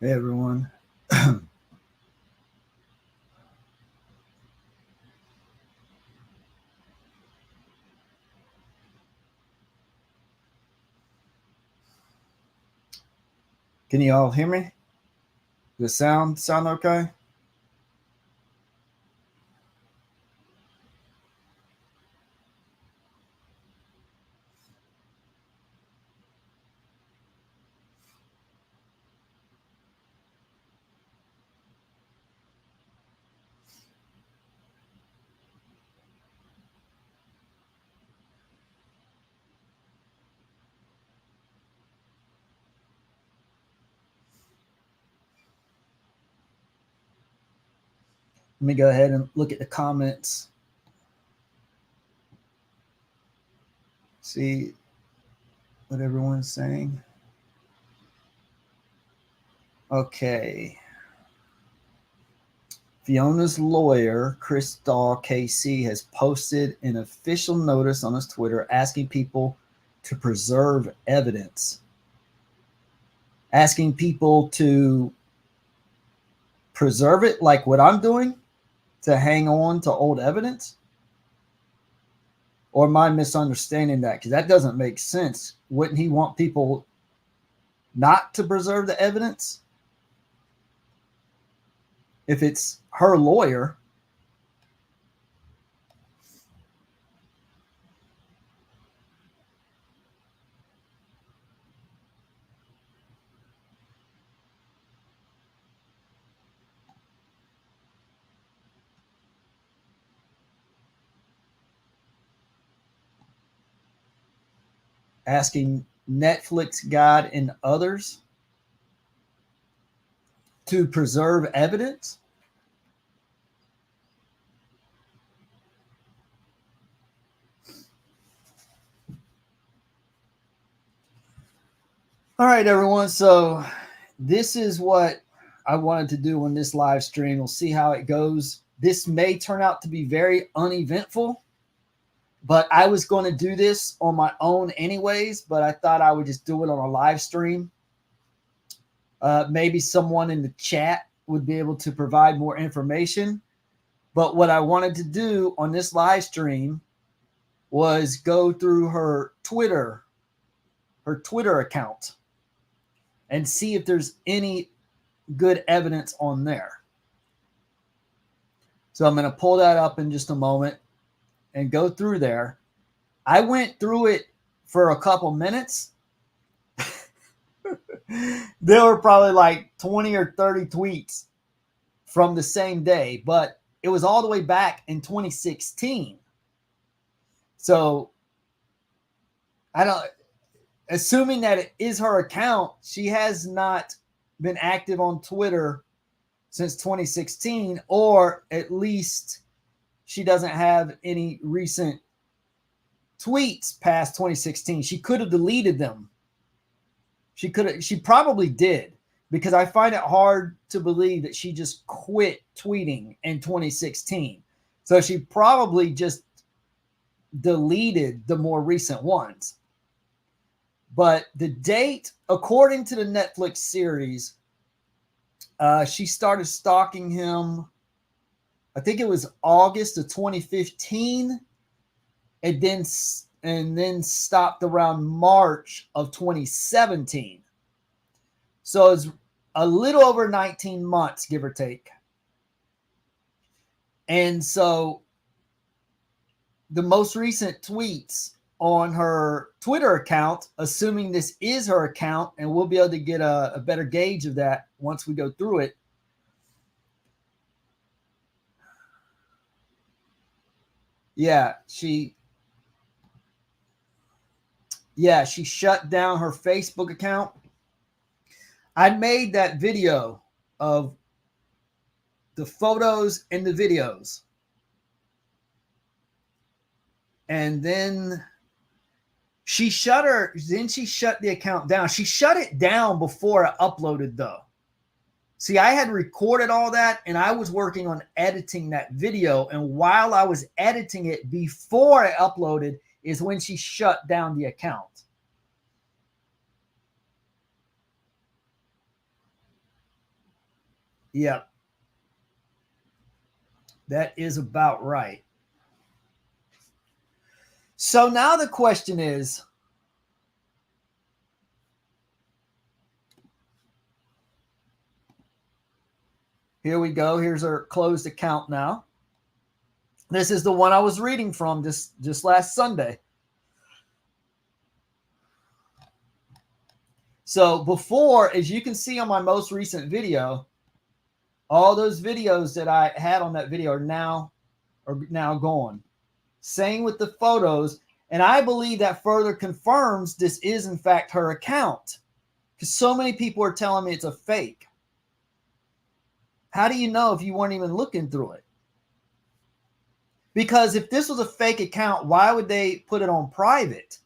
Hey everyone. Can you all hear me? The sound okay? Let me go ahead and look at the comments. See what everyone's saying. Okay. Fiona's lawyer, Chris Dahl KC, has posted an official notice on his Twitter asking people to preserve evidence. Asking people to preserve it like what I'm doing, to hang on to old evidence? Or am I misunderstanding that? Because that doesn't make sense. Wouldn't he want people not to preserve the evidence? If it's her lawyer, asking Netflix, God, and others to preserve evidence? All right, everyone. So this is what I wanted to do on this live stream. We'll see how it goes. This may turn out to be very uneventful, but I was going to do this on my own anyways, but I thought I would just do it on a live stream. Maybe someone in the chat would be able to provide more information. But what I wanted to do on this live stream was go through her Twitter account and see if there's any good evidence on there. So I'm going to pull that up in just a moment and go through there. I went through it for a couple minutes. There were probably like 20 or 30 tweets from the same day, but it was all the way back in 2016. So I don't, assuming that it is her account, she has not been active on Twitter since 2016, or at least she doesn't have any recent tweets past 2016. She could have deleted them. She probably did, because I find it hard to believe that she just quit tweeting in 2016. So she probably just deleted the more recent ones. But the date, according to the Netflix series, she started stalking him, I think it was August of 2015, and then stopped around March of 2017. So it's a little over 19 months, give or take. And so the most recent tweets on her Twitter account, assuming this is her account, and we'll be able to get a better gauge of that once we go through it. Yeah, she shut down her Facebook account. I made that video of the photos and the videos. And then she shut the account down. She shut it down before I uploaded, though. See, I had recorded all that, and I was working on editing that video. And while I was editing it before I uploaded is when she shut down the account. Yep. That is about right. So now the question is, here we go. Here's her closed account now. This is the one I was reading from just last Sunday. So before, as you can see on my most recent video, all those videos that I had on that video are now gone. Same with the photos. And I believe that further confirms this is in fact her account, because so many people are telling me it's a fake. How do you know if you weren't even looking through it? Because if this was a fake account, why would they put it on private?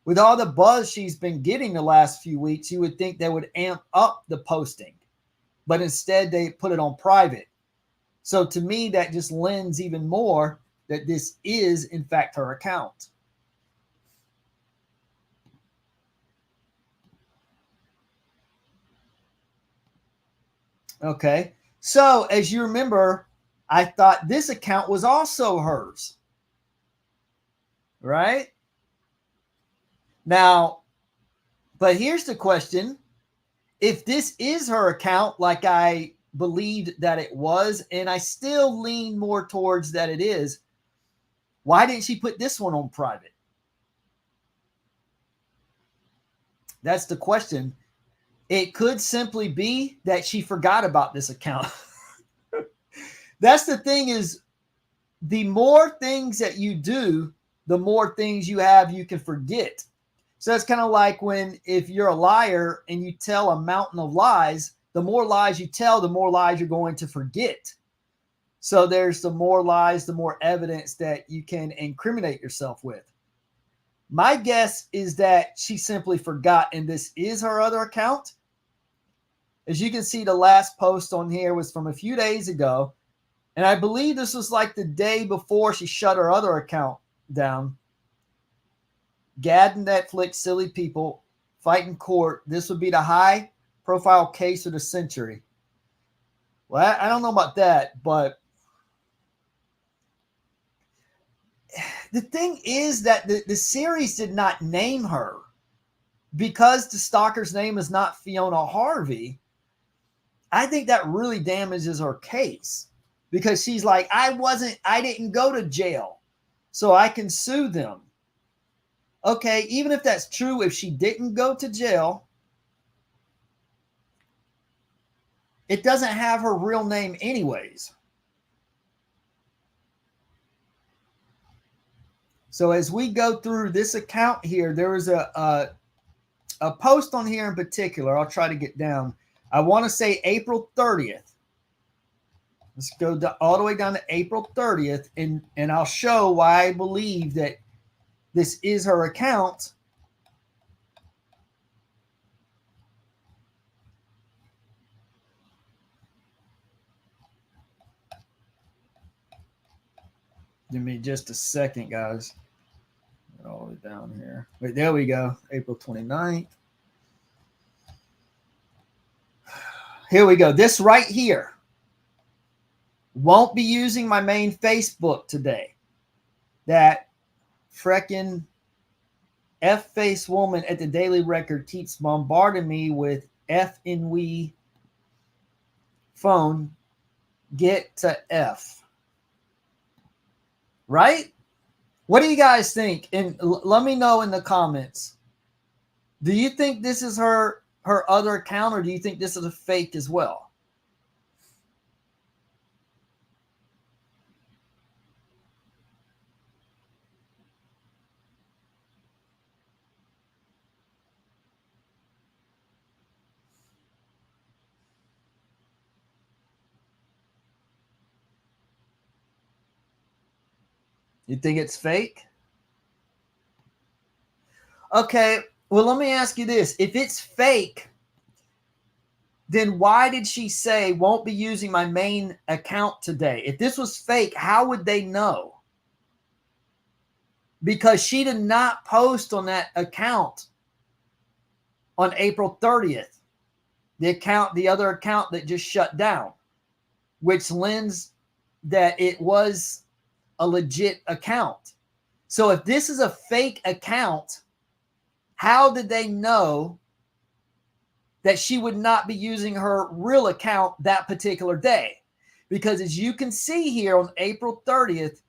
With all the buzz she's been getting the last few weeks, you would think they would amp up the posting. But instead, they put it on private. So to me, that just lends even more that this is, in fact, her account. Okay. So as you remember, I thought this account was also hers. Right? Now, but here's the question. If this is her account, like I believed that it was, and I still lean more towards that it is, why didn't she put this one on private? That's the question. It could simply be that she forgot about this account. That's the thing, is the more things that you do, the more things you have you can forget. So it's kind of like if you're a liar and you tell a mountain of lies, the more lies you tell, the more lies you're going to forget. So there's the more lies, the more evidence that you can incriminate yourself with. My guess is that she simply forgot, and this is her other account. As you can see, the last post on here was from a few days ago. And I believe this was like the day before she shut her other account down. Gad and Netflix, silly people, fight in court. This would be the high profile case of the century. Well, I don't know about that, but the thing is that the series did not name her, because the stalker's name is not Fiona Harvey. I think that really damages her case, because she's like, I didn't go to jail, so I can sue them. Okay, even if that's true, if she didn't go to jail, it doesn't have her real name anyways. So as we go through this account here, there was a post on here in particular. I'll try to get down. I want to say April 30th. Let's go all the way down to April 30th, and I'll show why I believe that this is her account. Give me just a second, guys. All the way down here. Wait, there we go. April 29th. Here we go. This right here. Won't be using my main Facebook today. That frickin' F-face woman at the Daily Record keeps bombarding me with F and we phone. Get to F. Right? What do you guys think? And let me know in the comments. Do you think this is her other account, or do you think this is a fake as well? You think it's fake? Okay, well, let me ask you this. If it's fake, then why did she say won't be using my main account today? If this was fake, how would they know? Because she did not post on that account on April 30th. the other account that just shut down, which lends that it was a legit account. So if this is a fake account, how did they know that she would not be using her real account that particular day? Because as you can see here on April 30th,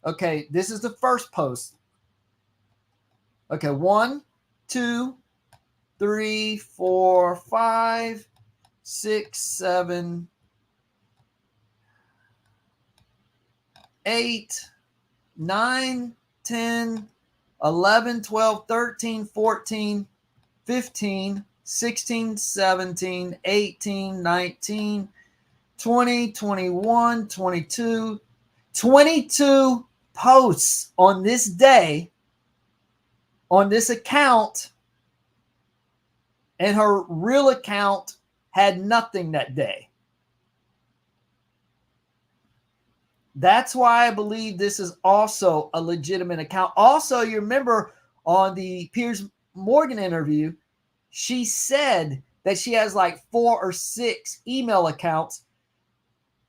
okay, this is the first post. Okay, 1, 2, 3, 4, 5, 6, 7, 8, 9, 10, 11, 12, 13, 14, 15, 16, 17, 18, 19, 20, 21, 22, 22 posts on this day on this account, and her real account had nothing that day. That's why I believe this is also a legitimate account. Also, you remember on the Piers Morgan interview, she said that she has like 4 or 6 email accounts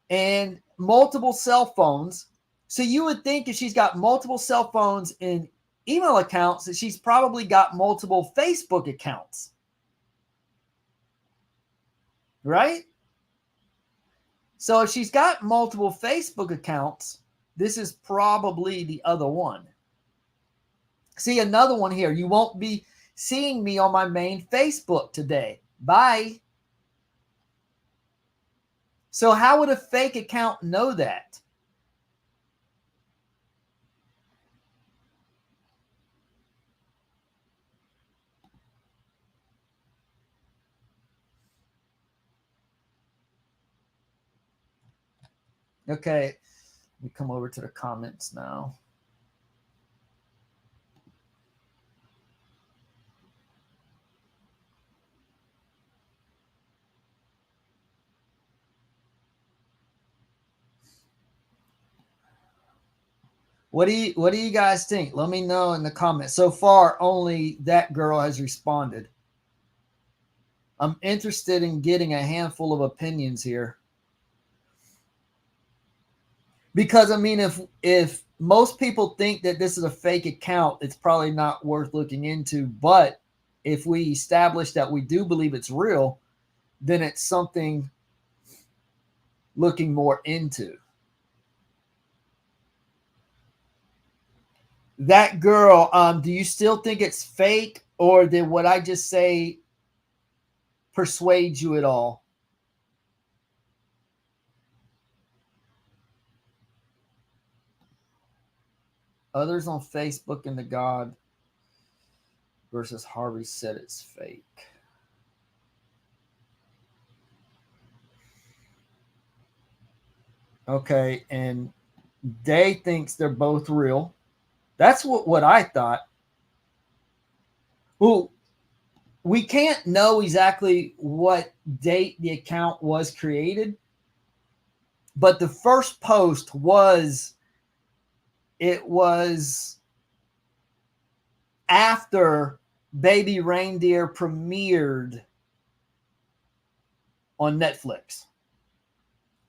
and multiple cell phones. So you would think if she's got multiple cell phones and email accounts that she's probably got multiple Facebook accounts. Right? So if she's got multiple Facebook accounts, this is probably the other one. See, another one here. You won't be seeing me on my main Facebook today. Bye. So how would a fake account know that? Okay, let me come over to the comments now. What do you guys think? Let me know in the comments. So far, only that girl has responded. I'm interested in getting a handful of opinions here. Because I mean, if most people think that this is a fake account, it's probably not worth looking into. But if we establish that we do believe it's real, then it's something looking more into. That girl, do you still think it's fake, or did what I just say persuade you at all? Others on Facebook and the God versus Harvey said it's fake. Okay, and Day thinks they're both real. That's what I thought. Well, we can't know exactly what date the account was created, but the first post was after Baby Reindeer premiered on Netflix.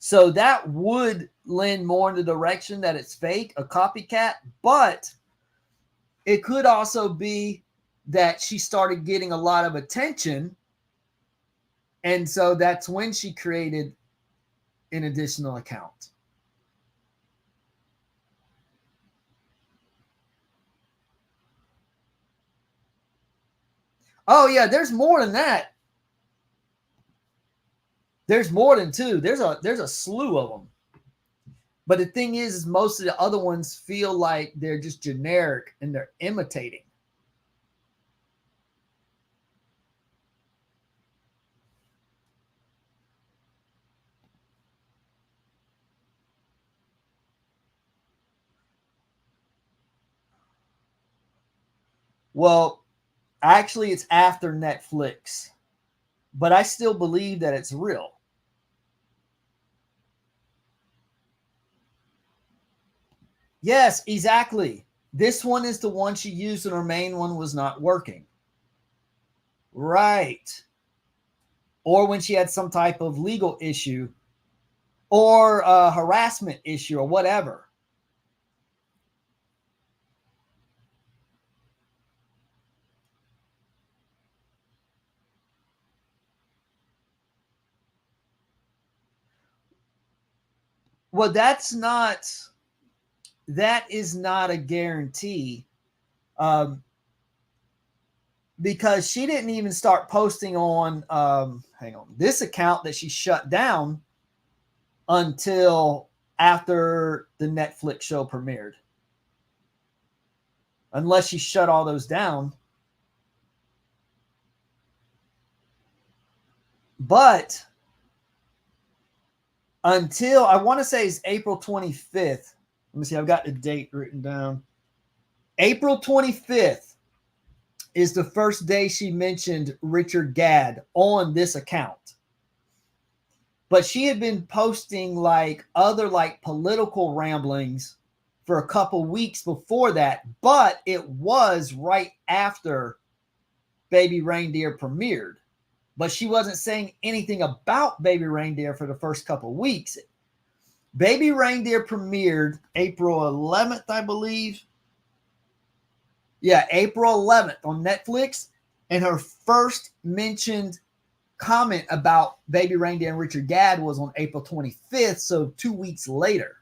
So that would lend more in the direction that it's fake, a copycat, but it could also be that she started getting a lot of attention, and so that's when she created an additional account. Oh yeah, there's more than that. There's more than 2. There's a slew of them. But the thing is most of the other ones feel like they're just generic and they're imitating. Well, actually, it's after Netflix, but I still believe that it's real. Yes, exactly. This one is the one she used and her main one was not working. Right. or when she had some type of legal issue or a harassment issue or whatever. Well, that is not a guarantee, um, because she didn't even start posting on hang on, this account that she shut down until after the Netflix show premiered. Unless she shut all those down. But until I want to say it's April 25th. Let me see, I've got the date written down. April 25th is the first day she mentioned Richard Gadd on this account. But she had been posting like other like political ramblings for a couple weeks before that, but it was right after Baby Reindeer premiered. But she wasn't saying anything about Baby Reindeer for the first couple weeks. Baby Reindeer premiered April 11th, I believe. Yeah, April 11th on Netflix. And her first mentioned comment about Baby Reindeer and Richard Gadd was on April 25th, so 2 weeks later.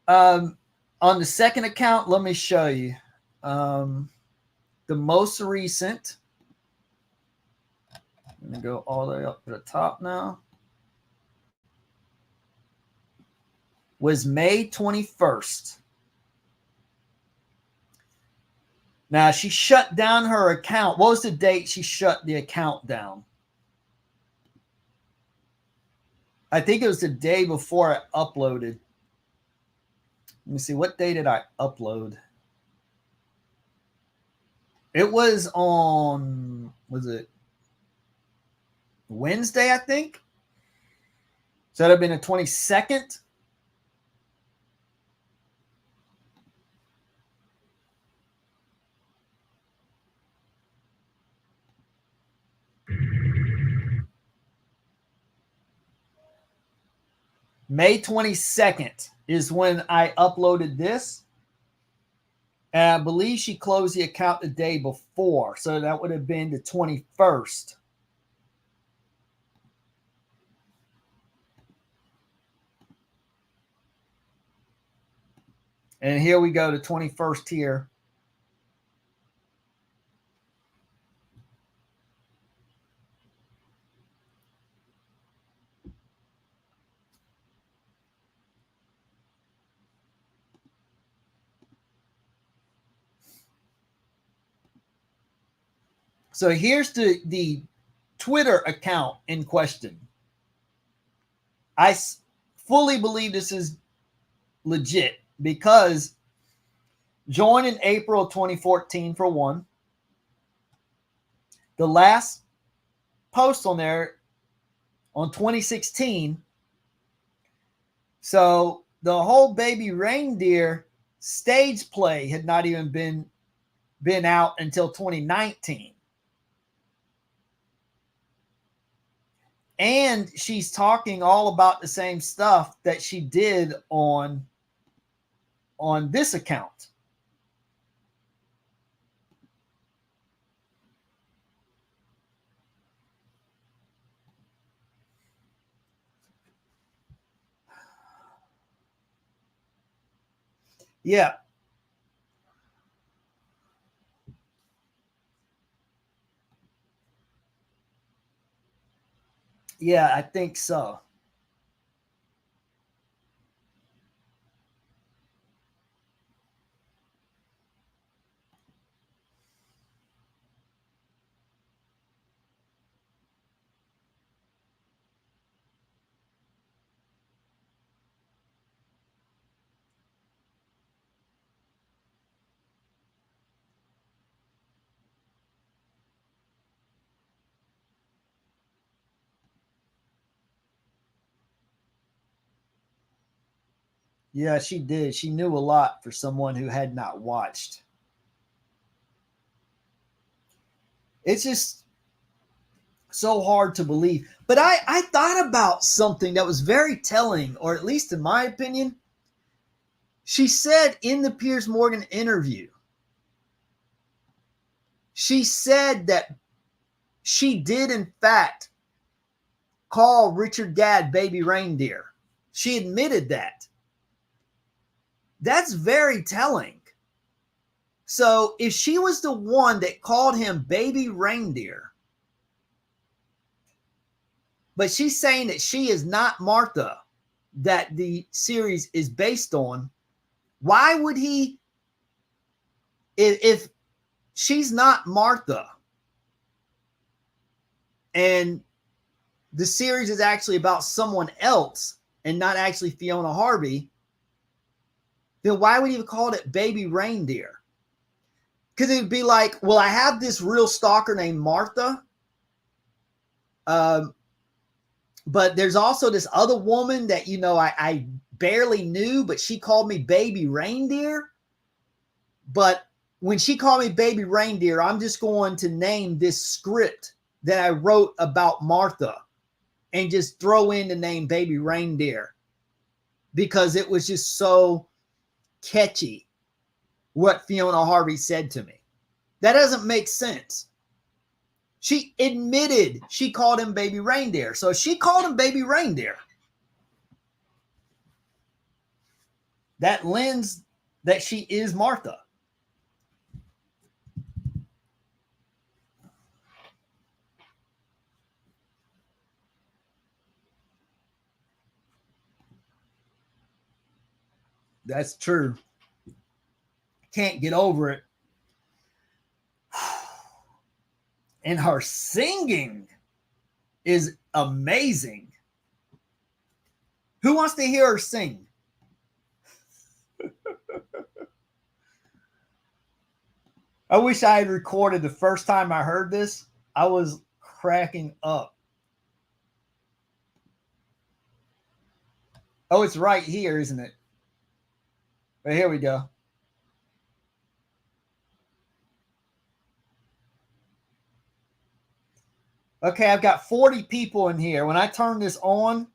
On the second account, let me show you. The most recent, let me go all the way up to the top now, was May 21st. Now, she shut down her account. What was the date she shut the account down? I think it was the day before I uploaded. Let me see. What day did I upload? It was on, was it Wednesday, I think? So that would have been the 22nd. May 22nd is when I uploaded this. And I believe she closed the account the day before. So that would have been the 21st. And here we go, the 21st here. So here's the Twitter account in question. I fully believe this is legit because joined in April 2014 for one. The last post on there on 2016. So the whole Baby Reindeer stage play had not even been out until 2019. And she's talking all about the same stuff that she did on this account. Yeah. Yeah, I think so. Yeah, she did. She knew a lot for someone who had not watched. It's just so hard to believe. But I thought about something that was very telling, or at least in my opinion. She said in the Piers Morgan interview, she said that she did, in fact, call Richard Gadd baby reindeer. She admitted that. That's very telling. So if she was the one that called him baby reindeer, but she's saying that she is not Martha that the series is based on, why would he, if she's not Martha and the series is actually about someone else and not actually Fiona Harvey, then why would he have called it baby reindeer? Because it would be like, well, I have this real stalker named Martha, but there's also this other woman that, you know, I barely knew, but she called me baby reindeer. But when she called me baby reindeer, I'm just going to name this script that I wrote about Martha and just throw in the name baby reindeer because it was just so catchy what Fiona Harvey said to me. That doesn't make sense. She admitted she called him baby reindeer. So she called him baby reindeer. That lends that she is Martha. That's true. Can't get over it. And her singing is amazing. Who wants to hear her sing? I wish I had recorded the first time I heard this. I was cracking up. Oh, it's right here, isn't it? But here we go. Okay, I've got 40 people in here. When I turn this on,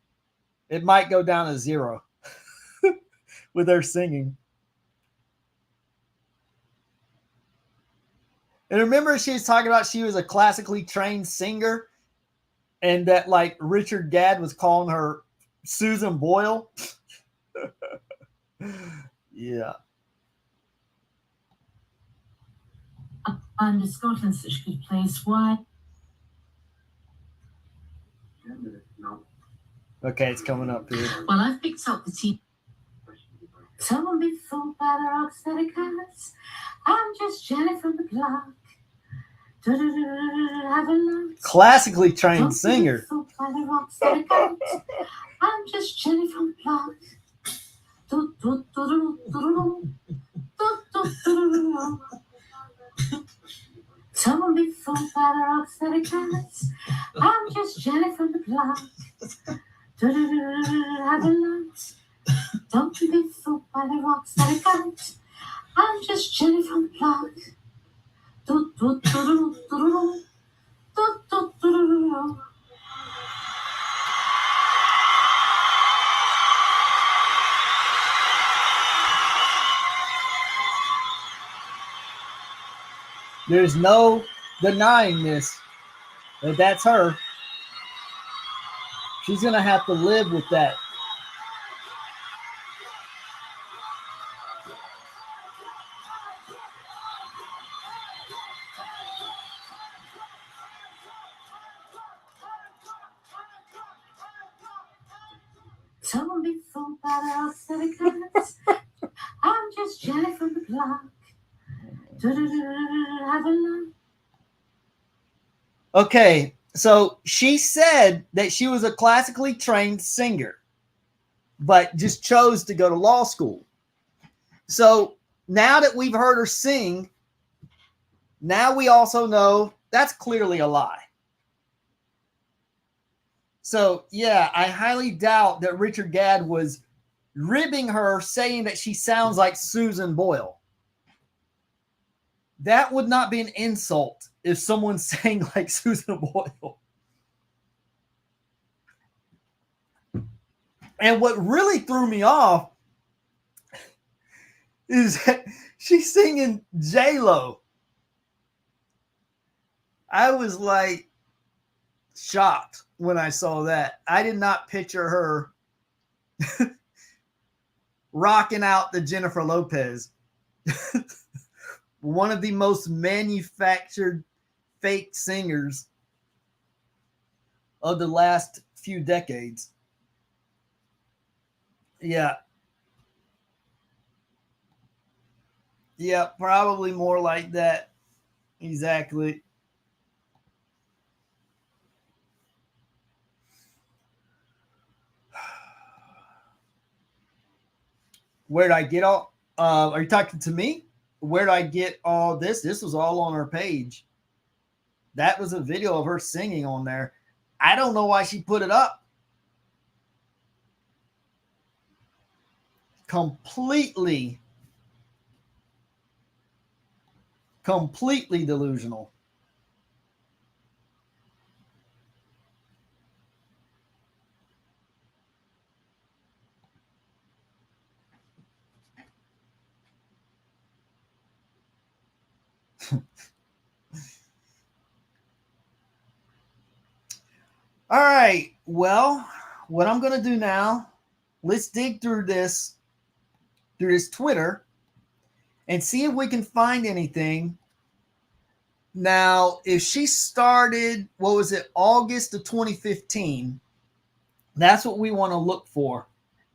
it might go down to 0 with their singing. And remember, she was talking about she was a classically trained singer and that, like, Richard Gadd was calling her Susan Boyle. Yeah. And Scotland's such a good place. Why? Okay, it's coming up here. Well, I've picked up the tea. Someone be fooled by the rocks that it cuts. I'm just Jenny from the block. Have a lunch. Classically trained singer. Fooled by the rocks that it cuts. I'm just Jenny from the block. Someone be fooled by the rocks that it cuts. I'm just Jenny from the block. Have a lunch. Don't be fooled by the rocks that it cuts. I'm just Jenny from the block. There's no denying this. That's her. She's going to have to live with that. Someone be fooled by the rocks that it cuts. I'm just Jenny from the block. Have a lunch. Okay, so she said that she was a classically trained singer, but just chose to go to law school. So now that we've heard her sing, now we also know that's clearly a lie. So, yeah, I highly doubt that Richard Gadd was ribbing her, saying that she sounds like Susan Boyle. That would not be an insult if someone sang like Susan Boyle. And what really threw me off is that she's singing J-Lo. I was like shocked when I saw that. I did not picture her rocking out the Jennifer Lopez. One of the most manufactured fake singers of the last few decades. Yeah. Yeah, probably more like that. Exactly. Where did I get all? Are you talking to me? Where did I get all this? This was all on her page. That was a video of her singing on there. I don't know why she put it up. Completely delusional. All right. Well, what I'm going to do now, let's dig through this Twitter and see if we can find anything. Now, if she started, what was it, August of 2015, that's what we want to look for,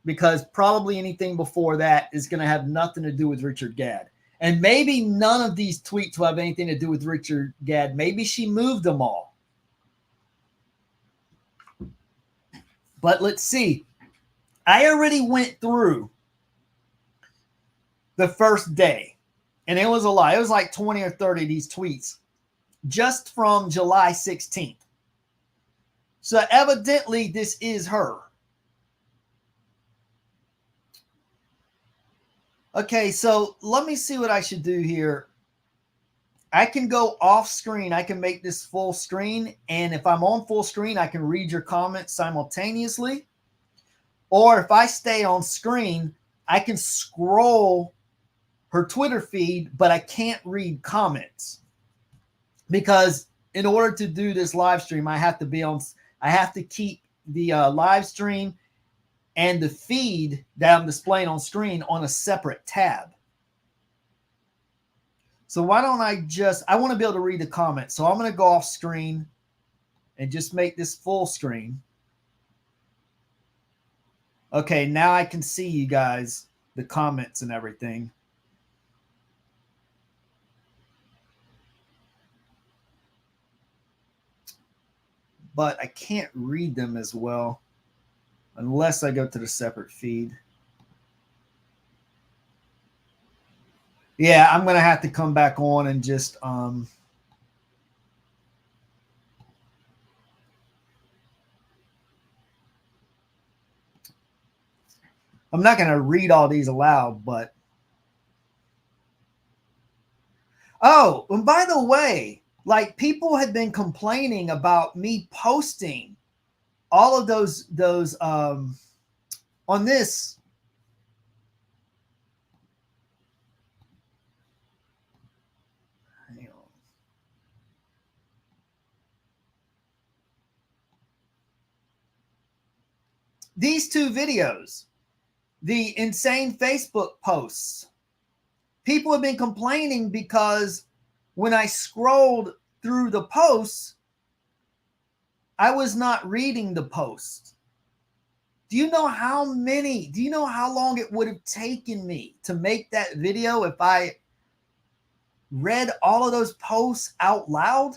because probably anything before that is going to have nothing to do with Richard Gadd. And maybe none of these tweets will have anything to do with Richard Gadd. Maybe she moved them all. But let's see. I already went through the first day, and it was a lot. It was like 20 or 30 of these tweets just from July 16th. So evidently this is her. Okay, so let me see what I should do here. I can go off screen. I can make this full screen. And if I'm on full screen, I can read your comments simultaneously. Or if I stay on screen, I can scroll her Twitter feed, but I can't read comments. Because in order to do this live stream, I have to keep the live stream and the feed that I'm displaying on screen on a separate tab. So why don't I want to be able to read the comments. So I'm going to go off screen and just make this full screen. Okay, now I can see you guys, the comments and everything. But I can't read them as well unless I go to the separate feed. Yeah, I'm going to have to come back on and just I'm not going to read all these aloud, but oh, and by the way, like people had been complaining about me posting all of those on this. These two videos, the insane Facebook posts, people have been complaining because when I scrolled through the posts, I was not reading the post. Do you know how long it would have taken me to make that video if I read all of those posts out loud?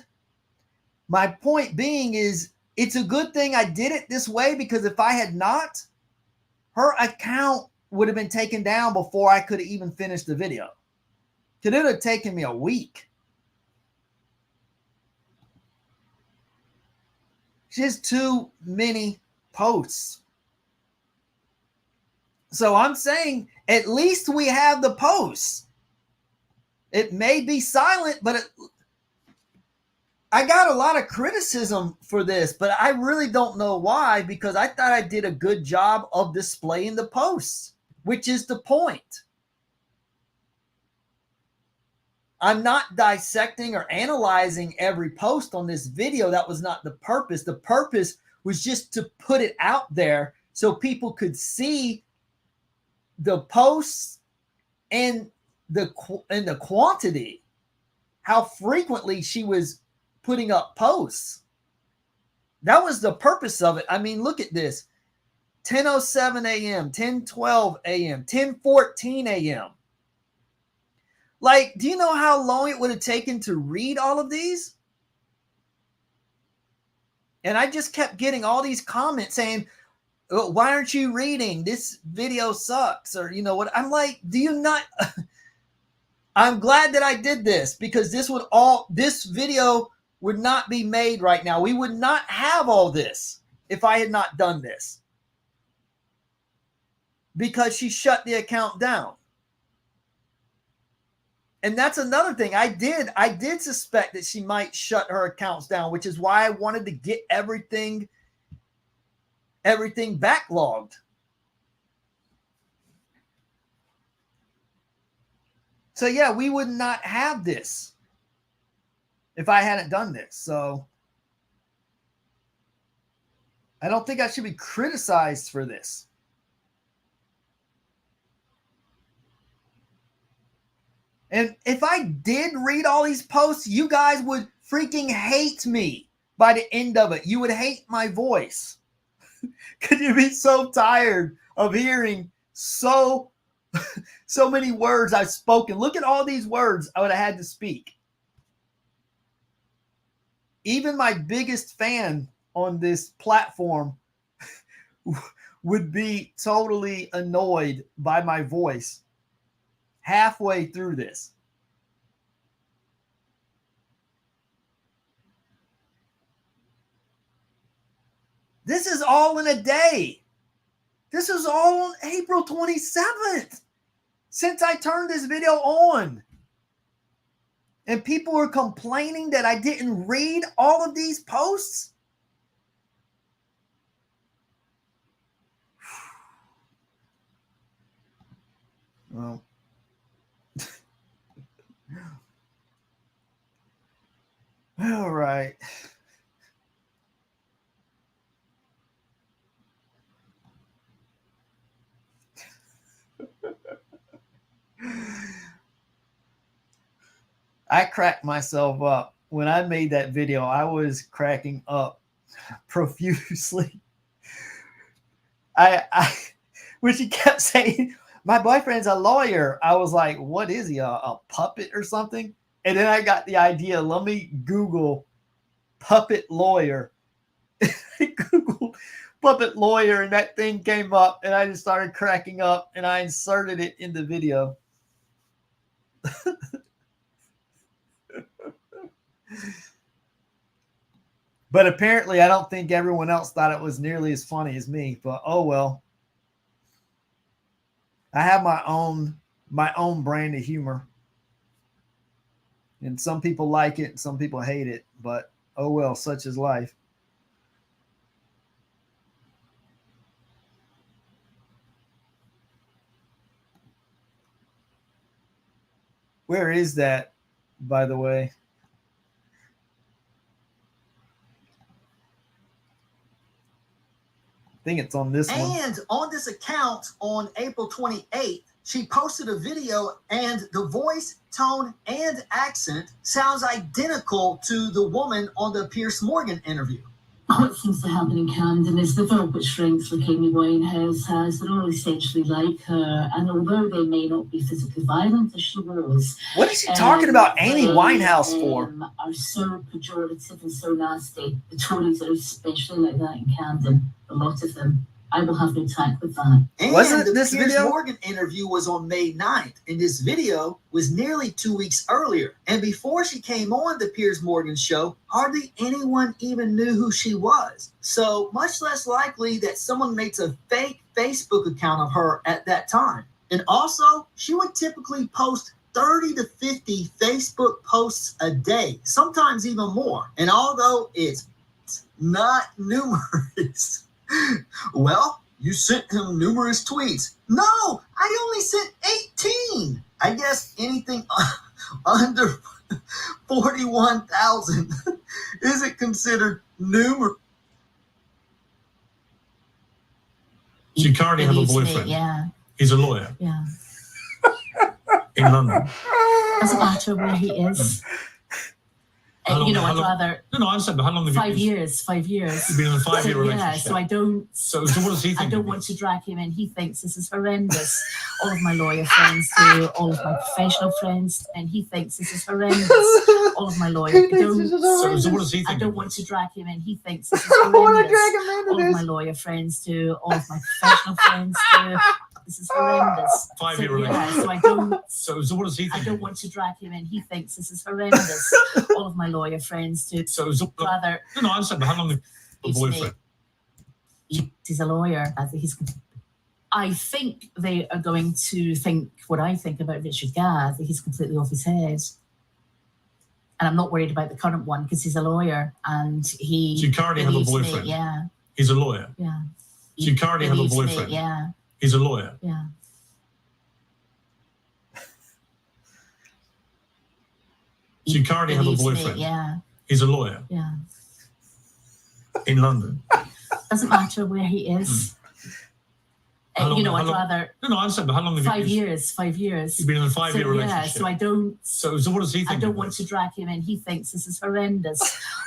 My point being is, it's a good thing I did it this way, because if I had not, her account would have been taken down before I could have even finished the video. It would have taken me a week. Just too many posts. So I'm saying at least we have the posts. It may be silent, but I got a lot of criticism for this, but I really don't know why, because I thought I did a good job of displaying the posts, which is the point. I'm not dissecting or analyzing every post on this video. That was not the purpose. The purpose was just to put it out there so people could see the posts and the quantity, how frequently she was putting up posts. That was the purpose of it. I mean, look at this. 10:07 a.m., 10:12 a.m., 10:14 a.m. Like, do you know how long it would have taken to read all of these? And I just kept getting all these comments saying, oh, why aren't you reading? This video sucks. Or, you know what? I'm like, do you not? I'm glad that I did this, because this video would not be made right now. We would not have all this if I had not done this, because she shut the account down. And that's another thing. I did suspect that she might shut her accounts down, which is why I wanted to get everything backlogged. So yeah, we would not have this if I hadn't done this. So I don't think I should be criticized for this. And if I did read all these posts, you guys would freaking hate me by the end of it. You would hate my voice. Could you be so tired of hearing so many words I've spoken? Look at all these words I would have had to speak. Even my biggest fan on this platform would be totally annoyed by my voice halfway through this. This is all in a day. This is all on April 27th since I turned this video on. And people were complaining that I didn't read all of these posts. Well, all right. I cracked myself up. When I made that video, I was cracking up profusely. When she kept saying, my boyfriend's a lawyer, I was like, what is he, a puppet or something? And then I got the idea, let me Google puppet lawyer. I Googled puppet lawyer, and that thing came up, and I just started cracking up, and I inserted it in the video. But apparently I don't think everyone else thought it was nearly as funny as me, but oh well. I have my own brand of humor. And some people like it, and some people hate it, but oh well, such is life. Where is that, by the way? I think it's on this one. And on this account on April 28th, she posted a video, and the voice, tone, and accent sounds identical to the woman on the Piers Morgan interview. What seems to happen in Camden is the Velvet Shrinks, like Amy Winehouse has, they're all essentially like her, and although they may not be physically violent as she was, what is she talking about Amy Winehouse for? Are so pejorative and so nasty. The Tories are especially like that in Camden, a lot of them. I will have no tact with that. And Wasn't the this Piers video? Morgan interview was on May 9th, and this video was nearly 2 weeks earlier. And before she came on the Piers Morgan show, hardly anyone even knew who she was. So much less likely that someone makes a fake Facebook account of her at that time. And also, she would typically post 30 to 50 Facebook posts a day, sometimes even more. And although it's not numerous, well, you sent him numerous tweets. No, I only sent 18. I guess anything under 41,000 isn't considered numerous. Do you currently have a boyfriend? Yeah. He's a lawyer Yeah. in London. Doesn't matter where he is. How long- how I'd long- rather No, I understand, but how long have you 5 been? years. 5 years. You've been in a 5-year So, relationship. yeah, so I don't. So what does he think? I don't of you? want to drag him in. He thinks this is horrendous. All of my lawyer friends do, all of my professional friends, and he thinks this is horrendous. All of my lawyer He thinks don't. this is So horrendous. what does he think? I of don't you? want to drag him in. He thinks this is I want to horrendous. drag him into All of my this. lawyer friends do, all of my professional friends do. This is horrendous. 5-year So, yeah, relationship. so I don't. So what does he I think? don't of want to drag him in. He thinks this is horrendous. All of my lawyer friends do. you? So Rather, no, I understand, but how long have you it's a me. boyfriend? He's a lawyer. I think they are going to think what I think about Richard Gere, that he's completely off his head. And I'm not worried about the current one because he's a lawyer and he. Do you currently have a believes me. boyfriend? Yeah, He's a lawyer. yeah. Do you currently have a believes me. boyfriend? Yeah, He's a lawyer. yeah. Do you currently have a Believes me. boyfriend? Yeah, He's a lawyer yeah. in London. Doesn't matter where he is. How long- how I'd long- rather No, I understand, but how long have 5 you? years. 5 years. You've been in a 5-year So, yeah, relationship. so I don't. So what does he think? I don't of want you? to drag him in. He thinks this is horrendous.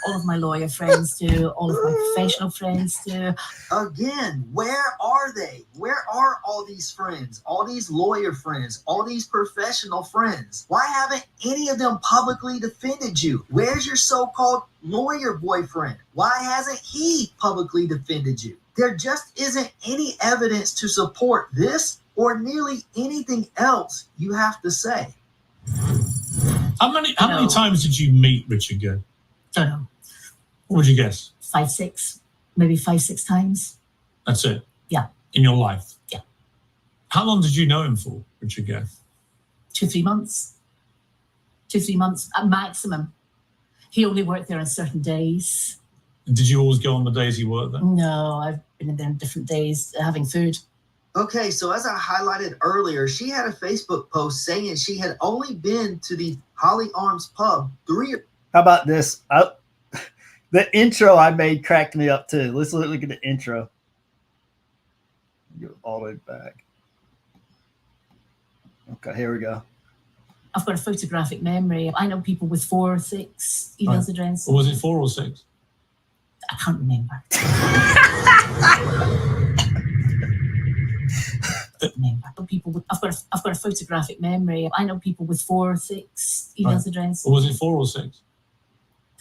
All of my lawyer friends do. All of my professional friends do. Again, where are they? Where are all these friends? All these lawyer friends? All these professional friends? Why haven't any of them publicly defended you? Where's your so-called lawyer boyfriend? Why hasn't he publicly defended you? There just isn't any evidence to support this or nearly anything else you have to say. How many No. times did you meet Richard Gere? Don't know. What would you guess? 5, 6, maybe 5, 6 times. That's it. Yeah. In your life. Yeah. How long did you know him for, Richard Gere? 2, 3 months. 2, 3 months at maximum. He only worked there on certain days. And did you always go on the days he worked there? No, I've been in there on different days having food. Okay, so as I highlighted earlier, she had a Facebook post saying she had only been to the Holly Arms pub 3 How about this? The intro I made cracked me up too. Let's look at the intro. Go all the way back. Okay, here we go. I've got a photographic memory. I know people with 4 or 6 emails addresses. Or was it 4 or 6? I can't remember. I've got a photographic memory. I know people with 4 or 6 emails addresses. Or was it 4 or 6?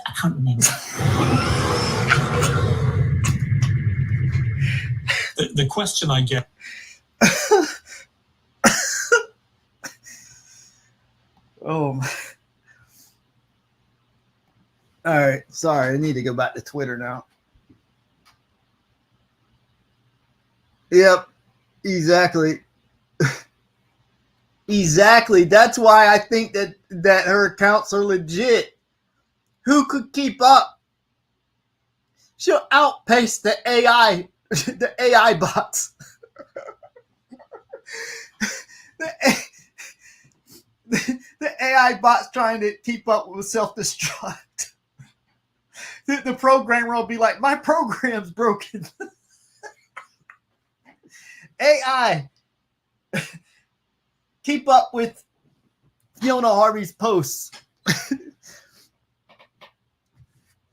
I can't remember. The question I get. Oh my. All right, sorry, I need to go back to Twitter now. Yep, exactly. Exactly. That's why I think that her accounts are legit. Who could keep up? She'll outpace the AI, the AI bots. The AI bots trying to keep up with self-destruct. The programmer will be like, my program's broken. AI, keep up with Fiona Harvey's posts.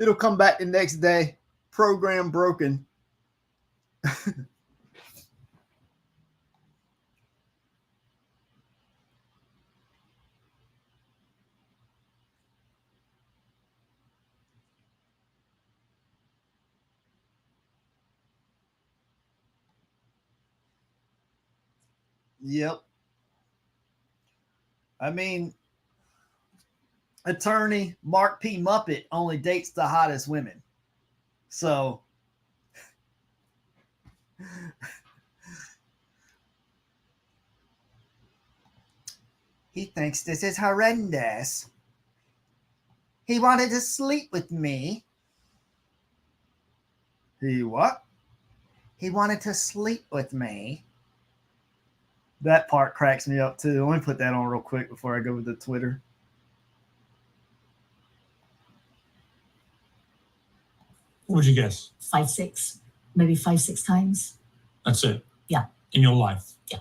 It'll come back the next day. Program broken. Yep. I mean, attorney Mark P. Muppet only dates the hottest women. So he thinks this is horrendous. He wanted to sleep with me. He what? He wanted to sleep with me. That part cracks me up too. Let me put that on real quick before I go to Twitter. What would you guess? 5, 6, maybe 5, 6 times. That's it? Yeah. In your life? Yeah.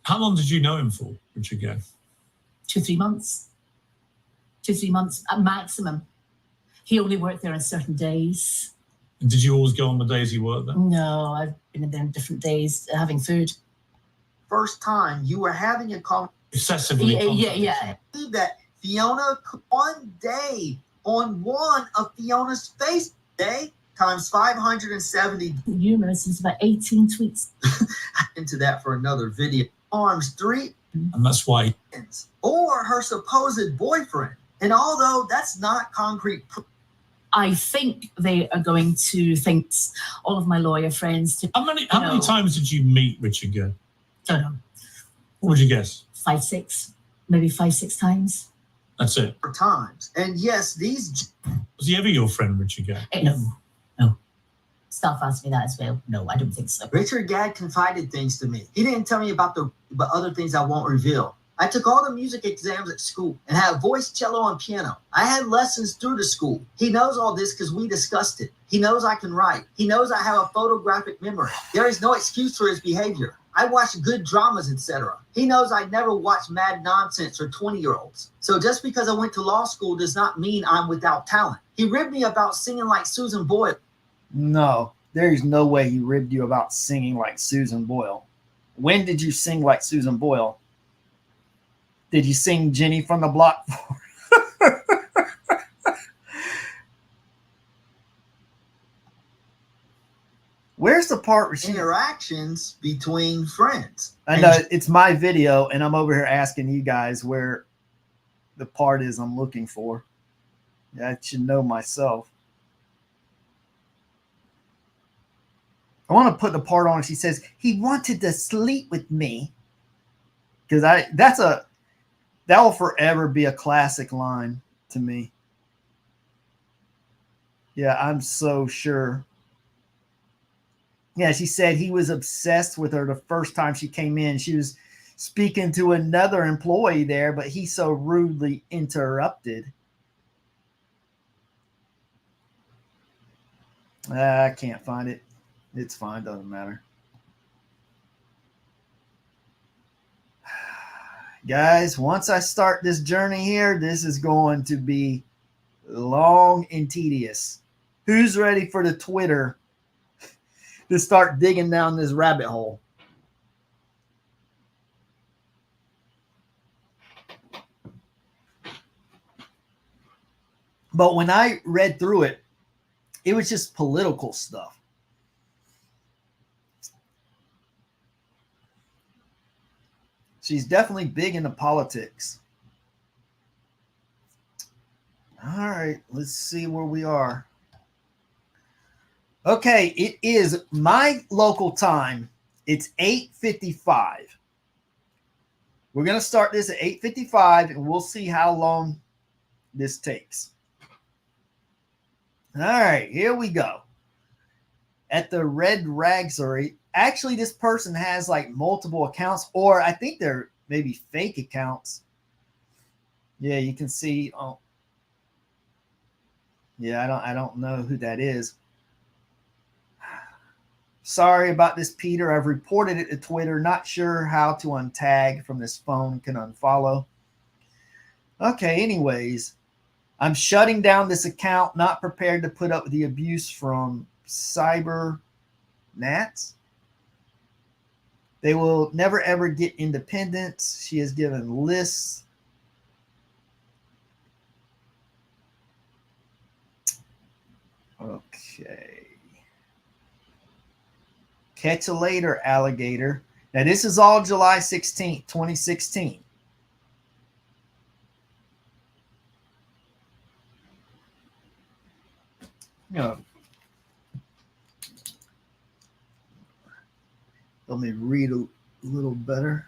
How long did you know him for, Richard Gere? 2, 3 months. 2, 3 months at maximum. He only worked there on certain days. And did you always go on the days he worked there? No, I've been in there on different days having food. First time you were having a conversation. Excessively. Yeah. That Fiona, one day on one of Fiona's face day times 570. Numerous, it's about 18 tweets. Into that for another video. Arms 3 And that's why. or her supposed boyfriend. And although that's not concrete proof, I think they are going to think, all of my lawyer friends, to How many times did you meet Richard Gere? don't know, What would you guess? 5, 6, maybe 5, 6 times. That's it. for times. And yes, these Was he ever your friend, Richard Gere? No. Staff asked me that as well. No, I don't think so. Richard Gadd confided things to me. He didn't tell me about but other things I won't reveal. I took all the music exams at school and had voice, cello, and piano. I had lessons through the school. He knows all this because we discussed it. He knows I can write. He knows I have a photographic memory. There is no excuse for his behavior. I watch good dramas, etc. He knows I never watch mad nonsense or 20-year-olds. So just because I went to law school does not mean I'm without talent. He ribbed me about singing like Susan Boyle. No, there's no way he ribbed you about singing like Susan Boyle. When did you sing like Susan Boyle? Did you sing Jenny from the Block? Where's the part where she... Interactions between friends. I know it's my video, and I'm over here asking you guys where the part is I'm looking for. Yeah, I should know myself. I want to put the part on. She says he wanted to sleep with me, because that will forever be a classic line to me. Yeah, I'm so sure. Yeah, she said he was obsessed with her the first time she came in. She was speaking to another employee there, but he so rudely interrupted. I can't find it. It's fine, doesn't matter. Guys, once I start this journey here, this is going to be long and tedious. Who's ready for the Twitter to start digging down this rabbit hole? But when I read through it, it was just political stuff. She's definitely big into politics. All right, let's see where we are. Okay, it is my local time. It's 8:55. We're going to start this at 8:55, and we'll see how long this takes. All right, here we go. At the Red Ragsory, actually, this person has like multiple accounts, or I think they're maybe fake accounts. Yeah, you can see. Oh, yeah, I don't know who that is. Sorry about this, Peter. I've reported it to Twitter. Not sure how to untag from this phone. Can unfollow. Okay, anyways, I'm shutting down this account. Not prepared to put up with the abuse from cyber Nats. They will never ever get independence. She has given lists. Okay. Catch you later, alligator. Now, this is all July 16th, 2016. You let me read a little better.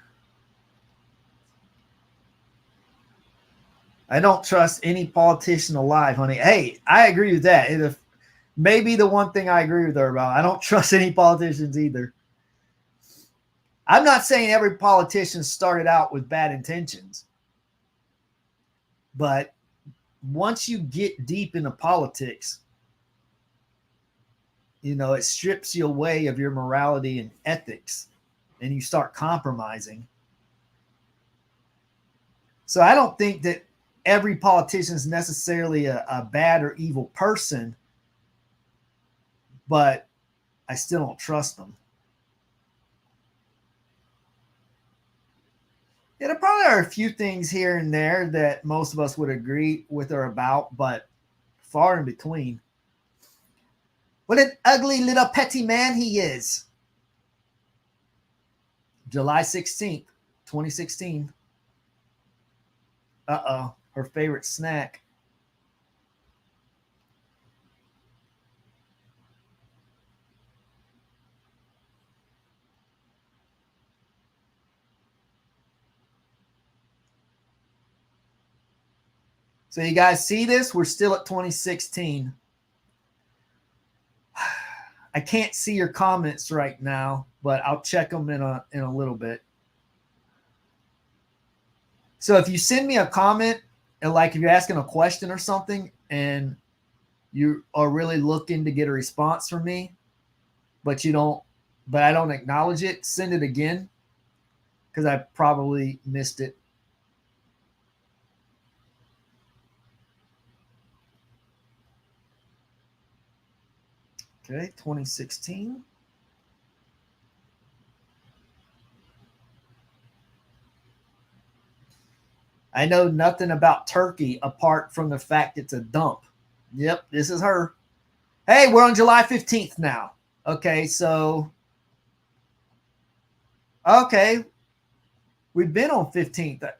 I don't trust any politician alive, honey. Hey, I agree with that. It maybe the one thing I agree with her about. I don't trust any politicians either. I'm not saying every politician started out with bad intentions, but once you get deep into politics, it strips you away of your morality and ethics, and you start compromising. So I don't think that every politician is necessarily a bad or evil person, but I still don't trust them. Yeah, there probably are a few things here and there that most of us would agree with her about, but far in between. What an ugly little petty man he is. July 16th, 2016. Uh-oh, her favorite snack. So you guys see this? We're still at 2016. I can't see your comments right now, but I'll check them in a little bit. So if you send me a comment, and like if you're asking a question or something, and you are really looking to get a response from me, but I don't acknowledge it, send it again, because I probably missed it. Okay, 2016. I know nothing about Turkey apart from the fact it's a dump. Yep, this is her. Hey, we're on July 15th now. Okay, so we've been on 15th.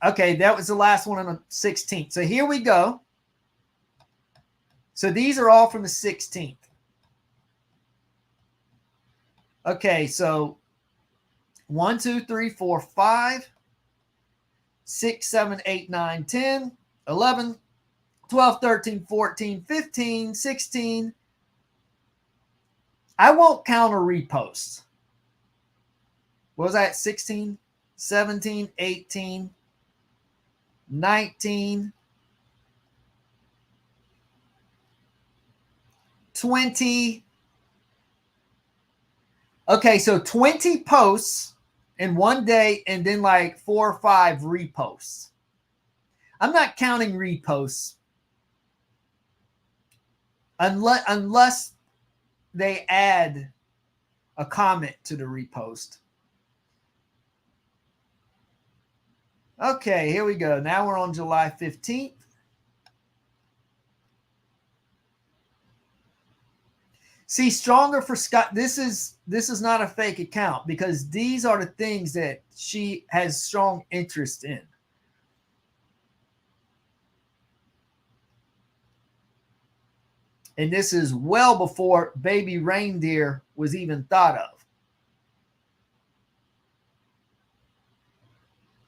Okay, that was the last one on the 16th. So here we go. So these are all from the 16th. Okay, so 1, 2, 3, 4, 5, 6, 7, 8, 9, 10, 11, 12, 13, 14, 15, 16. I won't count a repost. What was that? 16, 17, 18, 19, 20. Okay, so 20 posts in one day and then like 4 or 5 reposts. I'm not counting reposts unless they add a comment to the repost. Okay, here we go. Now we're on July 15th. See, Stronger for Scott. This is not a fake account because these are the things that she has strong interest in. And this is well before baby reindeer was even thought of.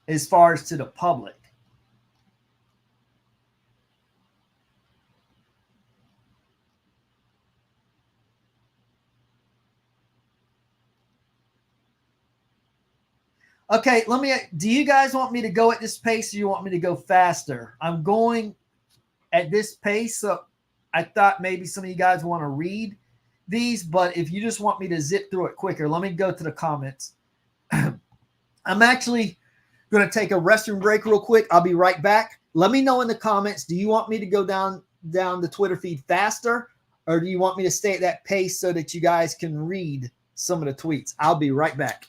As far as to the public. Okay, do you guys want me to go at this pace or you want me to go faster? I'm going at this pace, so I thought maybe some of you guys want to read these, but if you just want me to zip through it quicker, let me go to the comments. I'm actually going to take a restroom break real quick. I'll be right back. Let me know in the comments, do you want me to go down the Twitter feed faster, or do you want me to stay at that pace so that you guys can read some of the tweets? I'll be right back.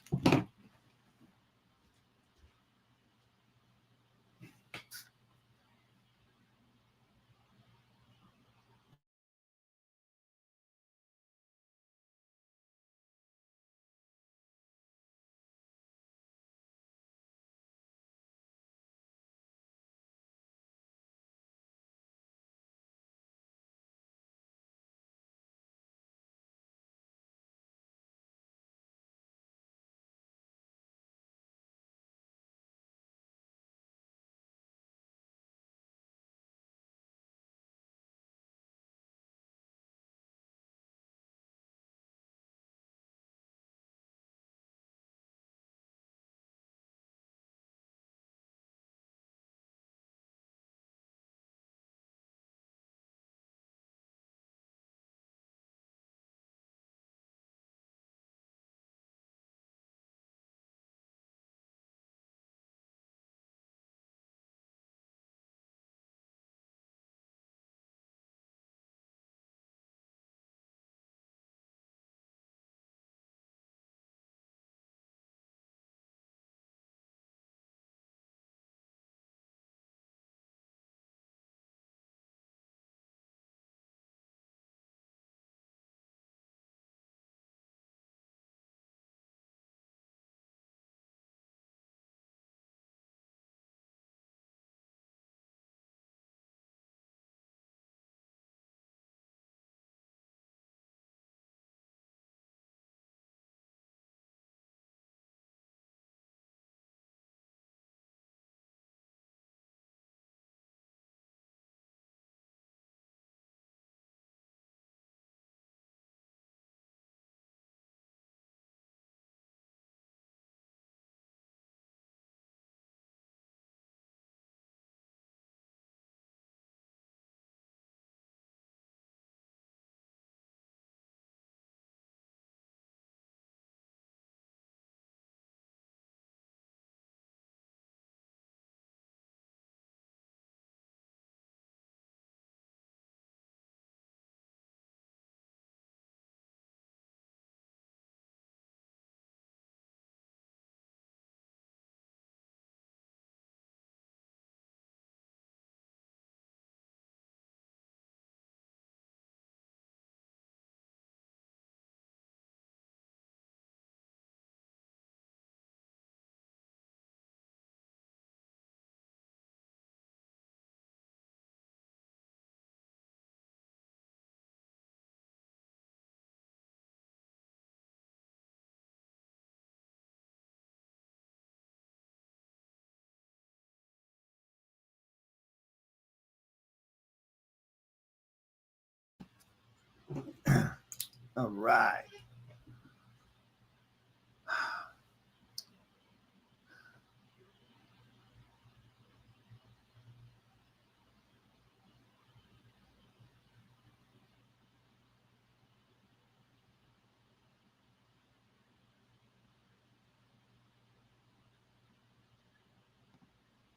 All right.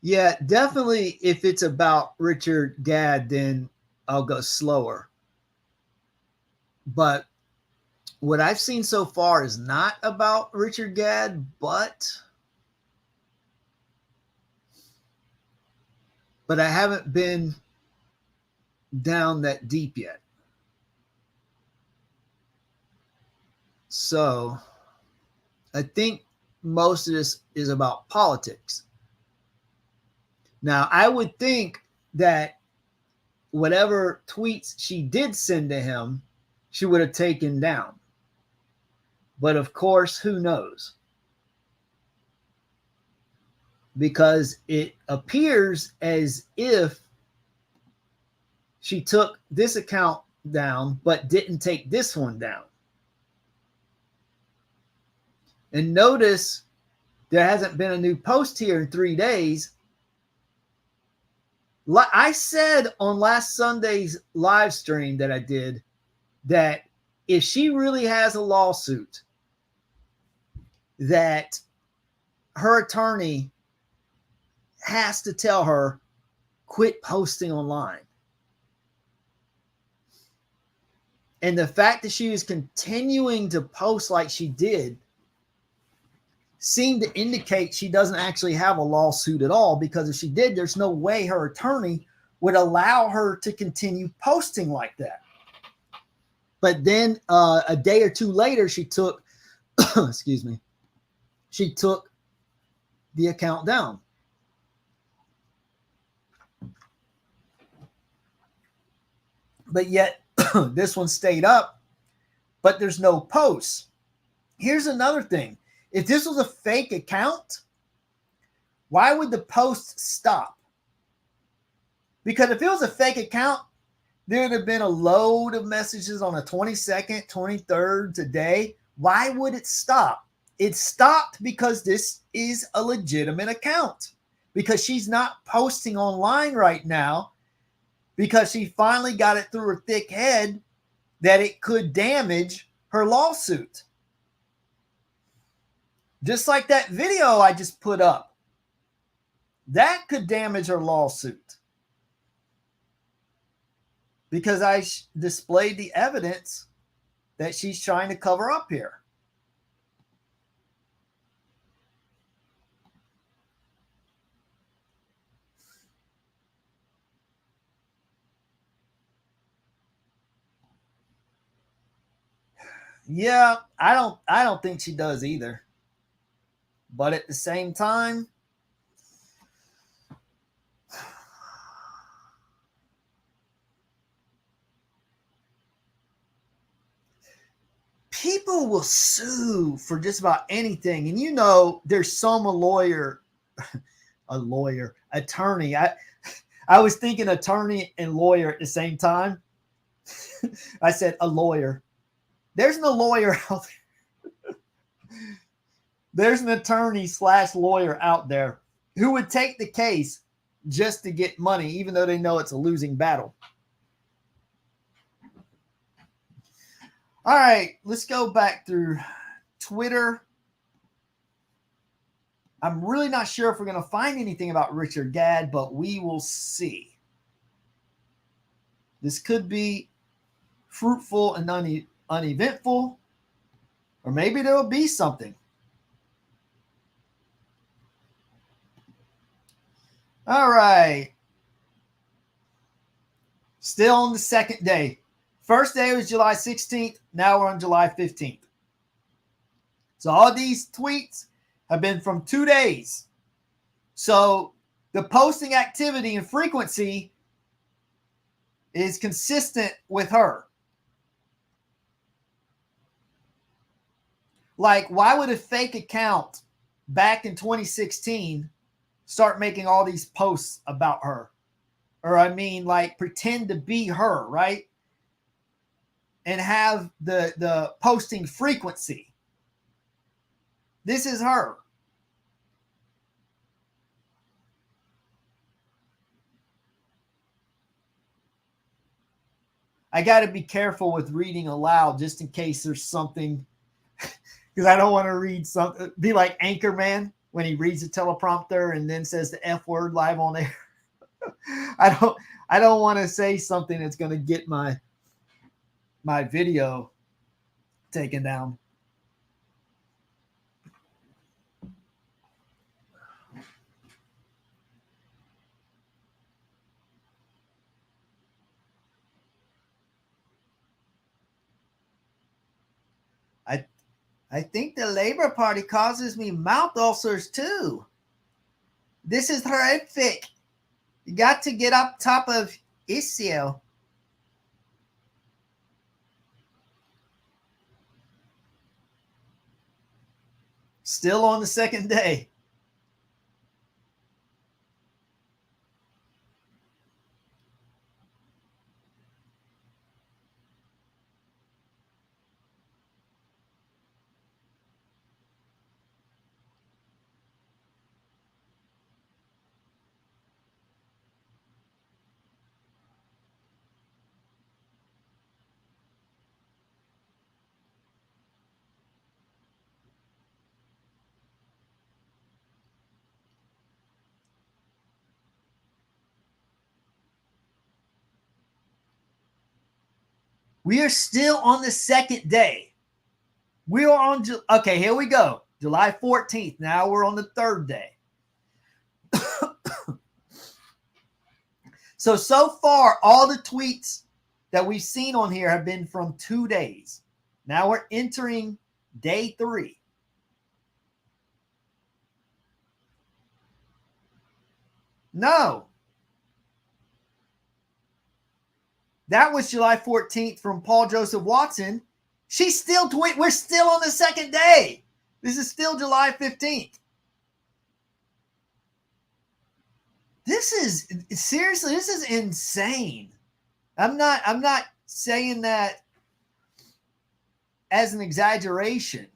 Yeah, definitely. If it's about Richard Gadd, then I'll go slower. But what I've seen so far is not about Richard Gadd, but I haven't been down that deep yet. So I think most of this is about politics. Now, I would think that whatever tweets she did send to him, she would have taken down. But of course, who knows? Because it appears as if she took this account down, but didn't take this one down. And notice there hasn't been a new post here in 3 days. I said on last Sunday's live stream that I did that if she really has a lawsuit, that her attorney has to tell her, quit posting online. And the fact that she was continuing to post like she did seemed to indicate she doesn't actually have a lawsuit at all, because if she did, there's no way her attorney would allow her to continue posting like that. But then a day or two later, she took, excuse me, she took the account down. But yet this one stayed up, but there's no posts. Here's another thing. If this was a fake account, why would the post stop? Because if it was a fake account, there would have been a load of messages on the 22nd, 23rd today. Why would it stop? It stopped because this is a legitimate account. Because she's not posting online right now, because she finally got it through her thick head that it could damage her lawsuit. Just like that video I just put up. That could damage her lawsuit. Because I displayed the evidence that she's trying to cover up here. Yeah, I don't think she does either. But at the same time, people will sue for just about anything. And you know, there's some attorney. I was thinking attorney and lawyer at the same time. I said a lawyer. There's no lawyer out there. There's an attorney / lawyer out there who would take the case just to get money, even though they know it's a losing battle. All right, let's go back through Twitter. I'm really not sure if we're going to find anything about Richard Gadd, but we will see. This could be fruitful and uneventful, or maybe there will be something. All right. Still on the second day. First day was July 16th. Now we're on July 15th. So all these tweets have been from 2 days. So the posting activity and frequency is consistent with her. Like, why would a fake account back in 2016 start making all these posts about her? Or I mean, like, pretend to be her, right? and have the posting frequency. This is her. I got to be careful with reading aloud just in case there's something, because I don't want to read something, be like Anchorman when he reads a teleprompter and then says the F word live on air. I don't want to say something that's going to get my video taken down. I think the Labor Party causes me mouth ulcers too. This is horrific. You got to get up top of issue. Still on the second day. We are still on the second day. We are on, okay, here we go. July 14th. Now we're on the third day. So far, all the tweets that we've seen on here have been from 2 days. Now we're entering day 3. No. That was July 14th from Paul Joseph Watson. She's still tweet. We're still on the second day. This is still July 15th. This is seriously, this is insane. I'm not saying that as an exaggeration.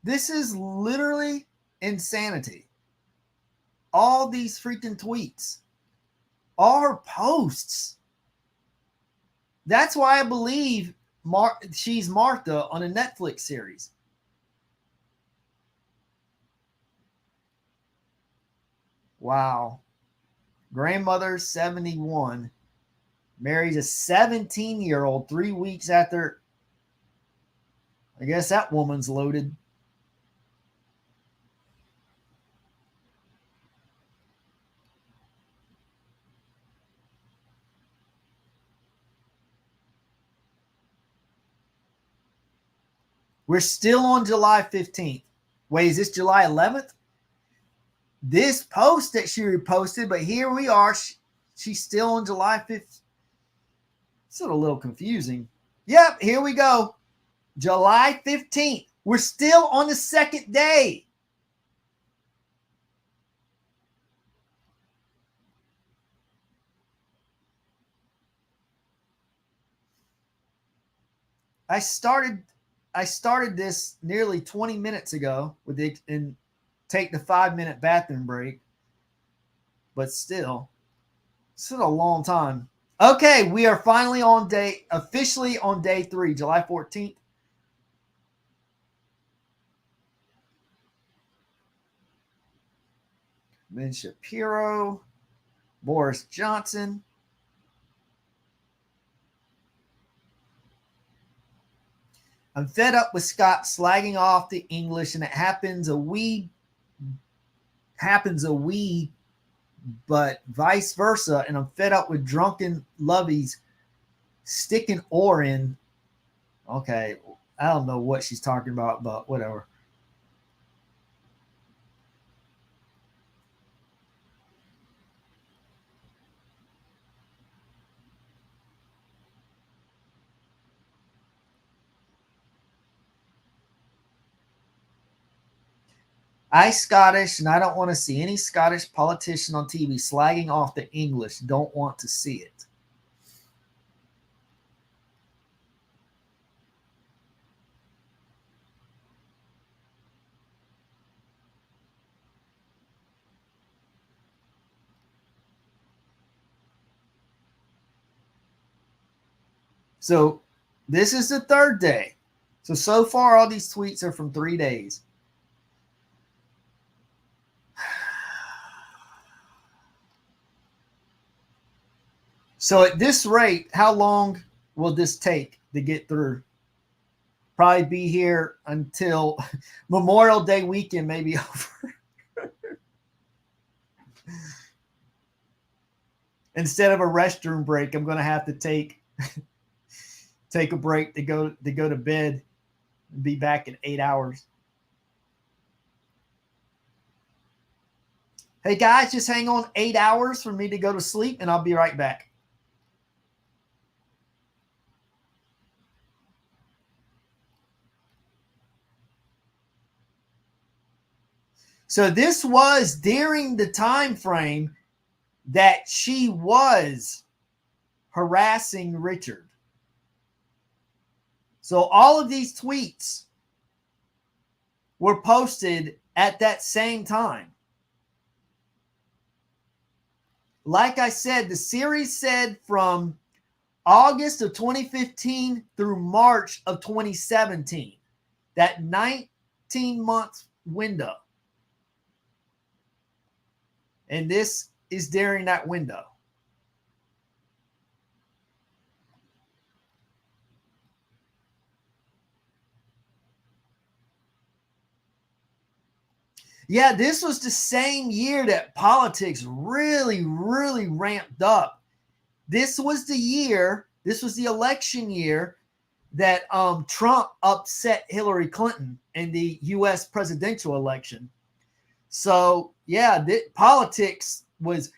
This is literally insanity. All these freaking tweets, all her posts. That's why I believe she's Martha on a Netflix series. Wow. Grandmother 71 marries a 17-year-old 3 weeks after. I guess that woman's loaded. We're still on July 15th. Wait, is this July 11th? This post that she reposted, but here we are. She's still on July 5th. It's a little confusing. Yep, here we go. July 15th. We're still on the second day. I started this nearly 20 minutes ago with it and take the 5-minute bathroom break, but still, it's been a long time. Okay, we are finally officially on day 3, July 14th. Ben Shapiro, Boris Johnson. I'm fed up with Scott slagging off the English, and it happens a wee, but vice versa. And I'm fed up with drunken lovies sticking ore in. Okay, I don't know what she's talking about, but whatever. I'm Scottish, and I don't want to see any Scottish politician on TV slagging off the English. Don't want to see it. So this is the third day. So far, all these tweets are from 3 days. So at this rate, how long will this take to get through? Probably be here until Memorial Day weekend may be over. Instead of a restroom break, I'm going to have to take a break to go to bed and be back in 8 hours. Hey guys, just hang on 8 hours for me to go to sleep and I'll be right back. So this was during the time frame that she was harassing Richard. So all of these tweets were posted at that same time. Like I said, the series said from August of 2015 through March of 2017, that 19-month window. And this is during that window. Yeah, this was the same year that politics really, really ramped up. This was the year, this was the election year that Trump upset Hillary Clinton in the U.S. presidential election. So, yeah, politics was,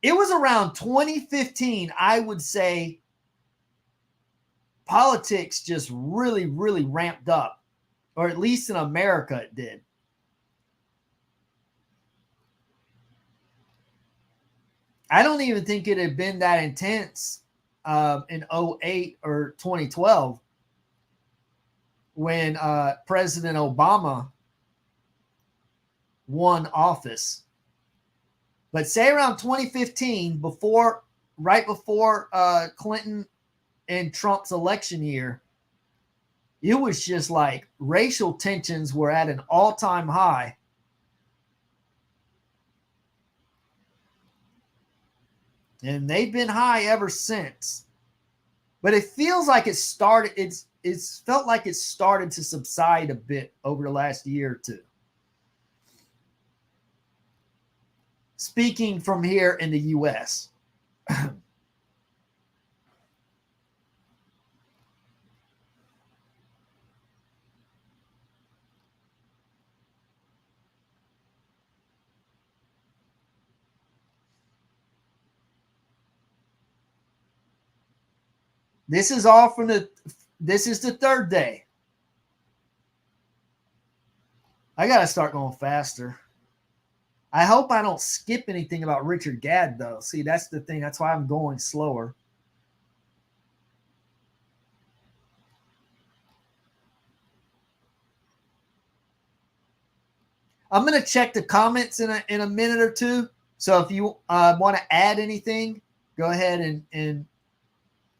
it was around 2015, I would say, politics just really, really ramped up, or at least in America it did. I don't even think it had been that intense in 2008 or 2012 when President Obama won office. But say around 2015, right before Clinton and Trump's election year, it was just like racial tensions were at an all-time high. And they've been high ever since. But it feels like it's felt like it started to subside a bit over the last year or two. Speaking from here in the U.S. This is the third day. I got to start going faster. I hope I don't skip anything about Richard Gadd, though. See, that's the thing. That's why I'm going slower. I'm going to check the comments in a minute or two. So if you want to add anything, go ahead and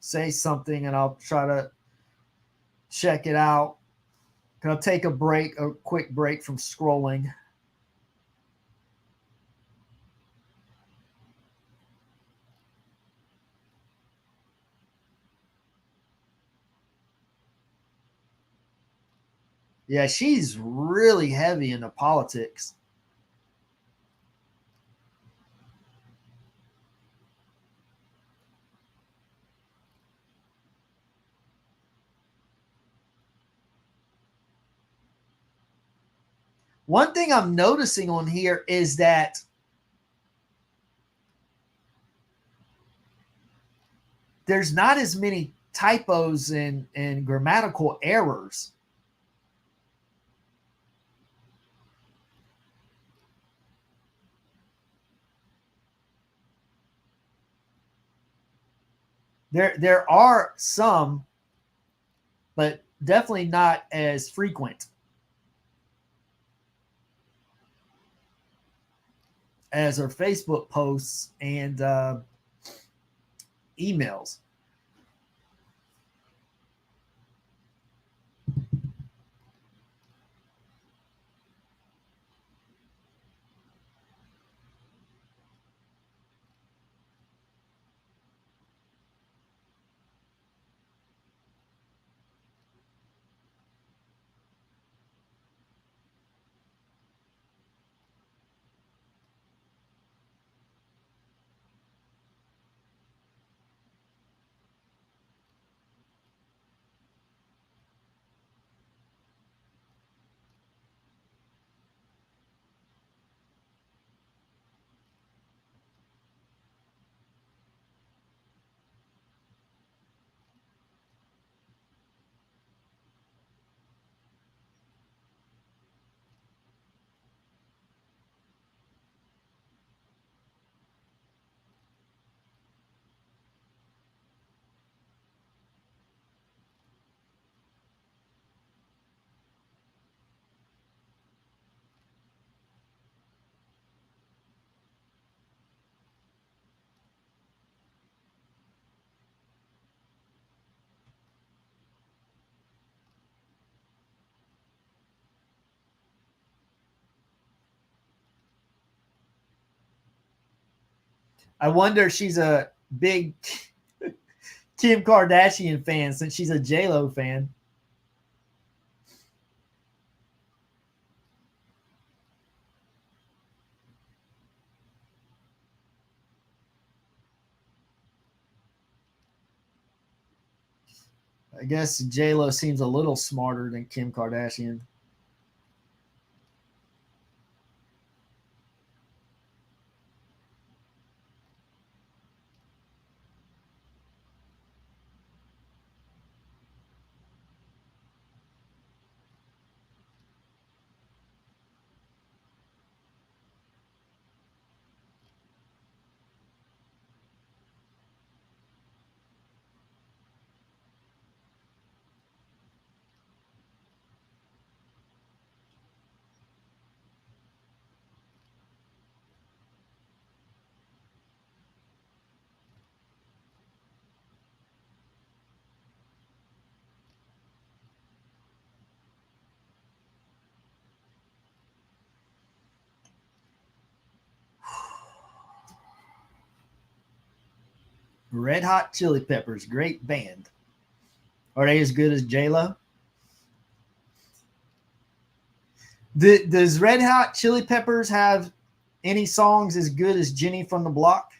say something, and I'll try to check it out. I'll take a quick break from scrolling. Yeah, she's really heavy into politics. One thing I'm noticing on here is that there's not as many typos and grammatical errors. There are some, but definitely not as frequent as her Facebook posts and emails. I wonder if she's a big Kim Kardashian fan since she's a J-Lo fan. I guess J-Lo seems a little smarter than Kim Kardashian. Red Hot Chili Peppers, great band. Are they as good as J-Lo? Does Red Hot Chili Peppers have any songs as good as Jenny from the Block?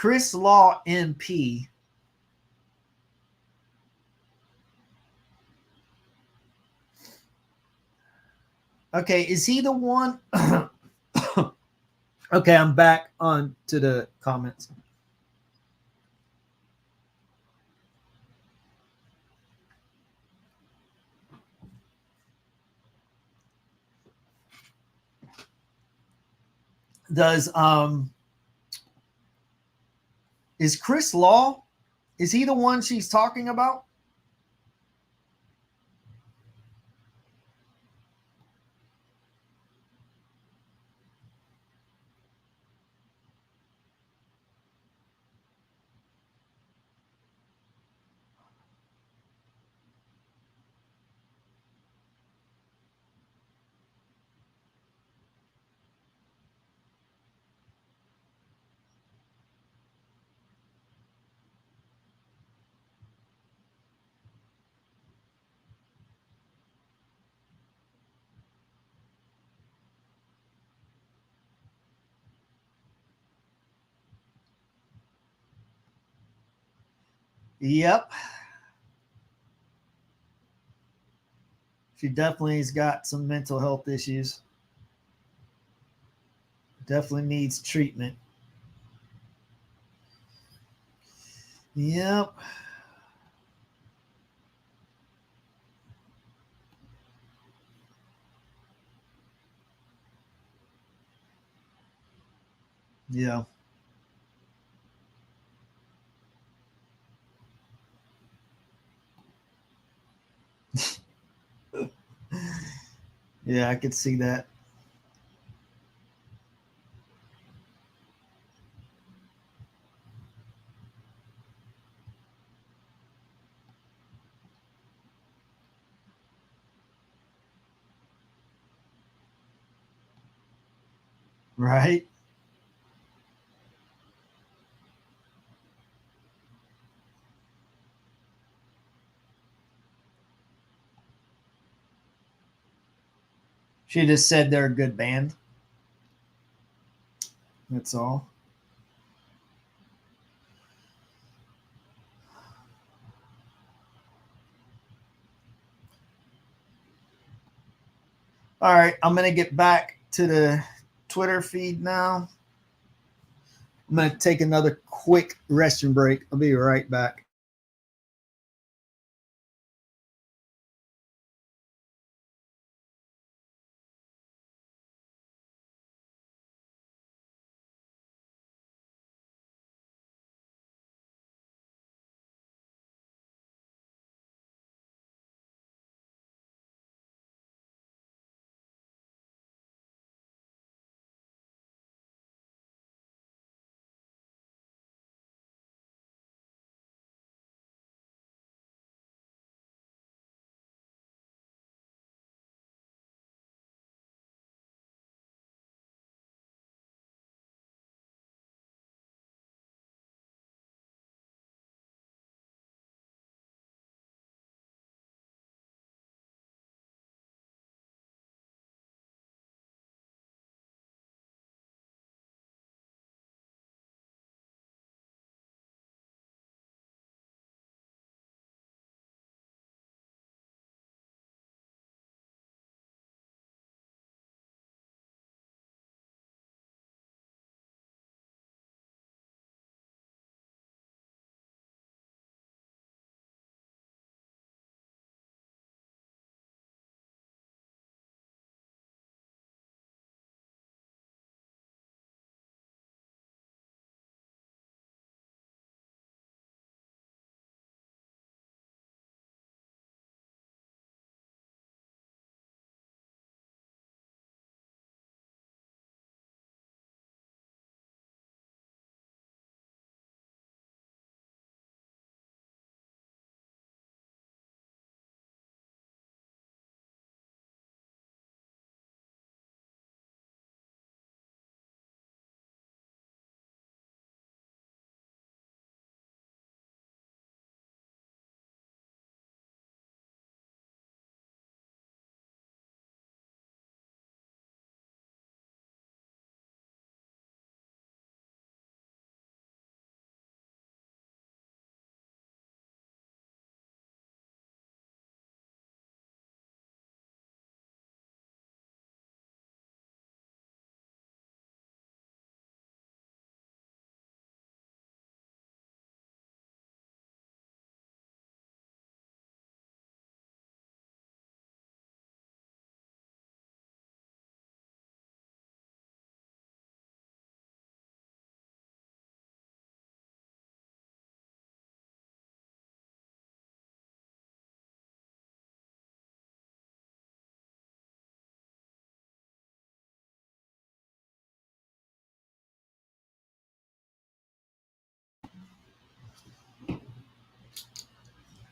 Chris Law MP. Okay, is he the one? Okay, I'm back on to the comments. Does is Chris Law? Is he the one she's talking about? Yep. She definitely has got some mental health issues. Definitely needs treatment. Yep. Yeah. Yeah, I could see that. Right? She just said they're a good band. That's all. All right, I'm going to get back to the Twitter feed now. I'm going to take another quick restroom break. I'll be right back.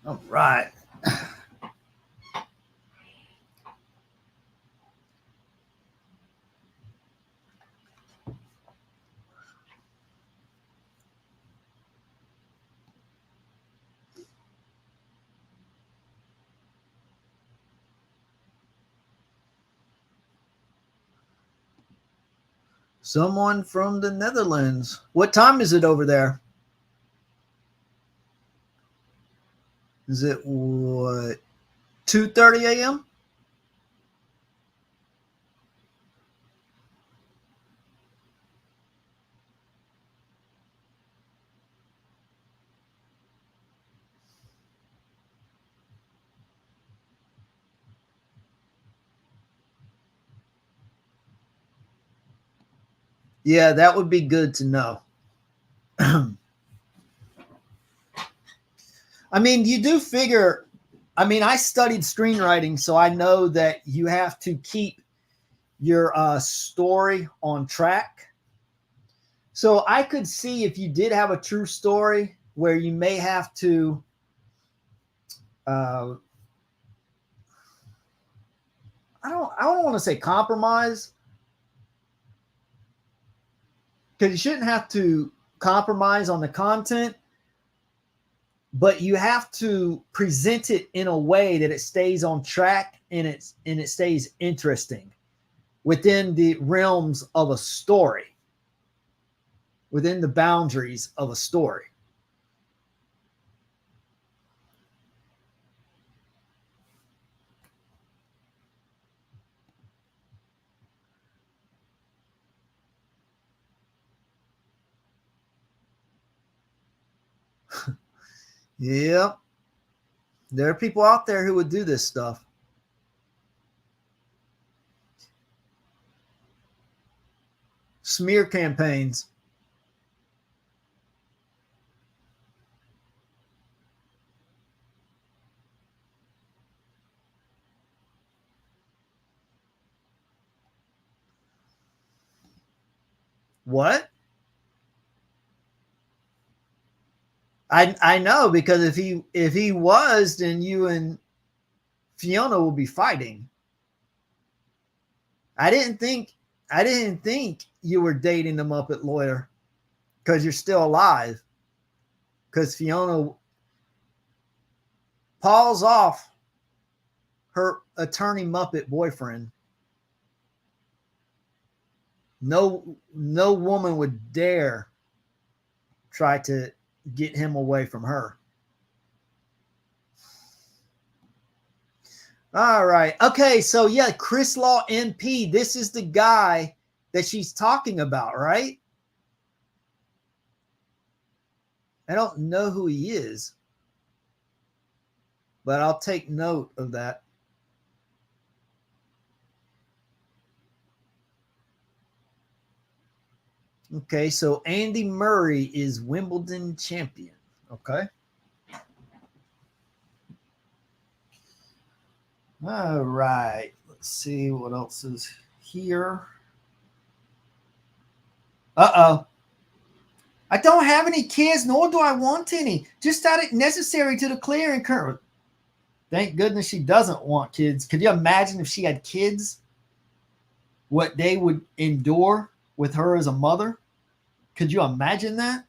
All right. Someone from the Netherlands. What time is it over there? Is it what, 2:30 a.m.? Yeah, that would be good to know. I mean, you do figure, I mean, I studied screenwriting, so I know that you have to keep your story on track. So I could see if you did have a true story where you may have to uh, I don't want to say compromise, because you shouldn't have to compromise on the content, but you have to present it in a way that it stays on track and it stays interesting within the realms of a story, within the boundaries of a story. Yep. There are people out there who would do this stuff. Smear campaigns. What? I know, because if he was, then you and Fiona will be fighting. I didn't think you were dating the Muppet lawyer because you're still alive. Because Fiona Paul's off her attorney Muppet boyfriend. No woman would dare try to get him away from her. All right. Okay, so yeah, Chris Law MP. This is the guy that she's talking about, right? I don't know who he is, but I'll take note of that. Okay, so Andy Murray is Wimbledon champion. Okay. All right. Let's see what else is here. Uh-oh. I don't have any kids, nor do I want any. Just thought it necessary to declare and current. Thank goodness she doesn't want kids. Could you imagine if she had kids? What they would endure with her as a mother? Could you imagine that?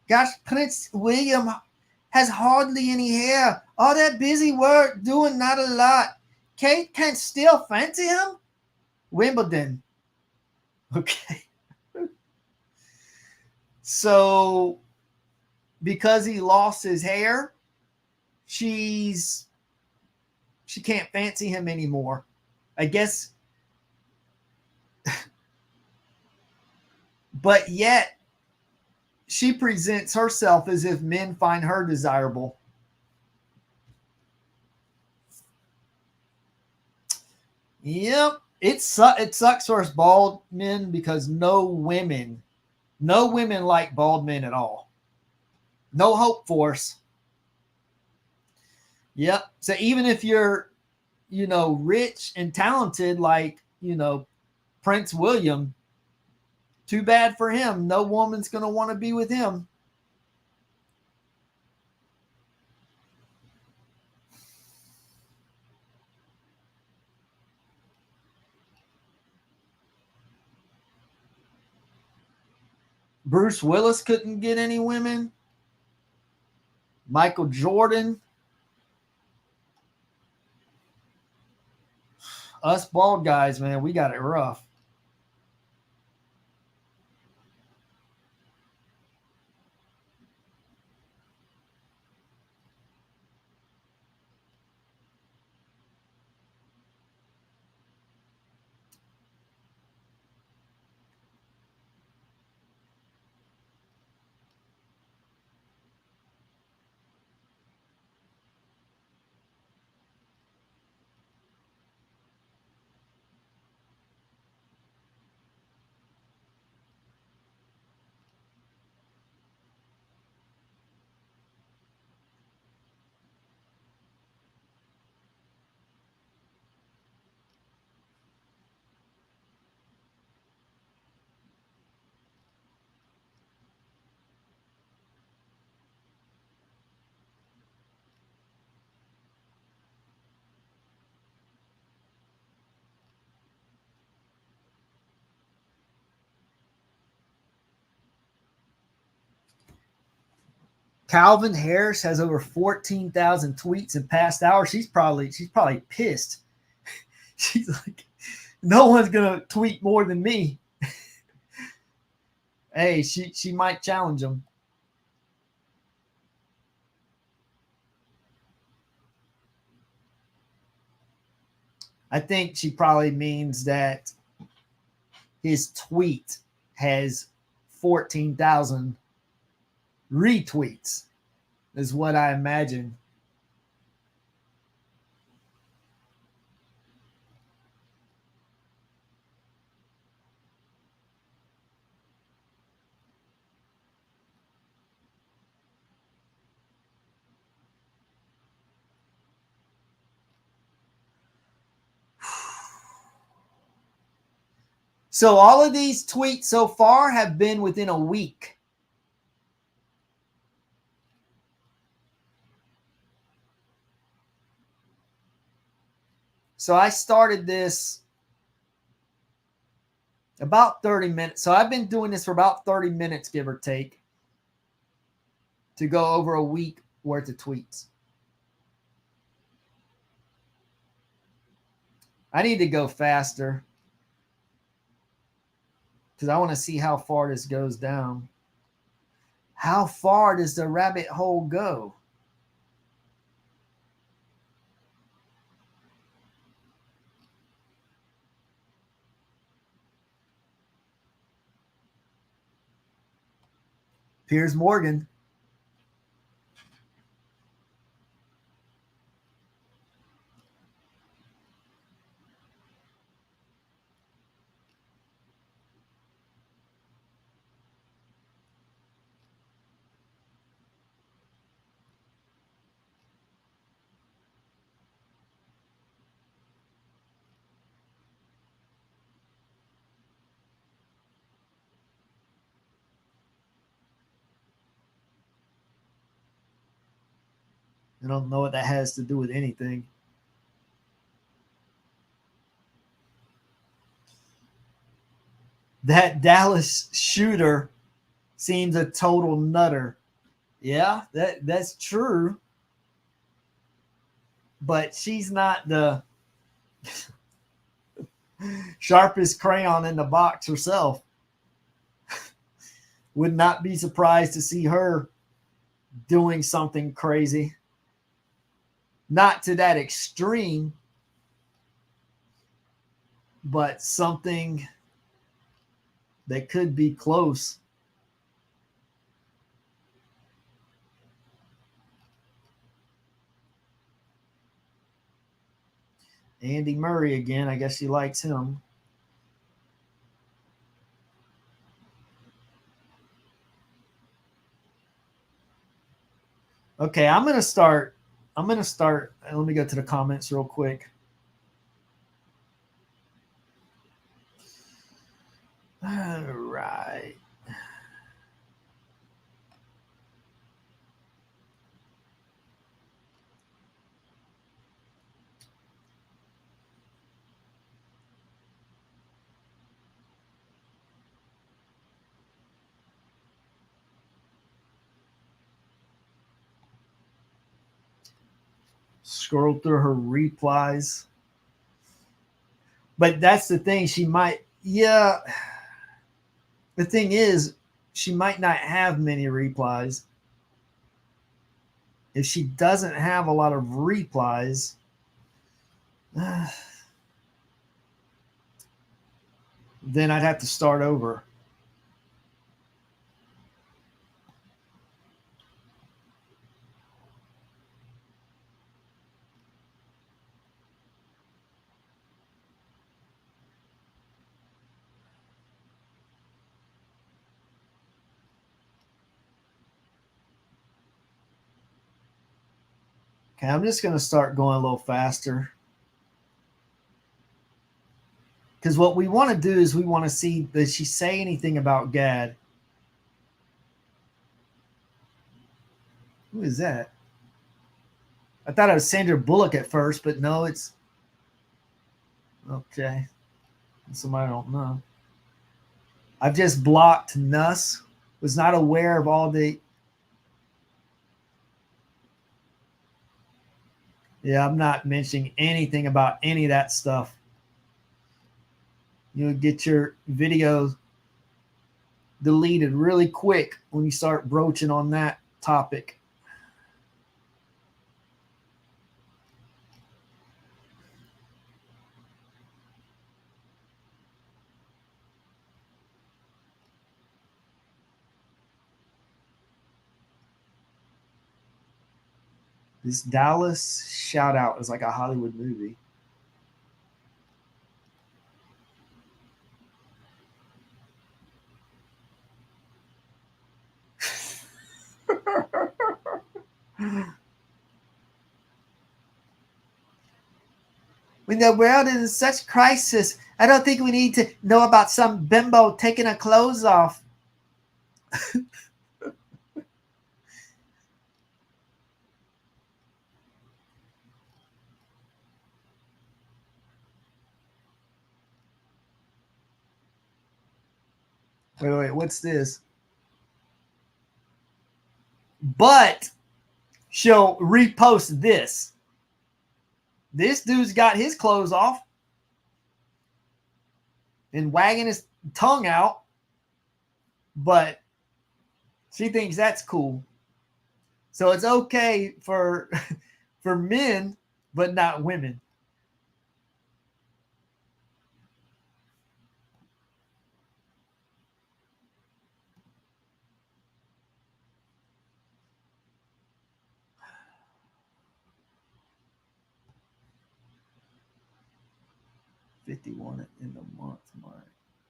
Gosh, Prince William has hardly any hair. All that busy work, doing not a lot. Kate can still fancy him? Wimbledon. Okay. So, because he lost his hair, she can't fancy him anymore. I guess. But yet, she presents herself as if men find her desirable. Yep. It sucks for us bald men because no women like bald men at all. No hope for us. Yep. So even if you're, rich and talented like, Prince William, too bad for him. No woman's going to want to be with him. Bruce Willis couldn't get any women. Michael Jordan. Us bald guys, man, we got it rough. Calvin Harris has over 14,000 tweets in past hours. She's probably pissed. She's like, no one's gonna tweet more than me. Hey, she might challenge him. I think she probably means that his tweet has 14,000 retweets, is what I imagine. So all of these tweets so far have been within a week. So I started this about 30 minutes. So I've been doing this for about 30 minutes, give or take, to go over a week worth of tweets. I need to go faster because I want to see how far this goes down. How far does the rabbit hole go? Piers Morgan. I don't know what that has to do with anything. That Dallas shooter seems a total nutter. Yeah, that's true. But she's not the sharpest crayon in the box herself. Would not be surprised to see her doing something crazy. Not to that extreme, but something that could be close. Andy Murray again. I guess she likes him. Okay, I'm going to start. Let me go to the comments real quick. All right. Scroll through her replies. But that's the thing. She might, yeah. The thing is, she might not have many replies. If she doesn't have a lot of replies, then I'd have to start over. Okay, I'm just going to start going a little faster. Because what we want to do is we want to see, does she say anything about Gad? Who is that? I thought it was Sandra Bullock at first, but no, it's... Okay. Somebody I don't know. I've just blocked Nuss. Was not aware of all the... Yeah, I'm not mentioning anything about any of that stuff. You'll get your videos deleted really quick when you start broaching on that topic. This Dallas shout out is like a Hollywood movie. When the world is in such crisis, I don't think we need to know about some bimbo taking her clothes off. Wait, what's this? But she'll repost this. This dude's got his clothes off and wagging his tongue out, but she thinks that's cool. So it's okay for men, but not women. $51 in the month. My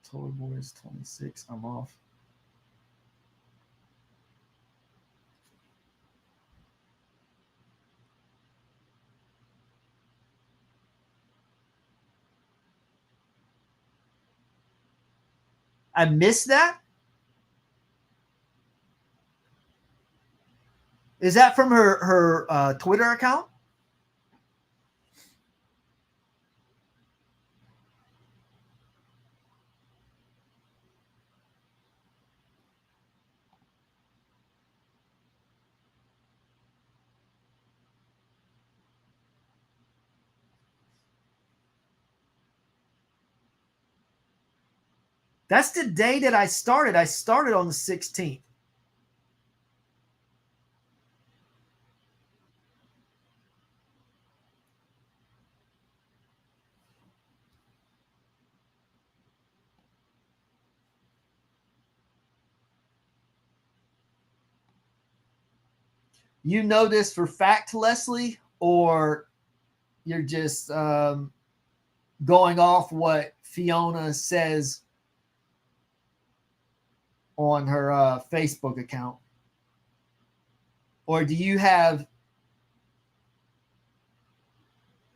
total board is 26. I'm off. I missed that. Is that from her Twitter account? That's the day that I started. I started on the 16th. You know this for fact, Leslie, or you're just going off what Fiona says on her Facebook account? Or do you have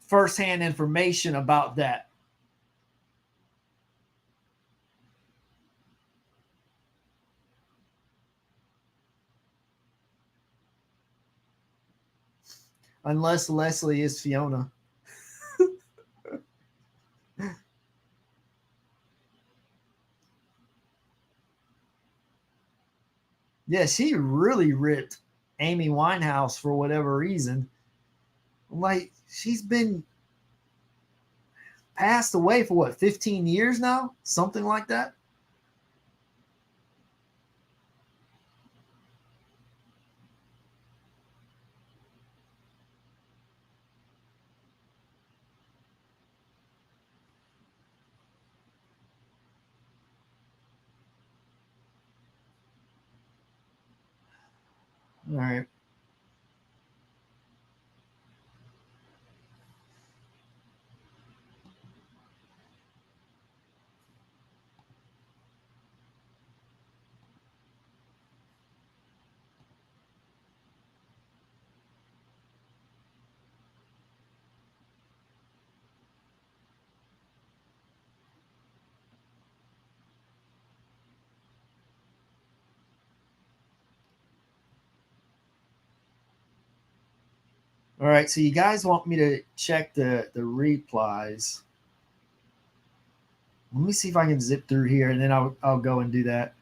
firsthand information about that? Unless Leslie is Fiona. Yeah, she really ripped Amy Winehouse for whatever reason. Like, she's been passed away for what, 15 years now? Something like that. All right. All right, so you guys want me to check the replies. Let me see if I can zip through here, and then I'll go and do that.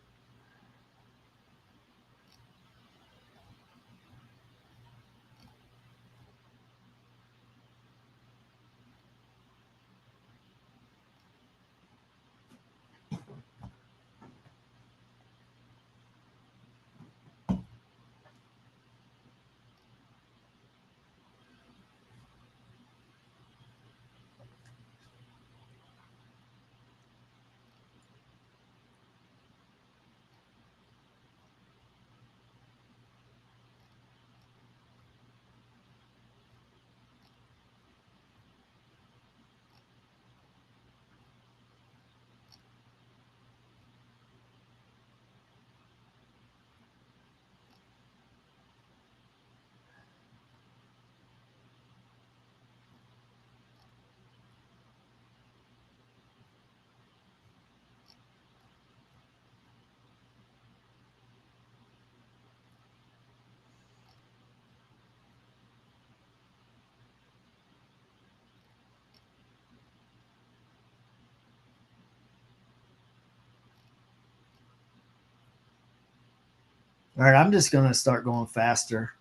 All right, I'm just going to start going faster.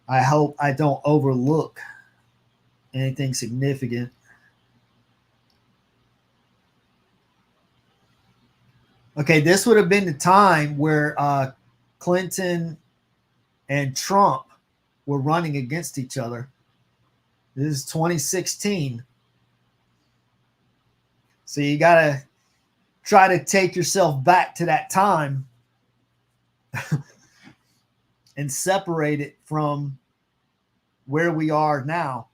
I hope I don't overlook anything significant. Okay, this would have been the time where Clinton and Trump were running against each other. This is 2016. So you got to try to take yourself back to that time and separate it from where we are now.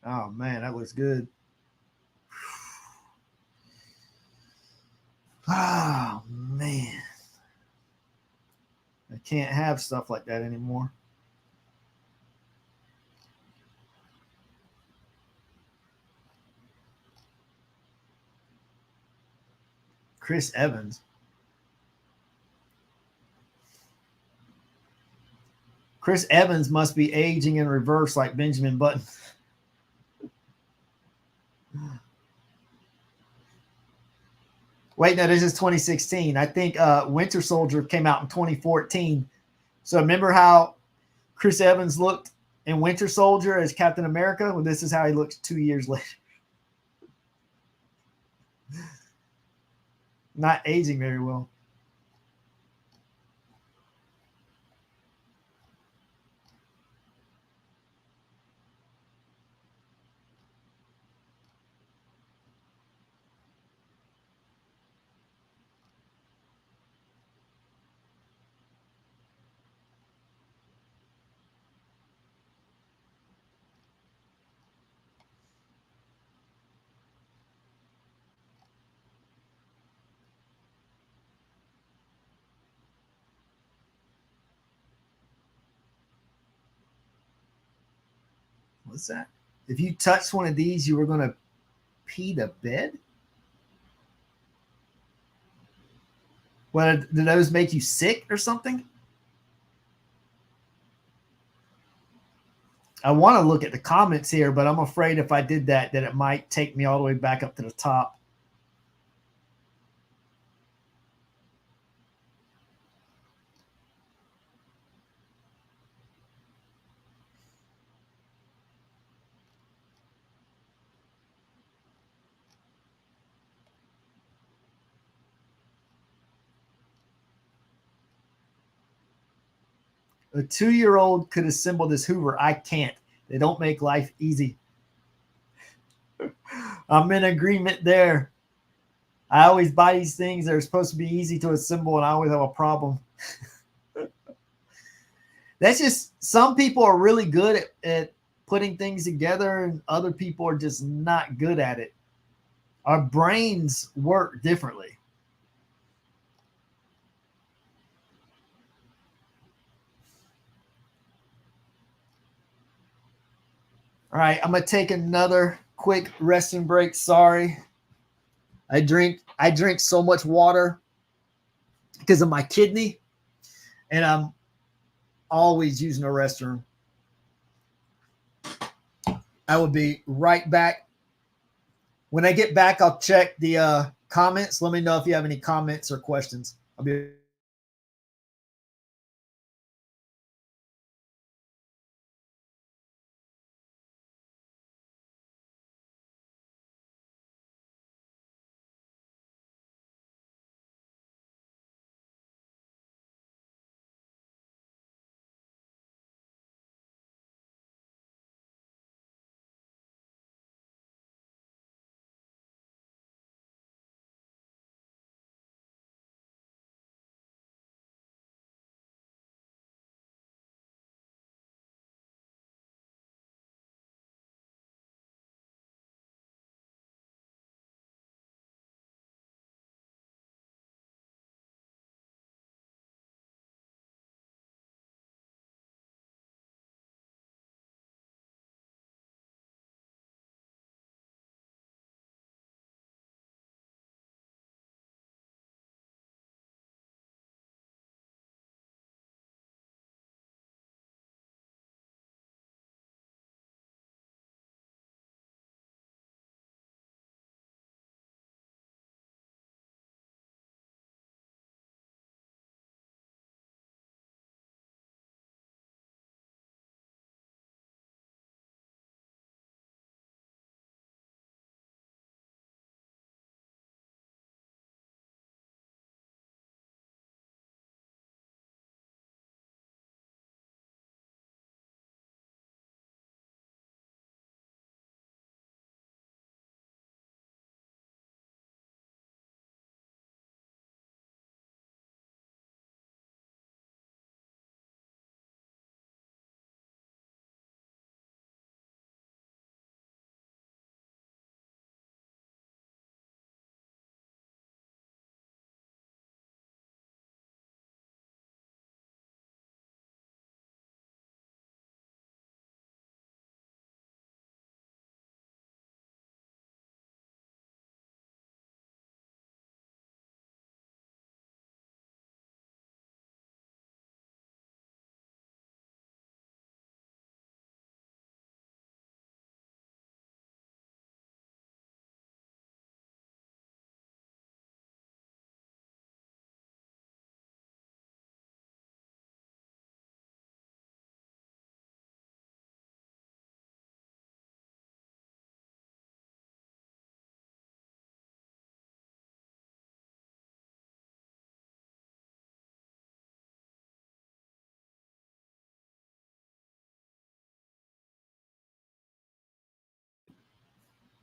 Oh man, that was good. Oh man. I can't have stuff like that anymore. Chris Evans. Chris Evans must be aging in reverse like Benjamin Button. Wait, no, this is 2016. I think Winter Soldier came out in 2014. So remember how Chris Evans looked in Winter Soldier as Captain America? Well, this is how he looks 2 years later. Not aging very well. What's that? If you touched one of these, you were going to pee the bed? Well, do those make you sick or something? I want to look at the comments here, but I'm afraid if I did that, that it might take me all the way back up to the top. A 2-year-old could assemble this Hoover. I can't. They don't make life easy. I'm in agreement there. I always buy these things that are supposed to be easy to assemble, and I always have a problem. That's just, some people are really good at putting things together, and other people are just not good at it. Our brains work differently. All right, I'm gonna take another quick resting break. Sorry. I drink so much water because of my kidney, and I'm always using a restroom. I will be right back. When I get back, I'll check the comments. Let me know if you have any comments or questions. I'll be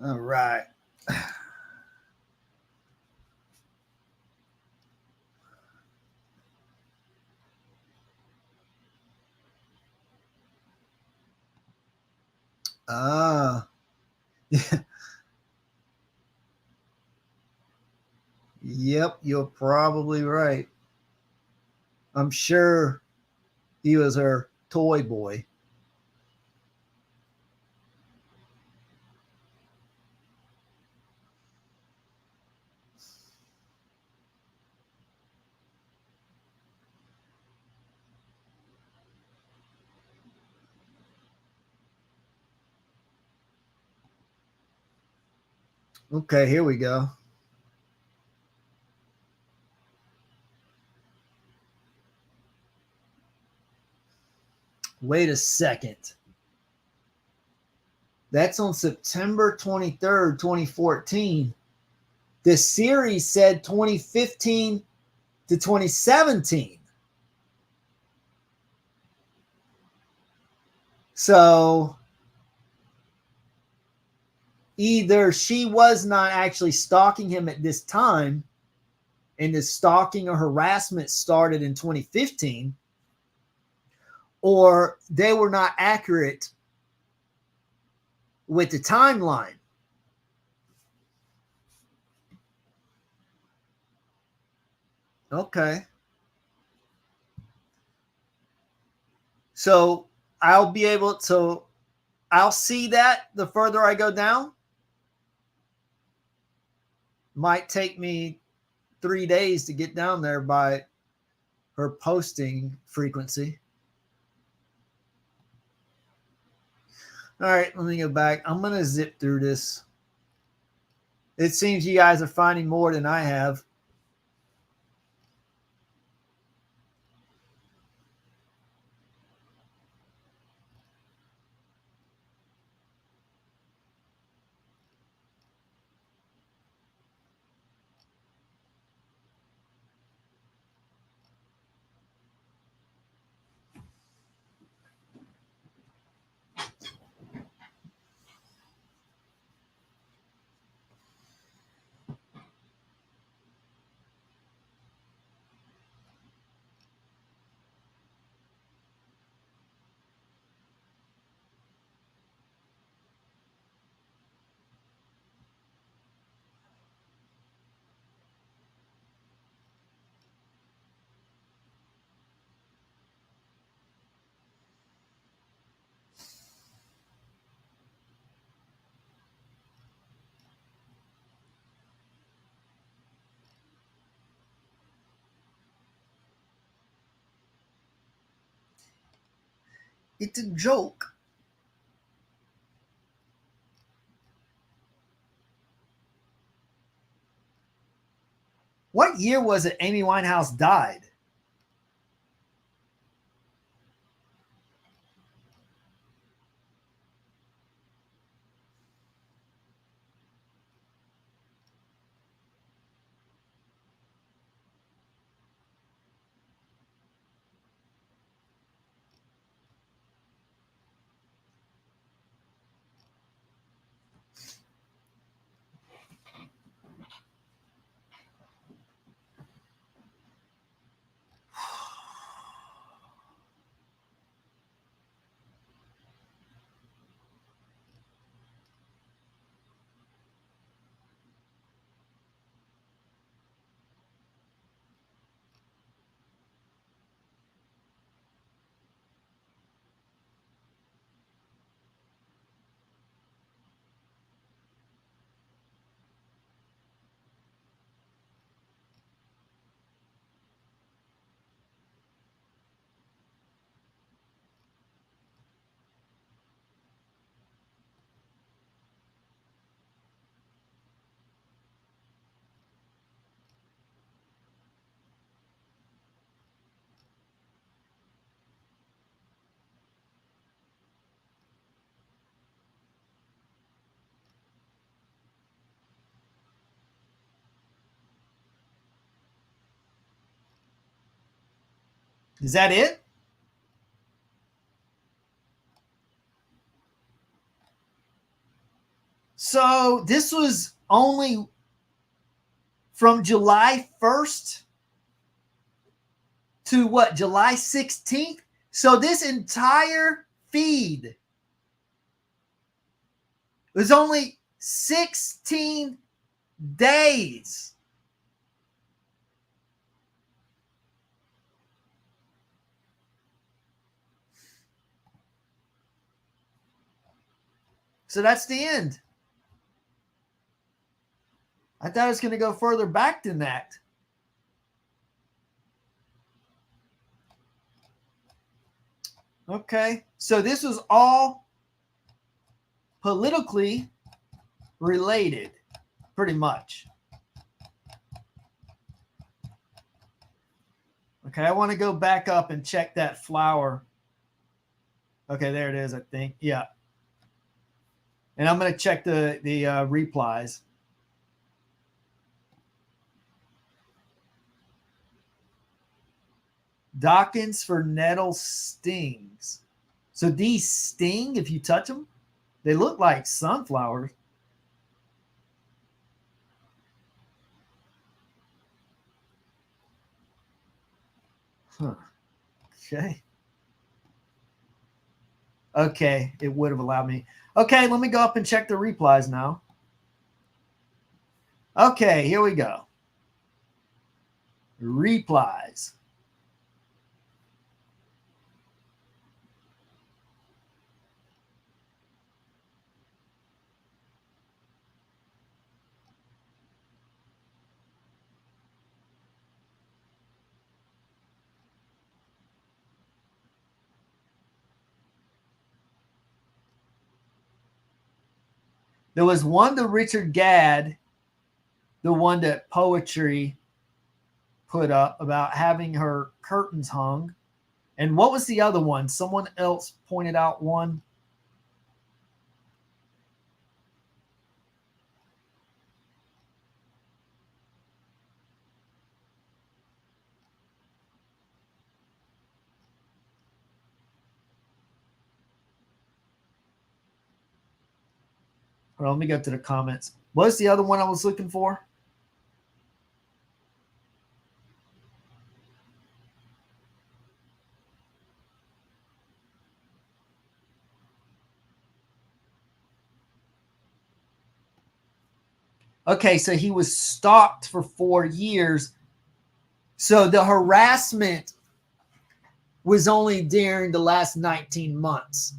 All right. Ah. Yep, you're probably right. I'm sure he was her toy boy. Okay, here we go. Wait a second. That's on September 23rd, 2014. The series said 2015 to 2017. So either she was not actually stalking him at this time, and the stalking or harassment started in 2015, or they were not accurate with the timeline. Okay. So I'll be able to, I'll see that the further I go down. Might take me 3 days to get down there by her posting frequency. All right, let me go back. I'm going to zip through this. It seems you guys are finding more than I have. It's a joke. What year was it Amy Winehouse died? Is that it? So this was only from July 1st to what, July 16th? So this entire feed was only 16 days. So that's the end. I thought it was going to go further back than that. Okay, so this was all politically related, pretty much. Okay, I want to go back up and check that flower. Okay, there it is, I think. Yeah. And I'm going to check the replies. Dawkins for nettle stings. So these sting if you touch them? They look like sunflowers. Huh. Okay. Okay, it would have allowed me. Okay, let me go up and check the replies now. Okay, here we go. Replies. There was one to Richard Gadd, the one that Poetry put up about having her curtains hung. And what was the other one? Someone else pointed out one. Well, let me go to the comments. What's the other one I was looking for? Okay, so he was stalked for 4 years. So the harassment was only during the last 19 months.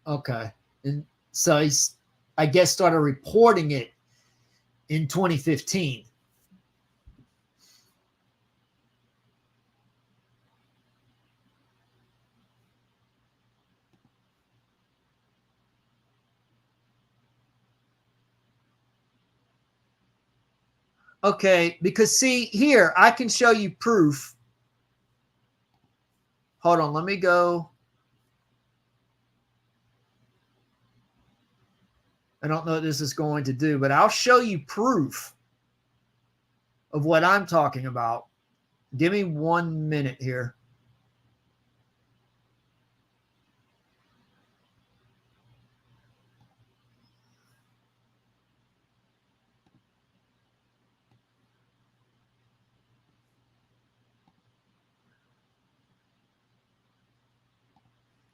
Okay. And so he's, I guess, started reporting it in 2015. Okay, because see here, I can show you proof. Hold on, let me go. I don't know what this is going to do, but I'll show you proof of what I'm talking about. Give me 1 minute here.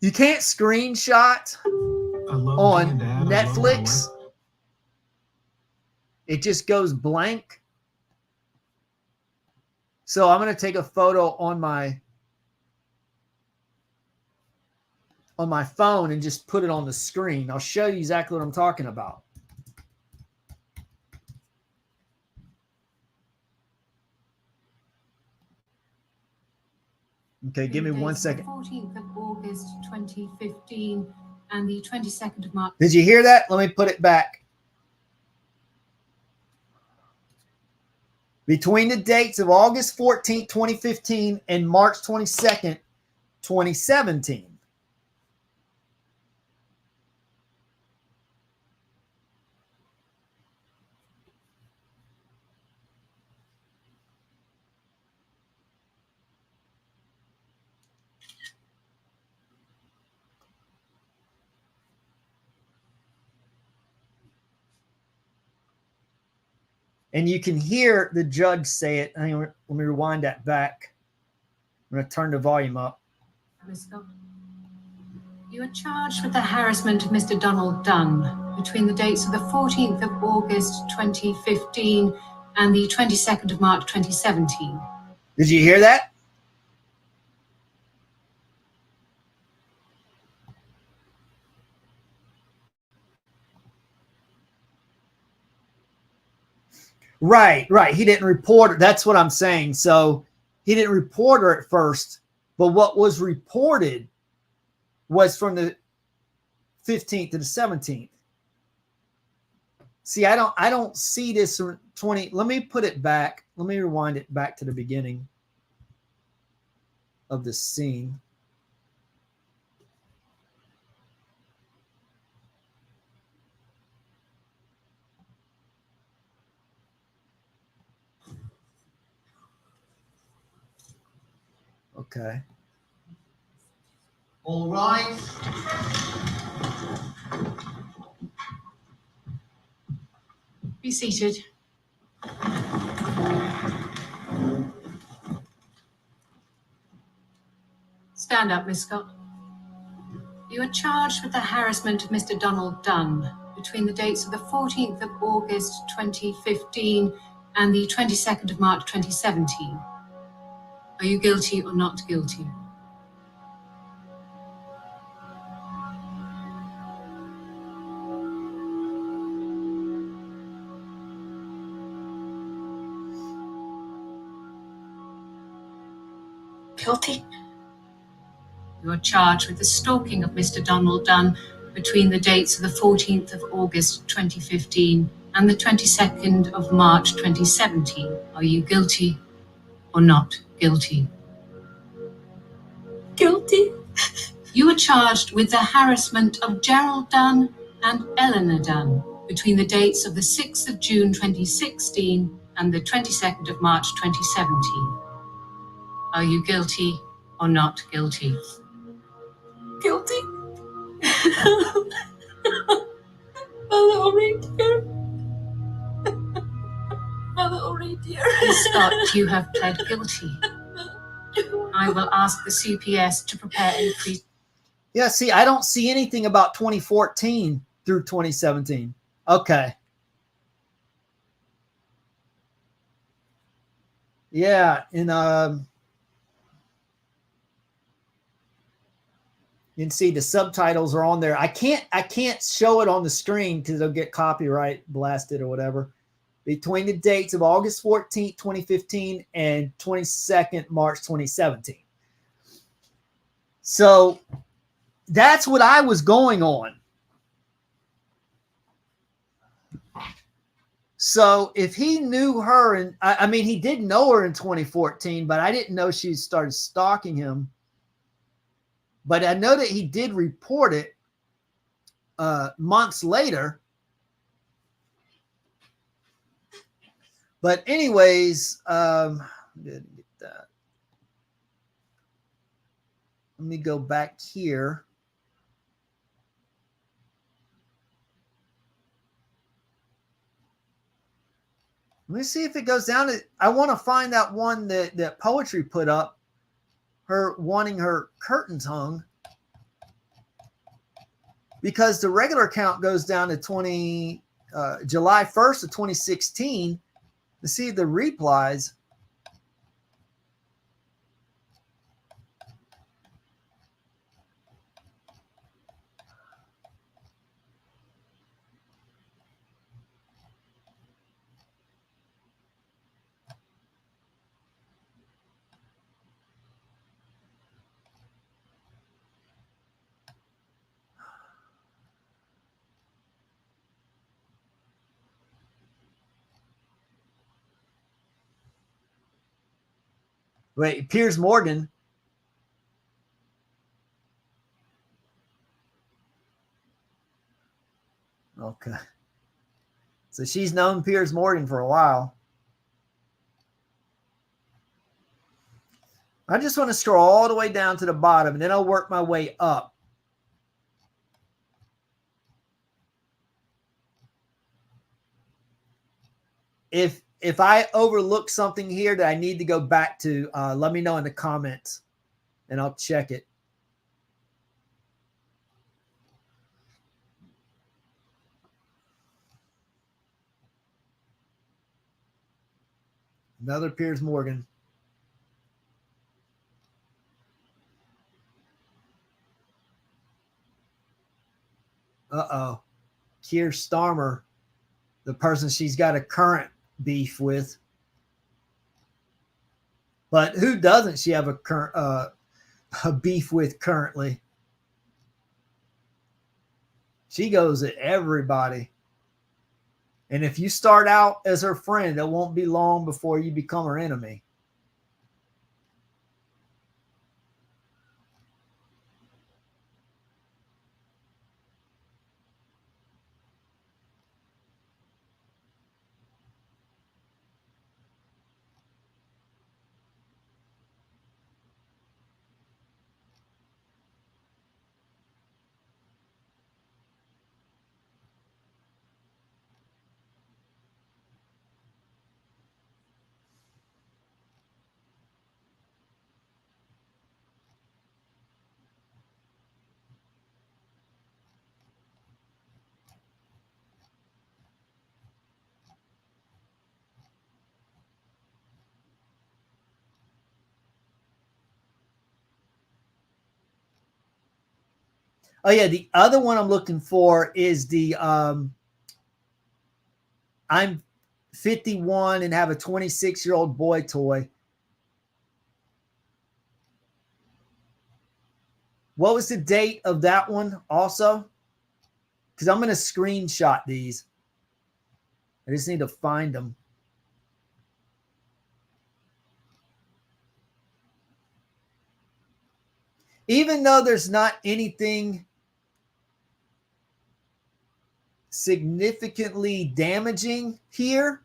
You can't screenshot on Netflix. It just goes blank. So I'm going to take a photo on my phone and just put it on the screen. I'll show you exactly what I'm talking about. Okay, give me 1 second. 14th of August 2015 and the 22nd of March. Did you hear that? Let me put it back. Between the dates of August 14th, 2015 and March 22nd, 2017. And you can hear the judge say it. Hang on, let me rewind that back. I'm going to turn the volume up. Miss Scott, you are charged with the harassment of Mr. Donald Dunn between the dates of the 14th of August 2015 and the 22nd of March 2017. Did you hear that? Right. He didn't report it. That's what I'm saying. So he didn't report her at first, but what was reported was from the 15th to the 17th. See, I don't see this 20. Let me put it back. Let me rewind it back to the beginning of the scene. Okay. All right. Be seated. Stand up, Miss Scott. You are charged with the harassment of Mr. Donald Dunn between the dates of the 14th of August 2015 and the 22nd of March 2017. Are you guilty or not guilty? Guilty. You are charged with the stalking of Mr. Donald Dunn between the dates of the 14th of August 2015 and the 22nd of March 2017. Are you guilty or not guilty? Guilty. You are charged with the harassment of Gerald Dunn and Eleanor Dunn between the dates of the 6th of June 2016 and the 22nd of March 2017. Are you guilty or not guilty? Guilty. My little reindeer. My little reindeer. Miss Scott, you have pled guilty. I will ask the CPS to prepare a pre. Yeah, see, I don't see anything about 2014 through 2017. Okay. Yeah, and you can see the subtitles are on there. I can't show it on the screen because they'll get copyright blasted or whatever. Between the dates of August 14th, 2015 and 22nd March 2017. So that's what I was going on. So if he knew her, and I mean, he did know her in 2014, but I didn't know she started stalking him. But I know that he did report it months later. But anyways, didn't get that. Let me go back here. Let me see if it goes down to, I want to find that one that Poetry put up, her wanting her curtains hung, because the regular count goes down to July 1st of 2016. To see the replies. Wait, Piers Morgan. Okay. So she's known Piers Morgan for a while. I just want to scroll all the way down to the bottom, and then I'll work my way up. if I overlook something here that I need to go back to, let me know in the comments and I'll check it. Another Piers Morgan. Uh-oh. Keir Starmer, the person she's got a current beef with. But who doesn't she have a current a beef with currently? She goes at everybody. And if you start out as her friend, it won't be long before you become her enemy. Oh yeah, the other one I'm looking for is the I'm 51 and have a 26-year-old boy toy. What was the date of that one also? Because I'm going to screenshot these. I just need to find them. Even though there's not anything significantly damaging here,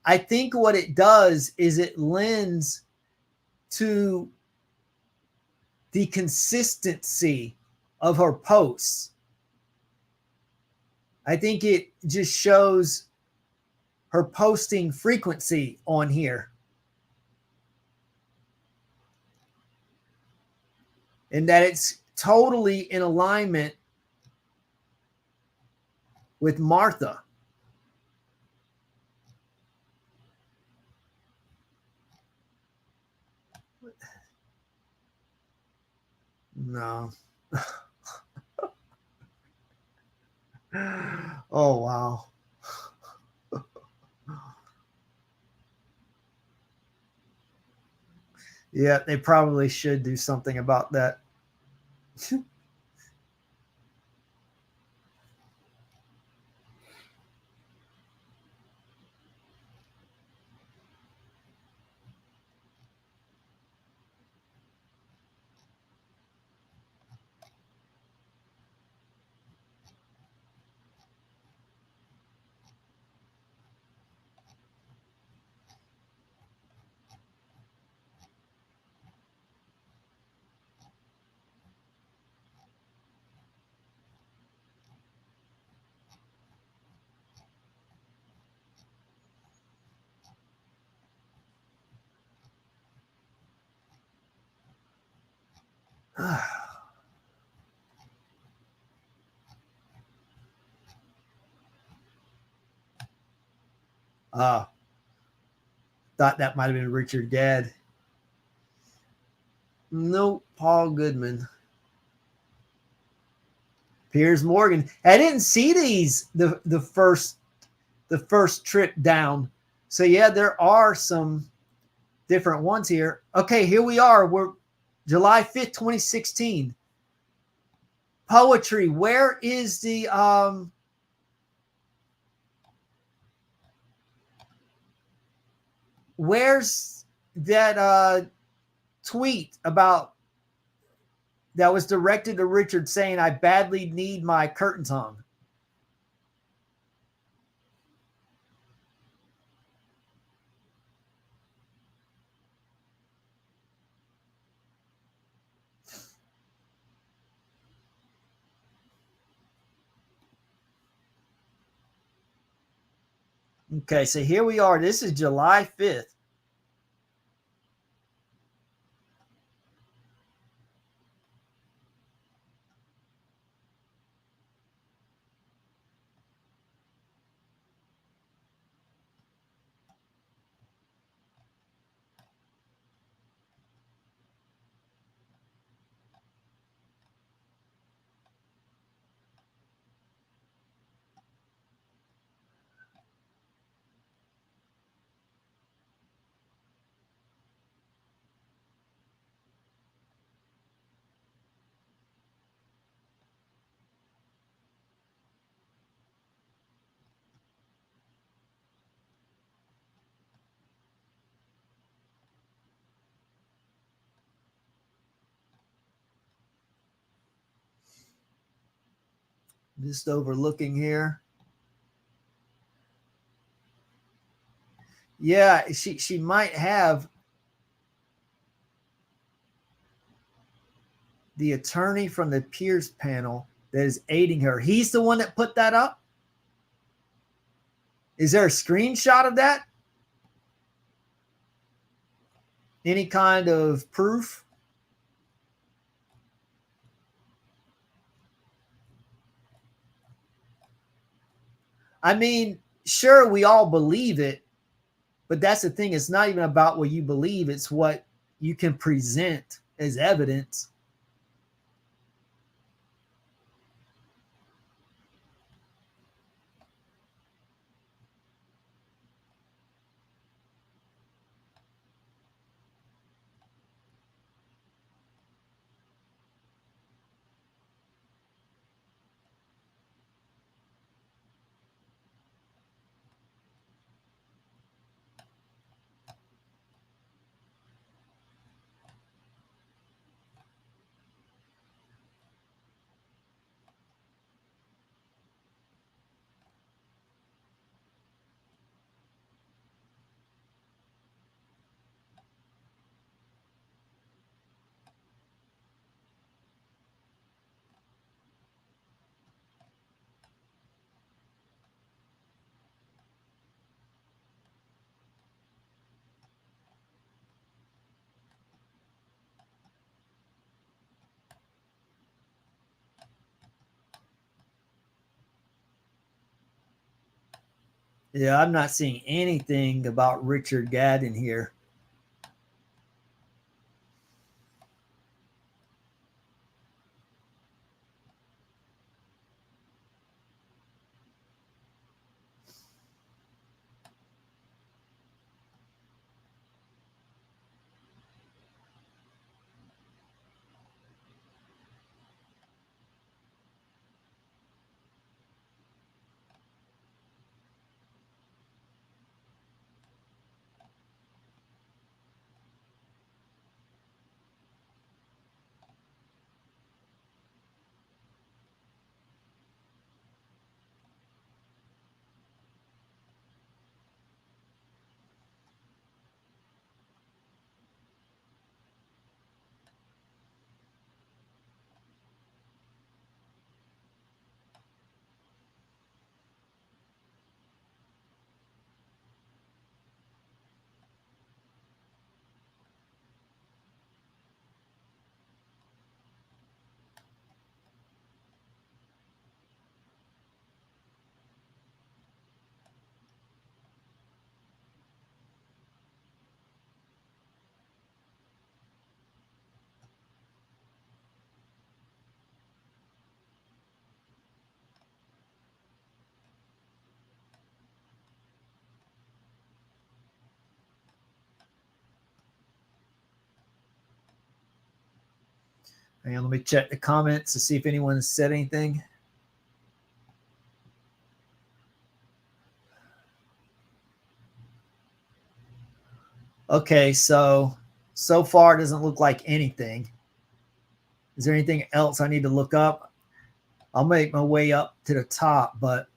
I think what it does is it lends to the consistency of her posts. I think it just shows her posting frequency on here. And that it's totally in alignment with Martha. No. Oh, wow. Yeah, they probably should do something about that. Thought that might have been Richard Gadd. Nope, Paul Goodman. Piers Morgan. I didn't see these the first trip down. So yeah, there are some different ones here. Okay, here we are. We're July 5th, 2016. Poetry. Where is the where's that tweet about that was directed to Richard saying I badly need my curtains hung? Okay, so here we are. This is July 5th. Just overlooking here. Yeah, she might have the attorney from the Pierce panel that is aiding her. He's the one that put that up? Is there a screenshot of that? Any kind of proof? I mean, sure, we all believe it, but that's the thing. It's not even about what you believe. It's what you can present as evidence. Yeah, I'm not seeing anything about Richard Gadd in here. Hang on, let me check the comments to see if anyone said anything. Okay, so far it doesn't look like anything. Is there anything else I need to look up? I'll make my way up to the top, but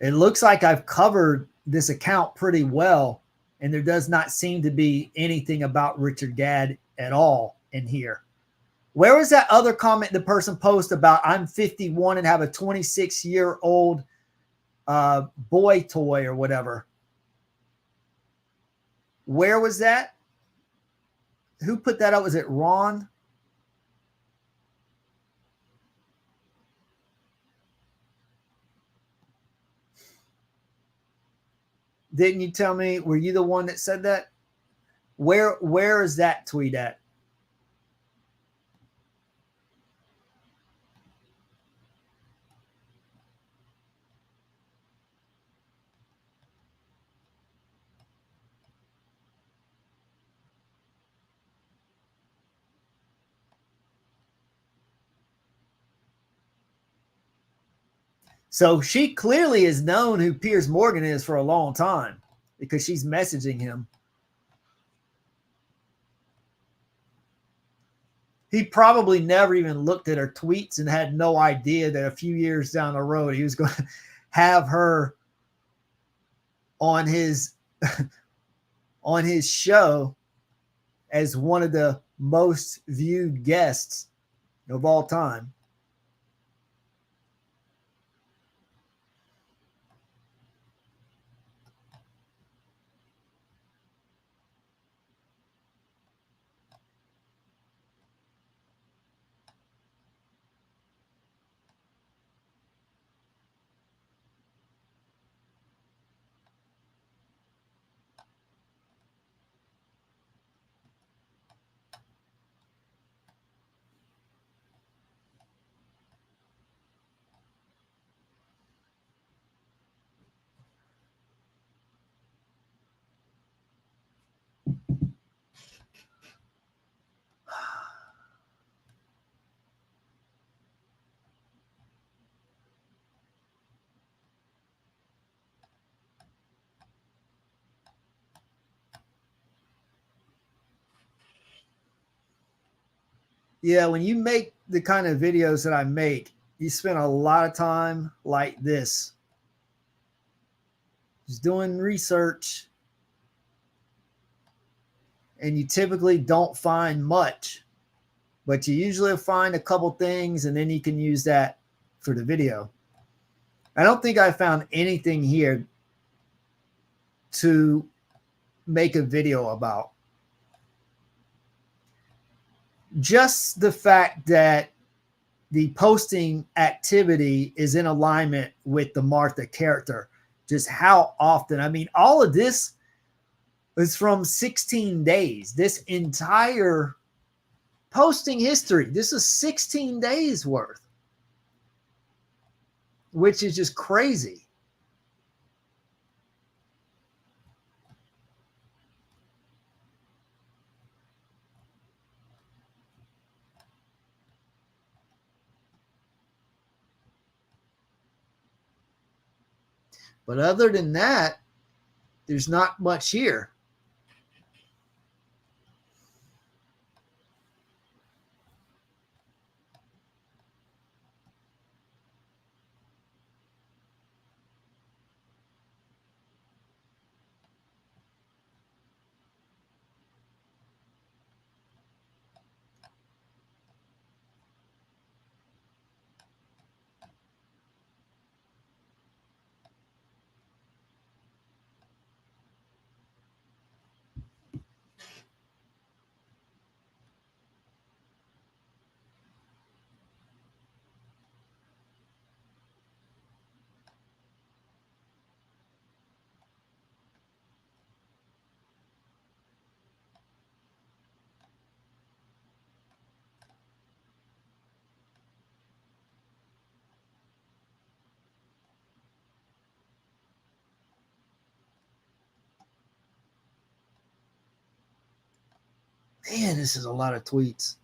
it looks like I've covered this account pretty well, and there does not seem to be anything about Richard Gadd at all in here. Where was that other comment the person posted about I'm 51 and have a 26-year-old boy toy or whatever. Where was that? Who put that up? Was it Ron? Didn't you tell me? Were you the one that said that? Where is that tweet at? So she clearly has known who Piers Morgan is for a long time because she's messaging him. He probably never even looked at her tweets and had no idea that a few years down the road he was going to have her on his on his show as one of the most viewed guests of all time. Yeah, when you make the kind of videos that I make, you spend a lot of time like this, just doing research, and you typically don't find much, but you usually find a couple things, and then you can use that for the video. I don't think I found anything here to make a video about. Just the fact that the posting activity is in alignment with the Martha character. Just how often. I mean, all of this is from 16 days. This entire posting history, this is 16 days worth, which is just crazy. But other than that, there's not much here. Man, this is a lot of tweets.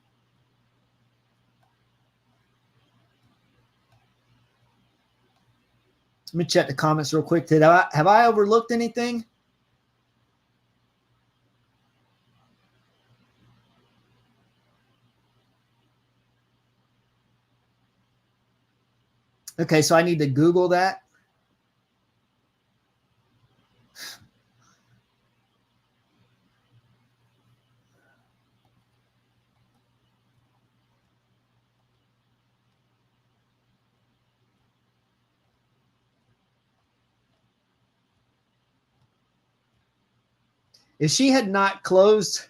Let me check the comments real quick. Have I overlooked anything? Okay, so I need to Google that. If she had not closed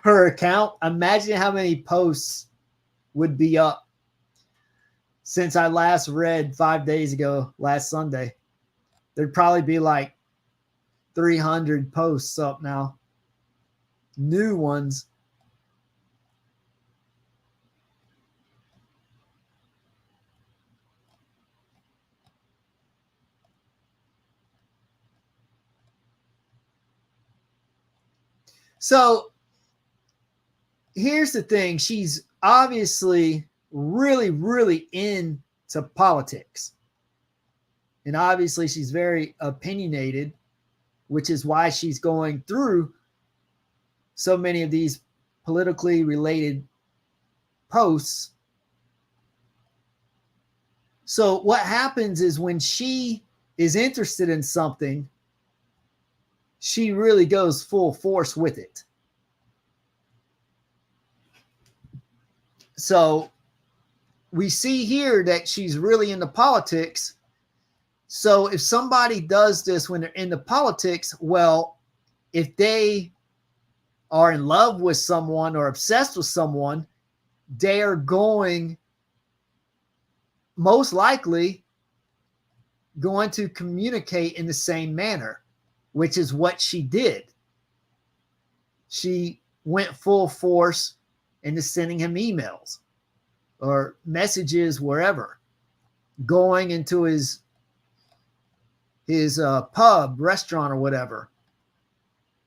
her account, imagine how many posts would be up since I last read 5 days ago, last Sunday. There'd probably be like 300 posts up now. New ones. So here's the thing. She's obviously really, really into politics. And obviously she's very opinionated, which is why she's going through so many of these politically related posts. So what happens is when she is interested in something, she really goes full force with it. So we see here that she's really into politics. So if somebody does this when they're into politics, well, if they are in love with someone or obsessed with someone, they are going, most likely, going to communicate in the same manner, which is what she did. She went full force into sending him emails or messages wherever, going into his pub, restaurant, or whatever,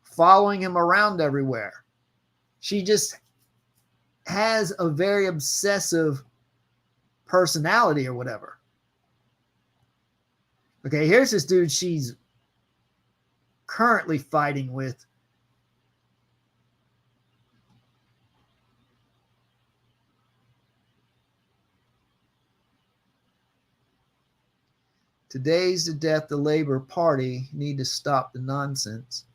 following him around everywhere. She just has a very obsessive personality or whatever. Okay, here's this dude she's currently fighting with. Today's the death the Labor Party need to stop the nonsense.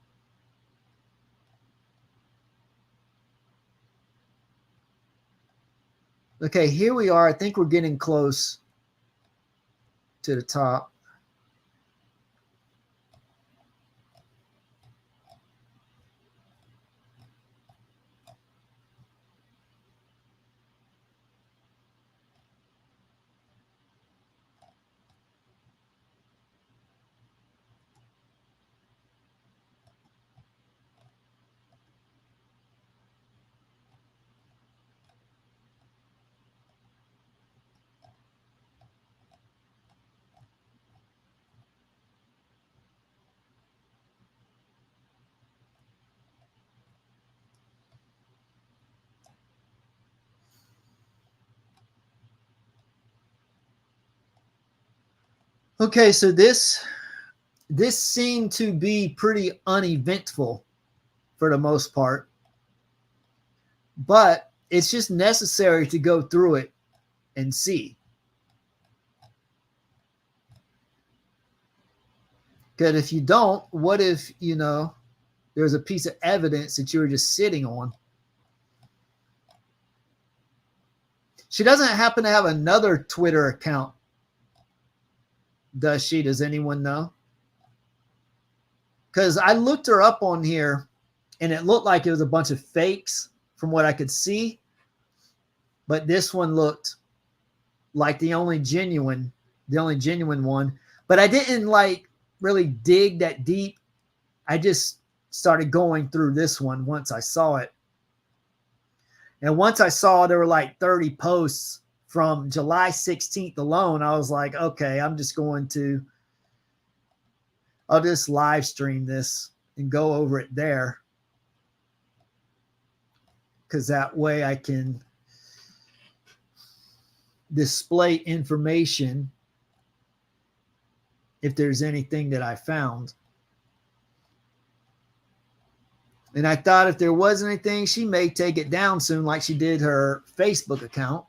Okay, here we are. I think we're getting close to the top. Okay, so this seemed to be pretty uneventful for the most part, but it's just necessary to go through it and see. Because if you don't, what if, there's a piece of evidence that you were just sitting on? She doesn't happen to have another Twitter account, does she? Does anyone know? Because I looked her up on here, and it looked like it was a bunch of fakes from what I could see. But this one looked like the only genuine one. But I didn't really dig that deep. I just started going through this one once I saw it. And once I saw there were like 30 posts from July 16th alone, I was like, okay, I'll just live stream this and go over it there. Because that way I can display information if there's anything that I found. And I thought if there was anything, she may take it down soon like she did her Facebook account.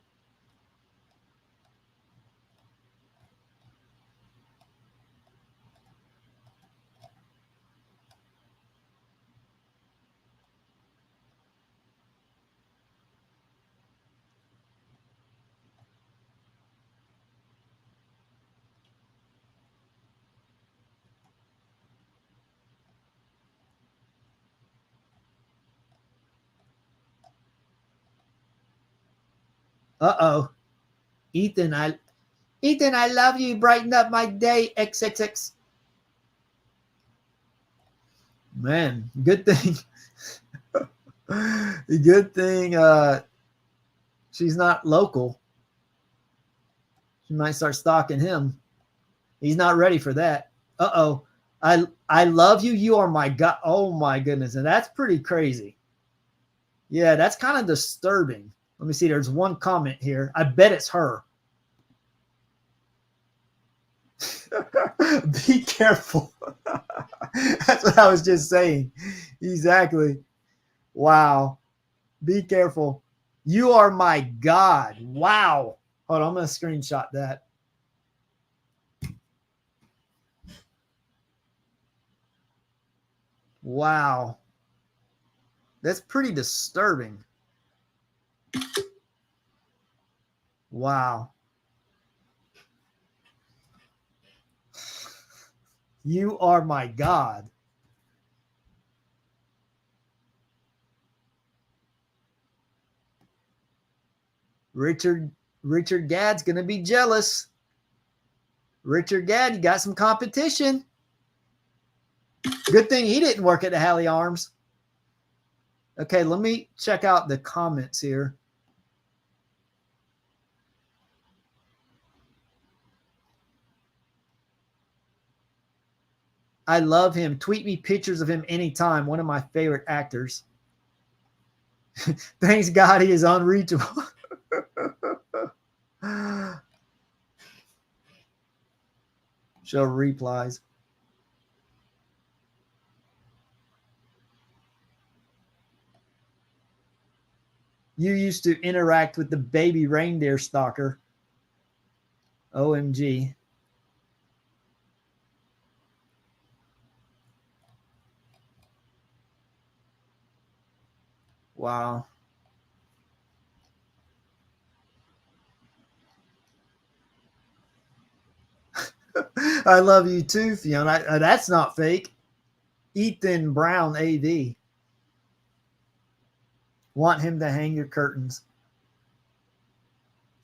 Uh-oh. Ethan, I love you. Brighten up my day. XXX. Man, good thing. Good thing she's not local. She might start stalking him. He's not ready for that. Uh-oh. I love you. You are my God. Oh my goodness. And that's pretty crazy. Yeah, that's kind of disturbing. Let me see. There's one comment here. I bet it's her. Be careful. That's what I was just saying. Exactly. Wow. Be careful. You are my God. Wow. Hold on. I'm going to screenshot that. Wow. That's pretty disturbing. Wow. You are my God. Richard Gadd's going to be jealous. Richard Gadd, you got some competition. Good thing he didn't work at the Halley Arms. Okay, let me check out the comments here. I love him. Tweet me pictures of him anytime. One of my favorite actors. Thanks God he is unreachable. Show replies. You used to interact with the baby reindeer stalker. OMG. Wow. I love you too, Fiona. That's not fake. Ethan Brown AV. Want him to hang your curtains.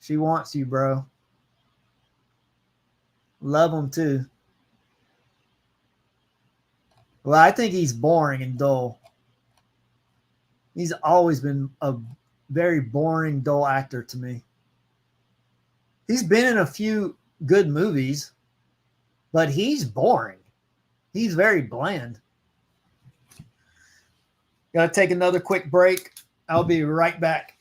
She wants you, bro. Love him too. Well, I think he's boring and dull. He's always been a very boring, dull actor to me. He's been in a few good movies, but he's boring. He's very bland. Got to take another quick break. I'll be right back.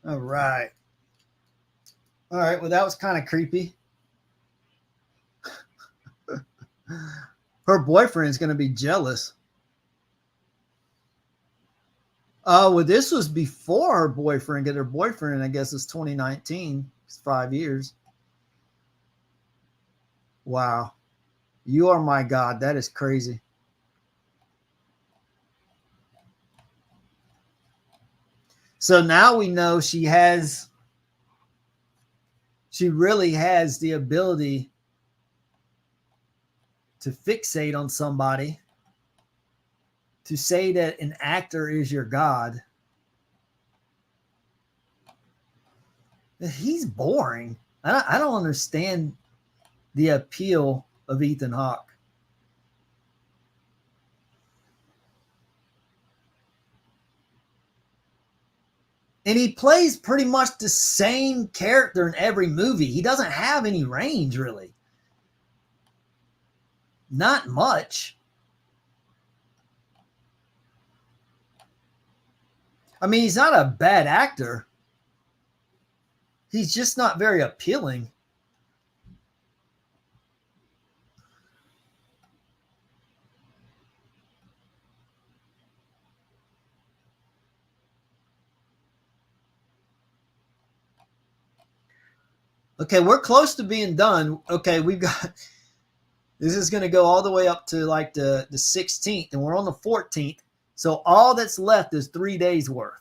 All right. All right. Well, that was kind of creepy. Her boyfriend's going to be jealous. Well, this was before her boyfriend. Get her boyfriend, I guess, is 2019. It's 5 years. Wow. You are my God. That is crazy. So now we know she really has the ability to fixate on somebody, to say that an actor is your God. He's boring. I don't understand the appeal of Ethan Hawke. And he plays pretty much the same character in every movie. He doesn't have any range, really. Not much. I mean, he's not a bad actor. He's just not very appealing. Okay, we're close to being done. Okay, we've got, this is going to go all the way up to like the 16th, and we're on the 14th. So all that's left is 3 days worth.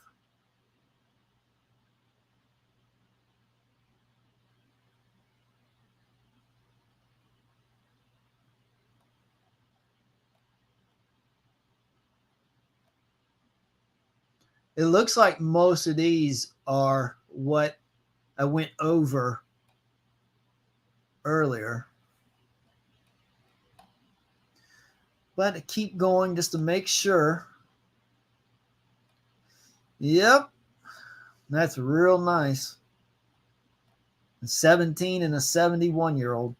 It looks like most of these are what I went over earlier. But I keep going just to make sure. Yep. That's real nice. A 17 and a 71-year-old.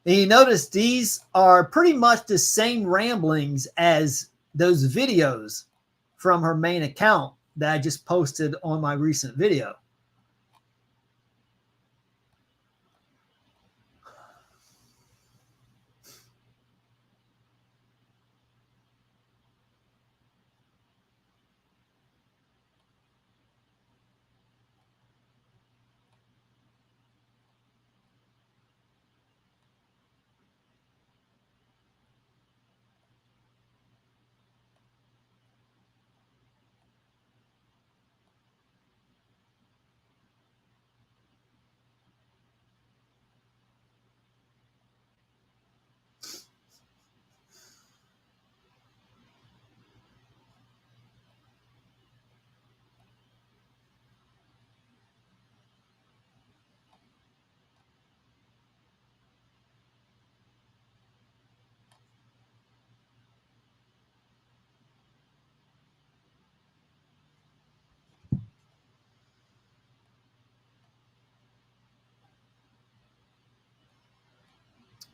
And you notice these are pretty much the same ramblings as those videos from her main account that I just posted on my recent video.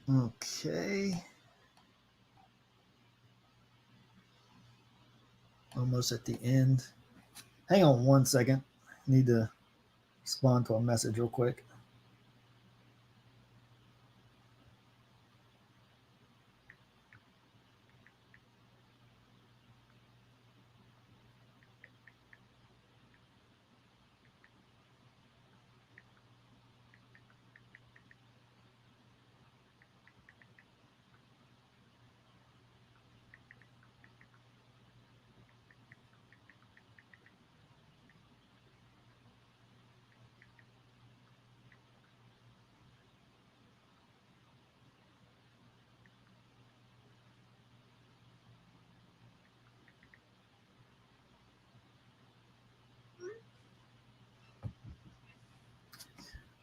Okay. Almost at the end. Hang on 1 second. Need to respond to a message real quick.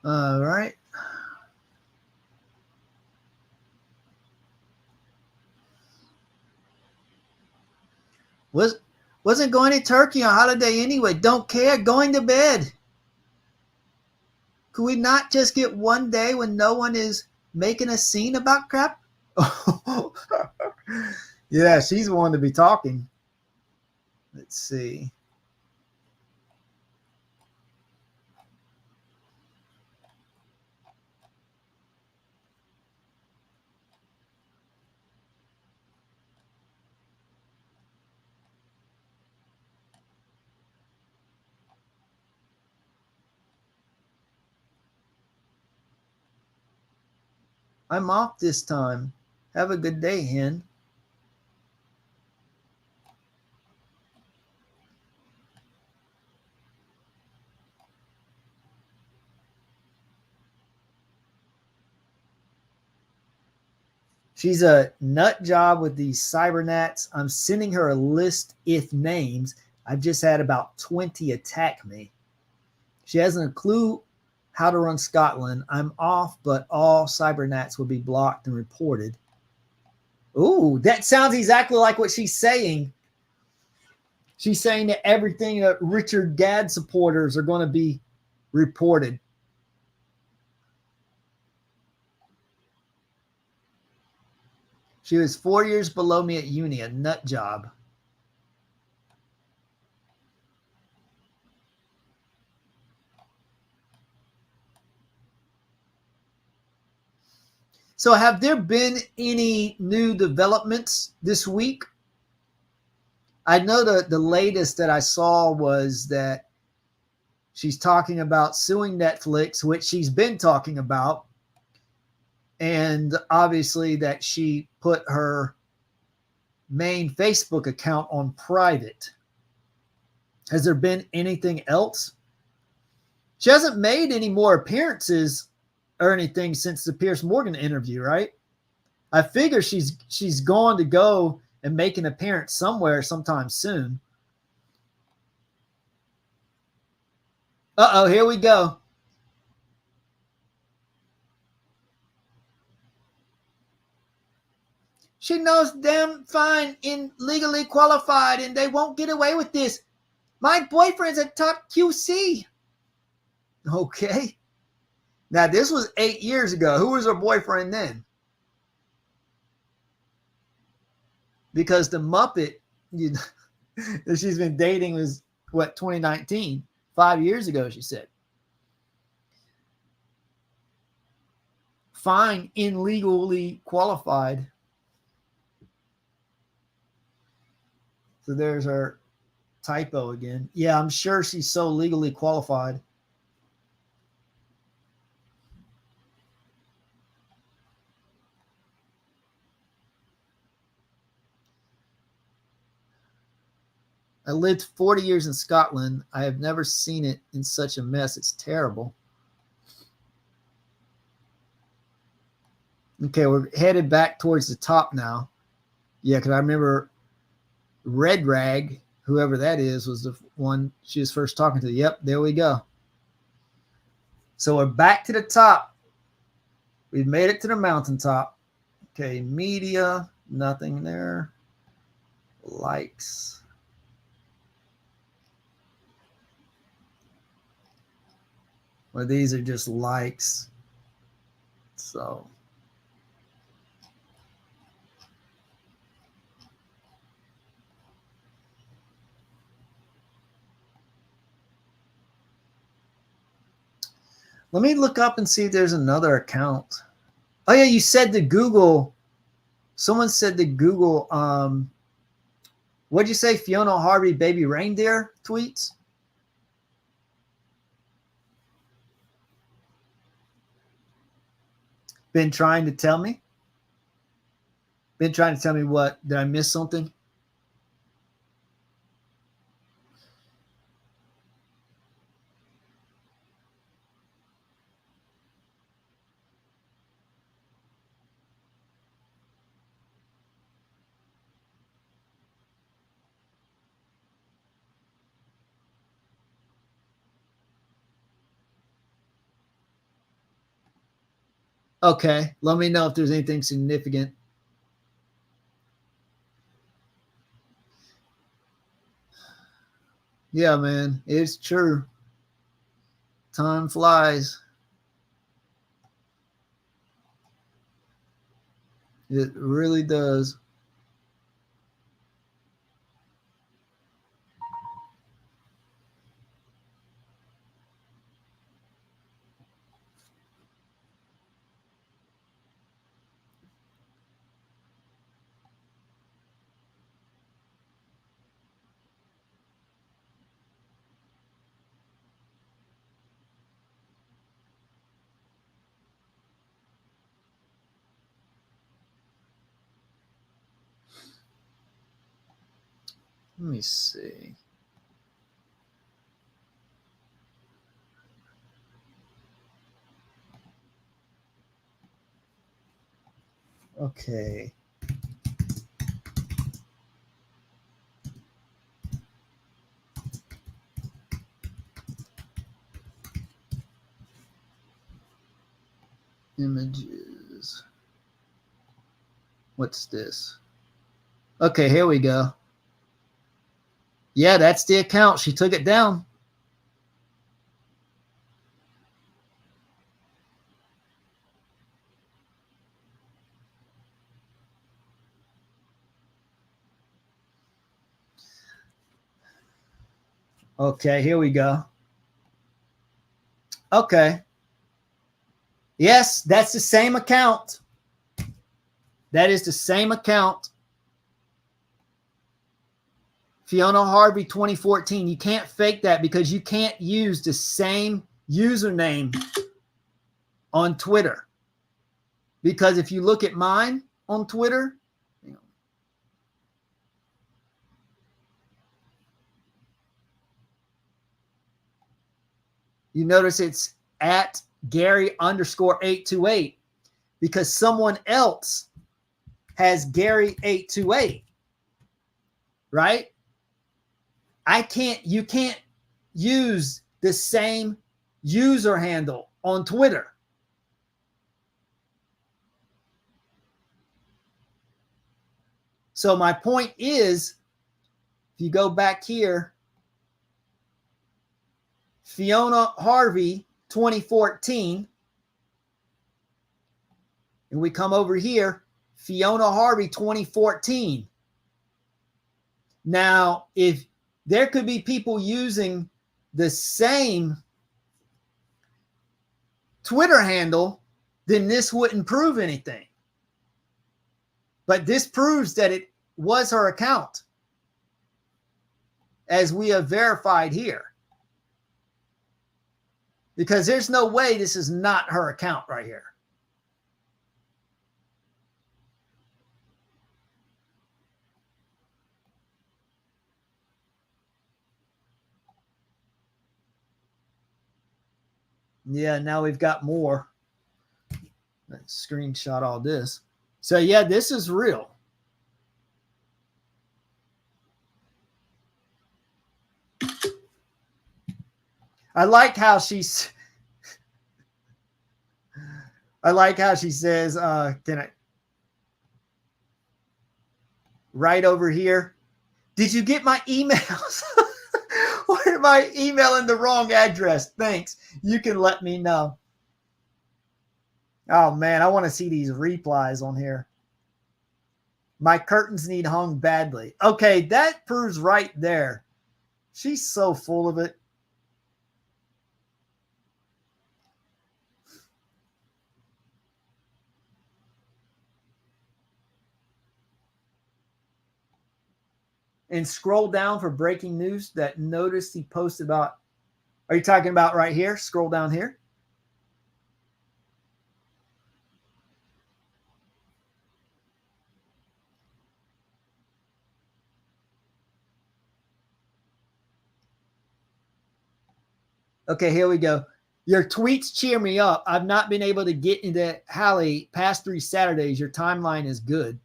All right. Wasn't going to Turkey on holiday anyway. Don't care. Going to bed. Could we not just get one day when no one is making a scene about crap? Yeah, she's the one to be talking. Let's see. I'm off this time. Have a good day, hen. She's a nut job with these cybernats. I'm sending her a list if names. I've just had about 20 attack me. She hasn't a clue how to run Scotland. I'm off, but all cybernats will be blocked and reported. Ooh, that sounds exactly like what she's saying. She's saying that everything that Richard Gadd supporters are going to be reported. She was 4 years below me at uni, a nut job. So have there been any new developments this week? I know the latest that I saw was that she's talking about suing Netflix, which she's been talking about. And obviously that she put her main Facebook account on private. Has there been anything else? She hasn't made any more appearances or anything since the Piers Morgan interview, right? I figure she's going to go and make an appearance somewhere sometime soon. Uh-oh, here we go. She knows damn fine and legally qualified, and they won't get away with this. My boyfriend's a top QC. Okay. Now, this was 8 years ago. Who was her boyfriend then? Because the Muppet that she's been dating was, 2019? 5 years ago, she said. Fine, illegally qualified. So there's our typo again. Yeah, I'm sure she's so legally qualified. I lived 40 years in Scotland. I have never seen it in such a mess. It's terrible. Okay, we're headed back towards the top now. Yeah, because I remember Red Rag, whoever that is, was the one she was first talking to. Yep, there we go. So we're back to the top. We've made it to the mountaintop. Okay, media, nothing there. Likes. Well, these are just likes. So let me look up and see if there's another account. Oh yeah, you said the Google. Someone said the Google. What'd you say? Fiona Harvey baby reindeer tweets. Been trying to tell me. Been trying to tell me what? Did I miss something? Okay, let me know if there's anything significant. Yeah, man, it's true. Time flies. It really does. Let me see. Okay. Images. What's this? Okay, here we go. Yeah, that's the account. She took it down. Okay, here we go. Okay. Yes, that's the same account. That is the same account. Fiona Harvey 2014. You can't fake that because you can't use the same username on Twitter. Because if you look at mine on Twitter, you notice it's at Gary_828 because someone else has Gary828, right? You can't use the same user handle on Twitter. So my point is, if you go back here, Fiona Harvey 2014, and we come over here, Fiona Harvey 2014. Now, if there could be people using the same Twitter handle, then this wouldn't prove anything. But this proves that it was her account, as we have verified here. Because there's no way this is not her account right here. Yeah, now we've got more. Let's screenshot all this. So yeah, this is real. I like how she says, can I, right over here, did you get my emails? Or am I emailing the wrong address? Thanks. You can let me know. Oh man, I want to see these replies on here. My curtains need hung badly. Okay, that proves right there. She's so full of it. And scroll down for breaking news that notice he posted about. Are you talking about right here? Scroll down here. Okay, here we go. Your tweets cheer me up. I've not been able to get into Hallie past 3 Saturdays. Your timeline is good.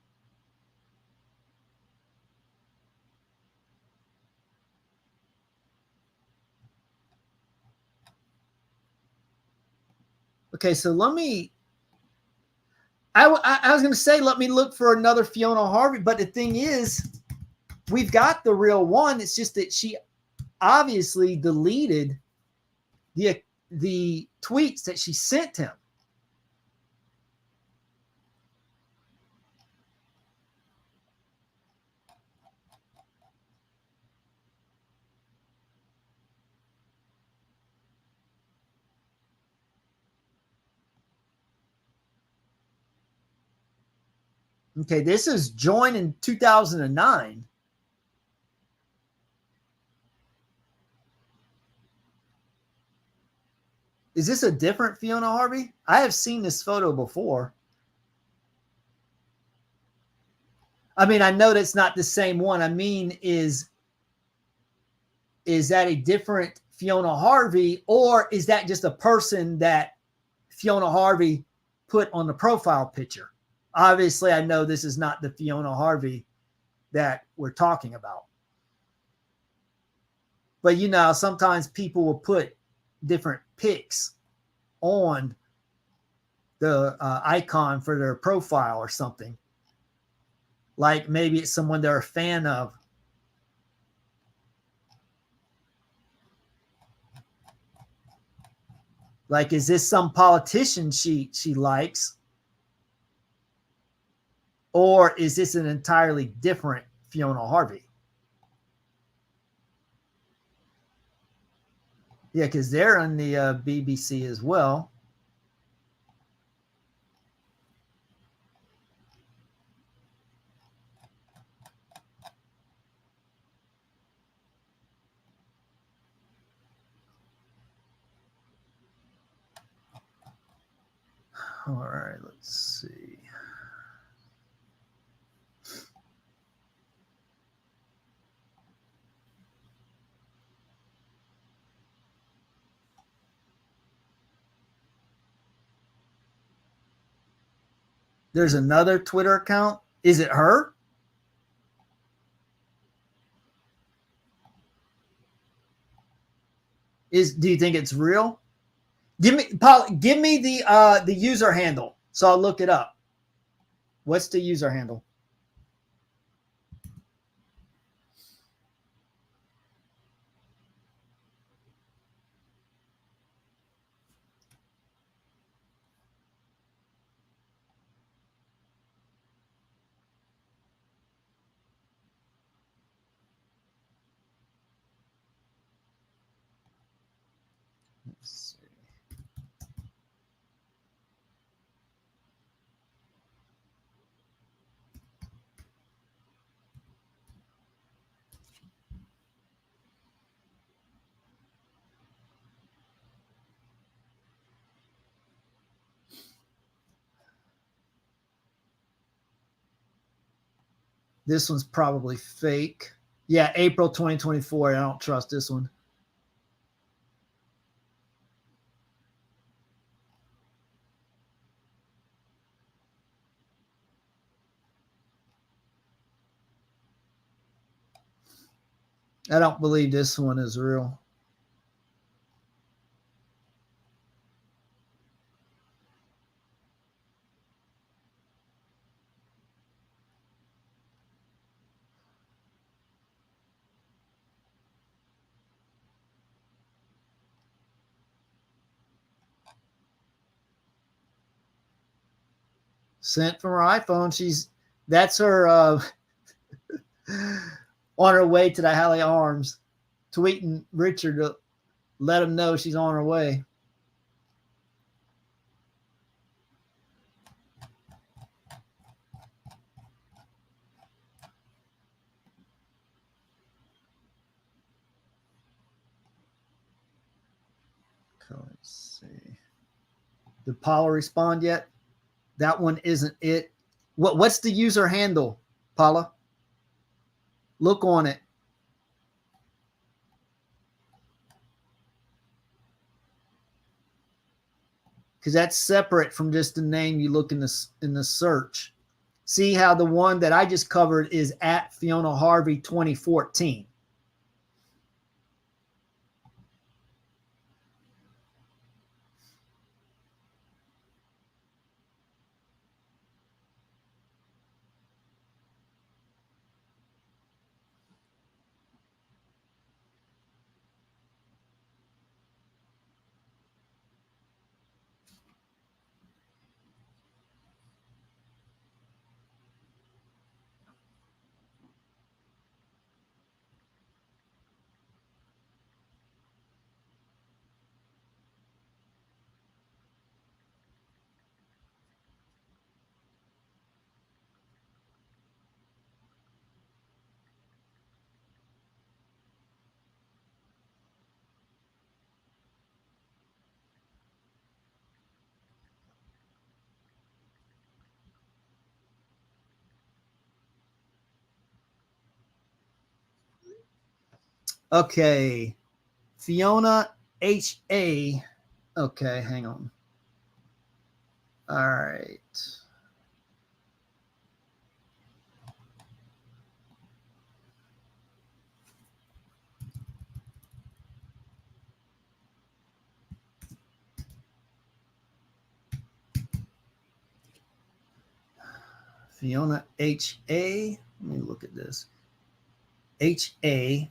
Okay, so let me. I was going to say, let me look for another Fiona Harvey, but the thing is, we've got the real one. It's just that she obviously deleted the tweets that she sent him. Okay, this is joined in 2009. Is this a different Fiona Harvey? I have seen this photo before. I mean, I know that's not the same one. I mean, is is that a different Fiona Harvey, or is that just a person that Fiona Harvey put on the profile picture? Obviously, I know this is not the Fiona Harvey that we're talking about. But you know, sometimes people will put different pics on the icon for their profile or something. Like maybe it's someone they're a fan of. Like, is this some politician she likes? Or is this an entirely different Fiona Harvey? Yeah, because they're on the BBC as well. All right, let's see. There's another Twitter account. Is it her? Do you think it's real? Give me the user handle so I'll look it up. What's the user handle? Let's see. This one's probably fake. Yeah, April 2024. I don't trust this one. I don't believe this one is real. Sent from her iPhone. That's her on her way to the Halle Arms, tweeting Richard to let him know she's on her way. Okay, let's see. Did Paula respond yet? That one isn't it. What's the user handle, Paula? Look on it. Because that's separate from just the name you look in the search. See how the one that I just covered is at Fiona Harvey 2014. Okay. Fiona H.A. Okay, hang on. All right. Fiona H.A. Let me look at this. H.A.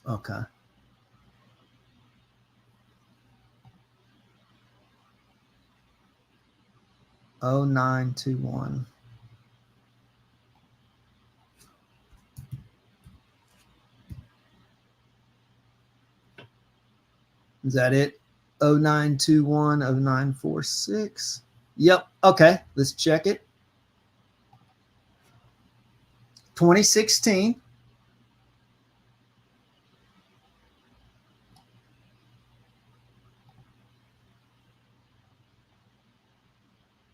Okay. Oh 0921. Is that it? 0921 0946. Yep. Okay. Let's check it. 2016.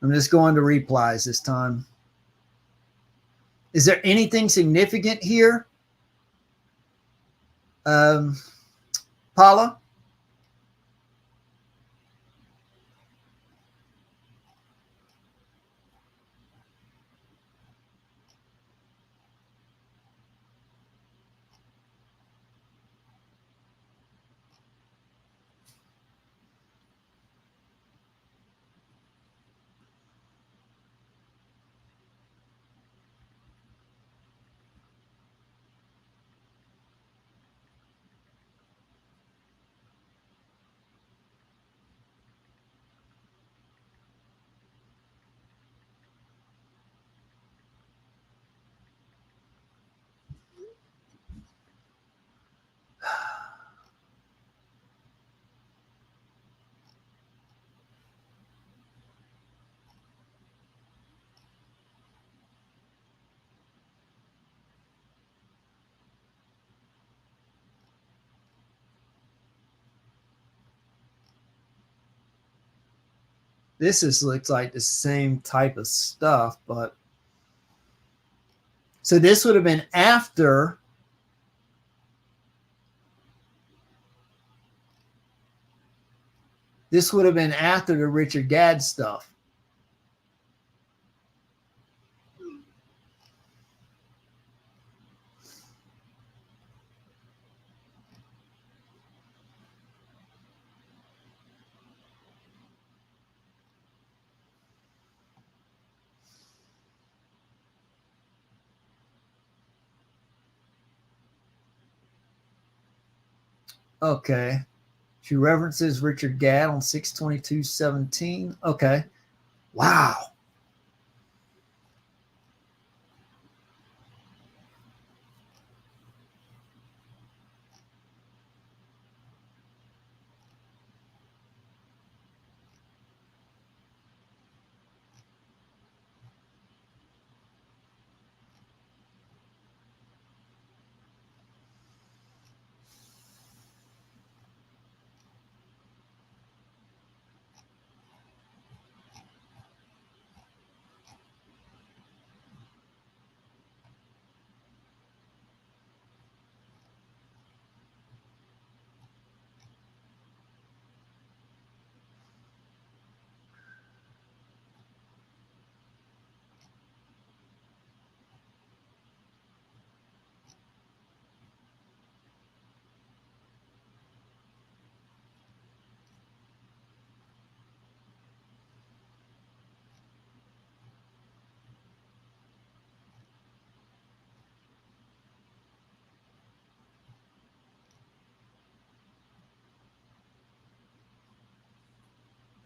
I'm just going to replies this time. Is there anything significant here? Paula? Looks like the same type of stuff, but so this would have been after. This would have been after the Richard Gadd stuff. Okay. She references Richard Gadd on 6/22/17. Okay. Wow.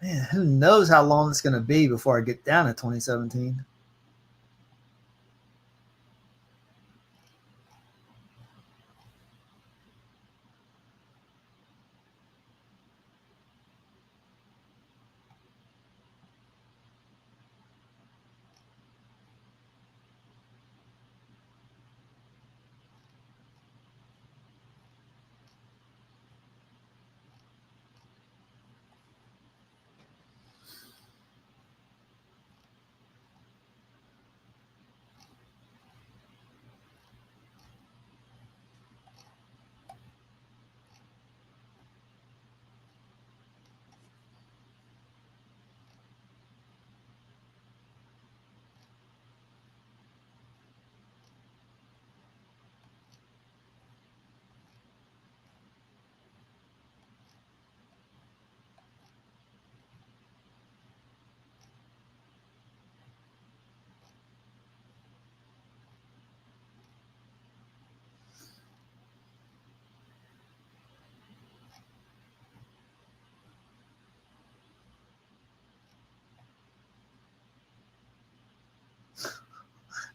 Man, who knows how long it's going to be before I get down to 2017.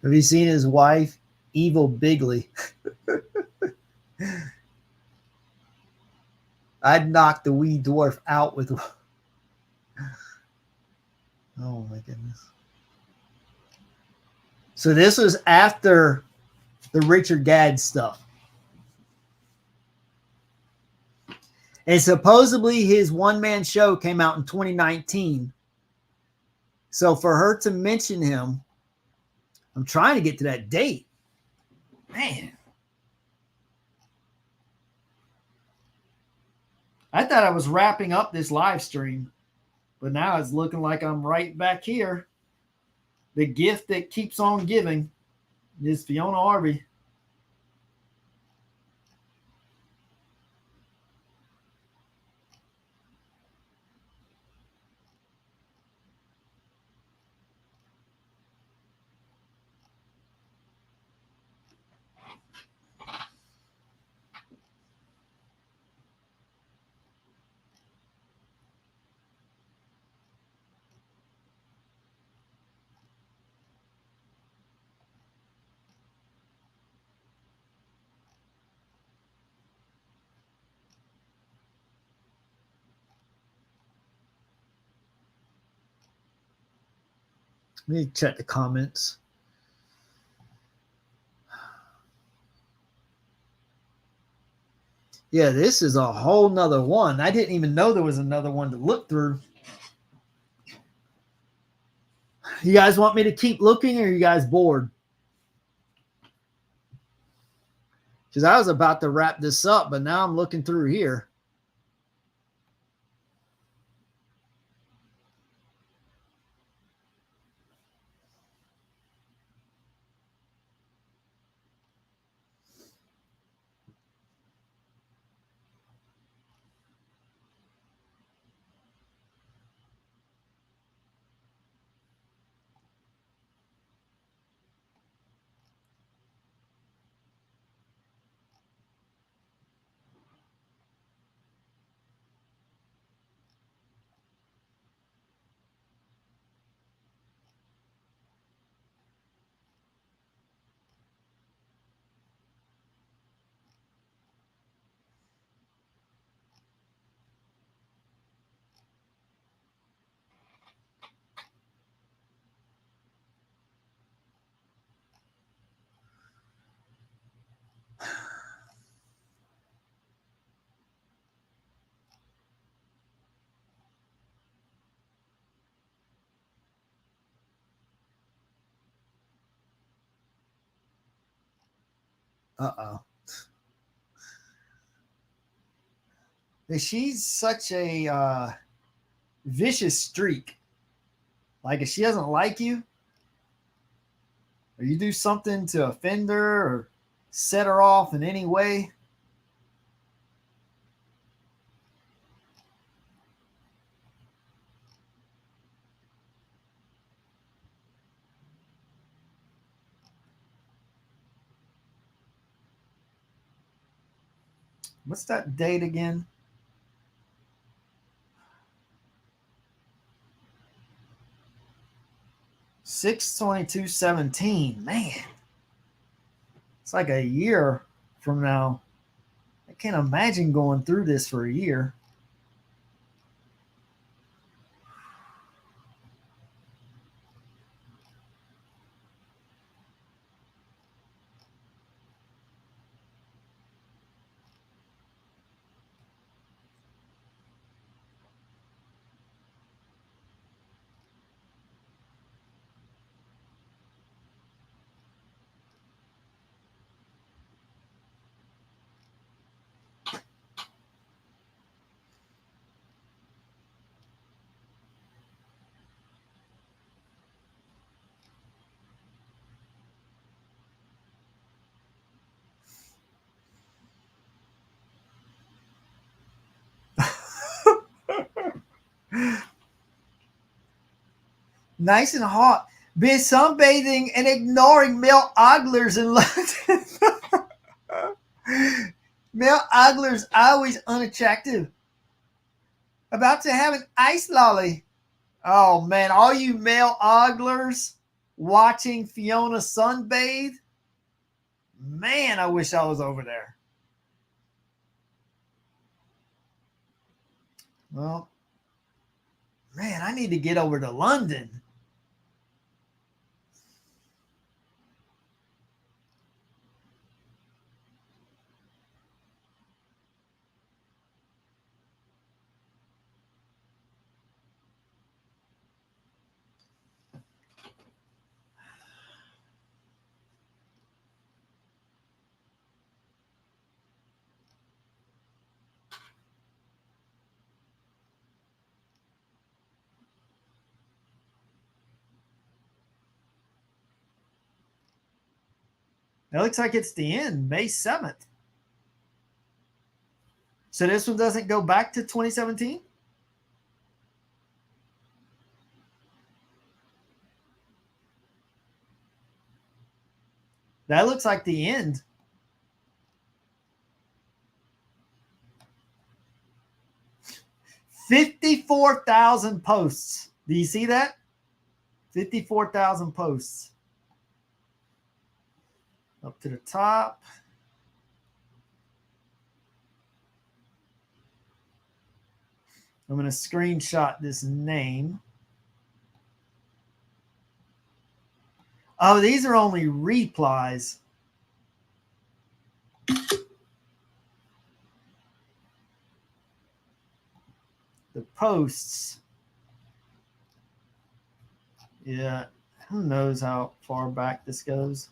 Have you seen his wife, Evil Bigley? I'd knock the wee dwarf out with. Oh my goodness. So this was after the Richard Gadd stuff. And supposedly his one-man show came out in 2019. So for her to mention him, I'm trying to get to that date. Man. I thought I was wrapping up this live stream, but now it's looking like I'm right back here. The gift that keeps on giving is Fiona Harvey. Let me check the comments. Yeah, this is a whole nother one. I didn't even know there was another one to look through. You guys want me to keep looking, or are you guys bored? Because I was about to wrap this up, but now I'm looking through here. Uh-oh. She's such a vicious streak. Like, if she doesn't like you, or you do something to offend her or set her off in any way, what's that date again? (6/22/17). Man, it's like a year from now. I can't imagine going through this for a year. Nice and hot. Been sunbathing and ignoring male oglers in London. Male oglers always unattractive. About to have an ice lolly. Oh man, all you male oglers, watching Fiona sunbathe. Man, I wish I was over there. Well, man, I need to get over to London. It looks like it's the end, May 7th. So this one doesn't go back to 2017? That looks like the end. $54,000 posts. Do you see that? 54,000 posts. Up to the top. I'm going to screenshot this name. Oh, these are only replies. The posts. Yeah, who knows how far back this goes.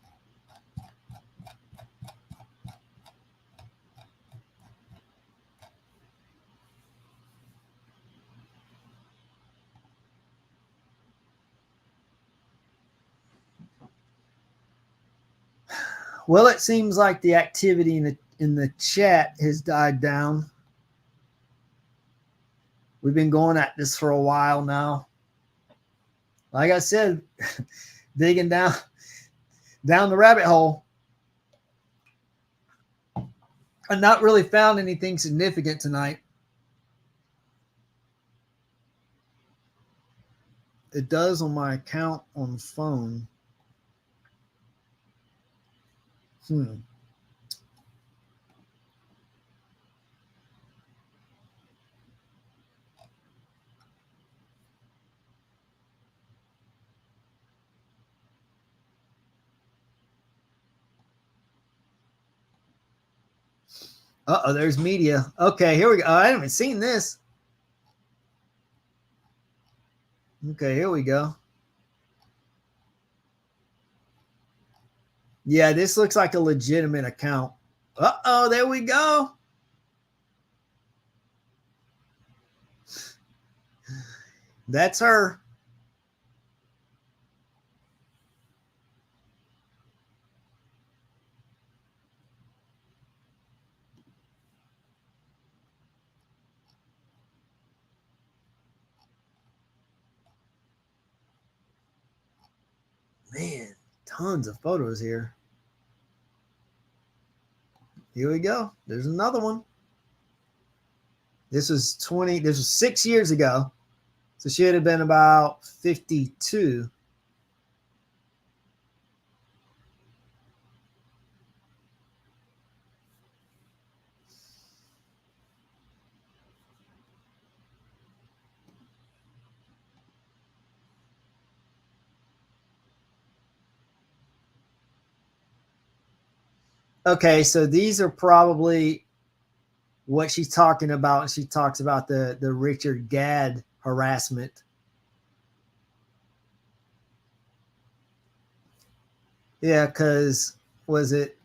Well, it seems like the activity in the chat has died down. We've been going at this for a while now. Like I said, digging down the rabbit hole. I've not really found anything significant tonight. It does on my account on the phone. Uh-oh, there's media. Okay, here we go. I haven't seen this. Okay, here we go. Yeah, this looks like a legitimate account. Uh-oh, there we go. That's her. Man, tons of photos here. Here we go. There's another one. This was 6 years ago. So she would have been about 52. Okay, so these are probably what she's talking about. She talks about the Richard Gadd harassment. Yeah, because was it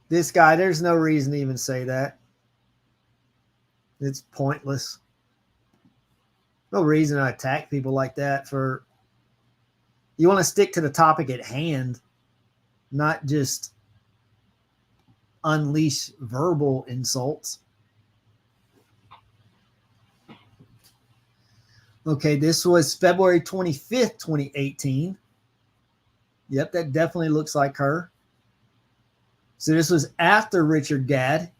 this guy? There's no reason to even say that. It's pointless. No reason to attack people like that. You want to stick to the topic at hand, not just unleash verbal insults. Okay, this was February 25th, 2018. Yep, that definitely looks like her. So this was after Richard Gadd.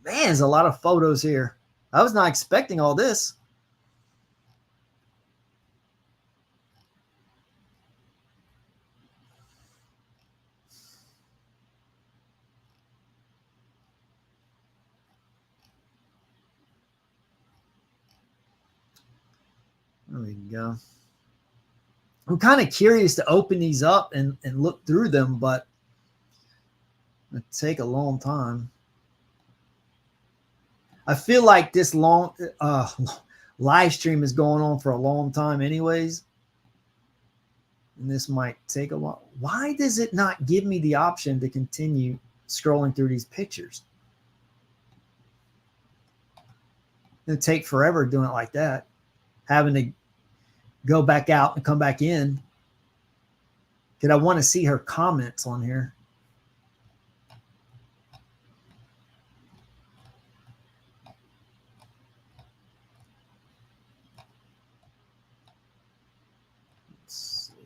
Man, there's a lot of photos here. I was not expecting all this. There we go. I'm kind of curious to open these up and look through them, but it'll take a long time. I feel like this long live stream is going on for a long time anyways. And this might take a while. Why does it not give me the option to continue scrolling through these pictures? It'll take forever doing it like that. Having to go back out and come back in. Because I want to see her comments on here. Let's see.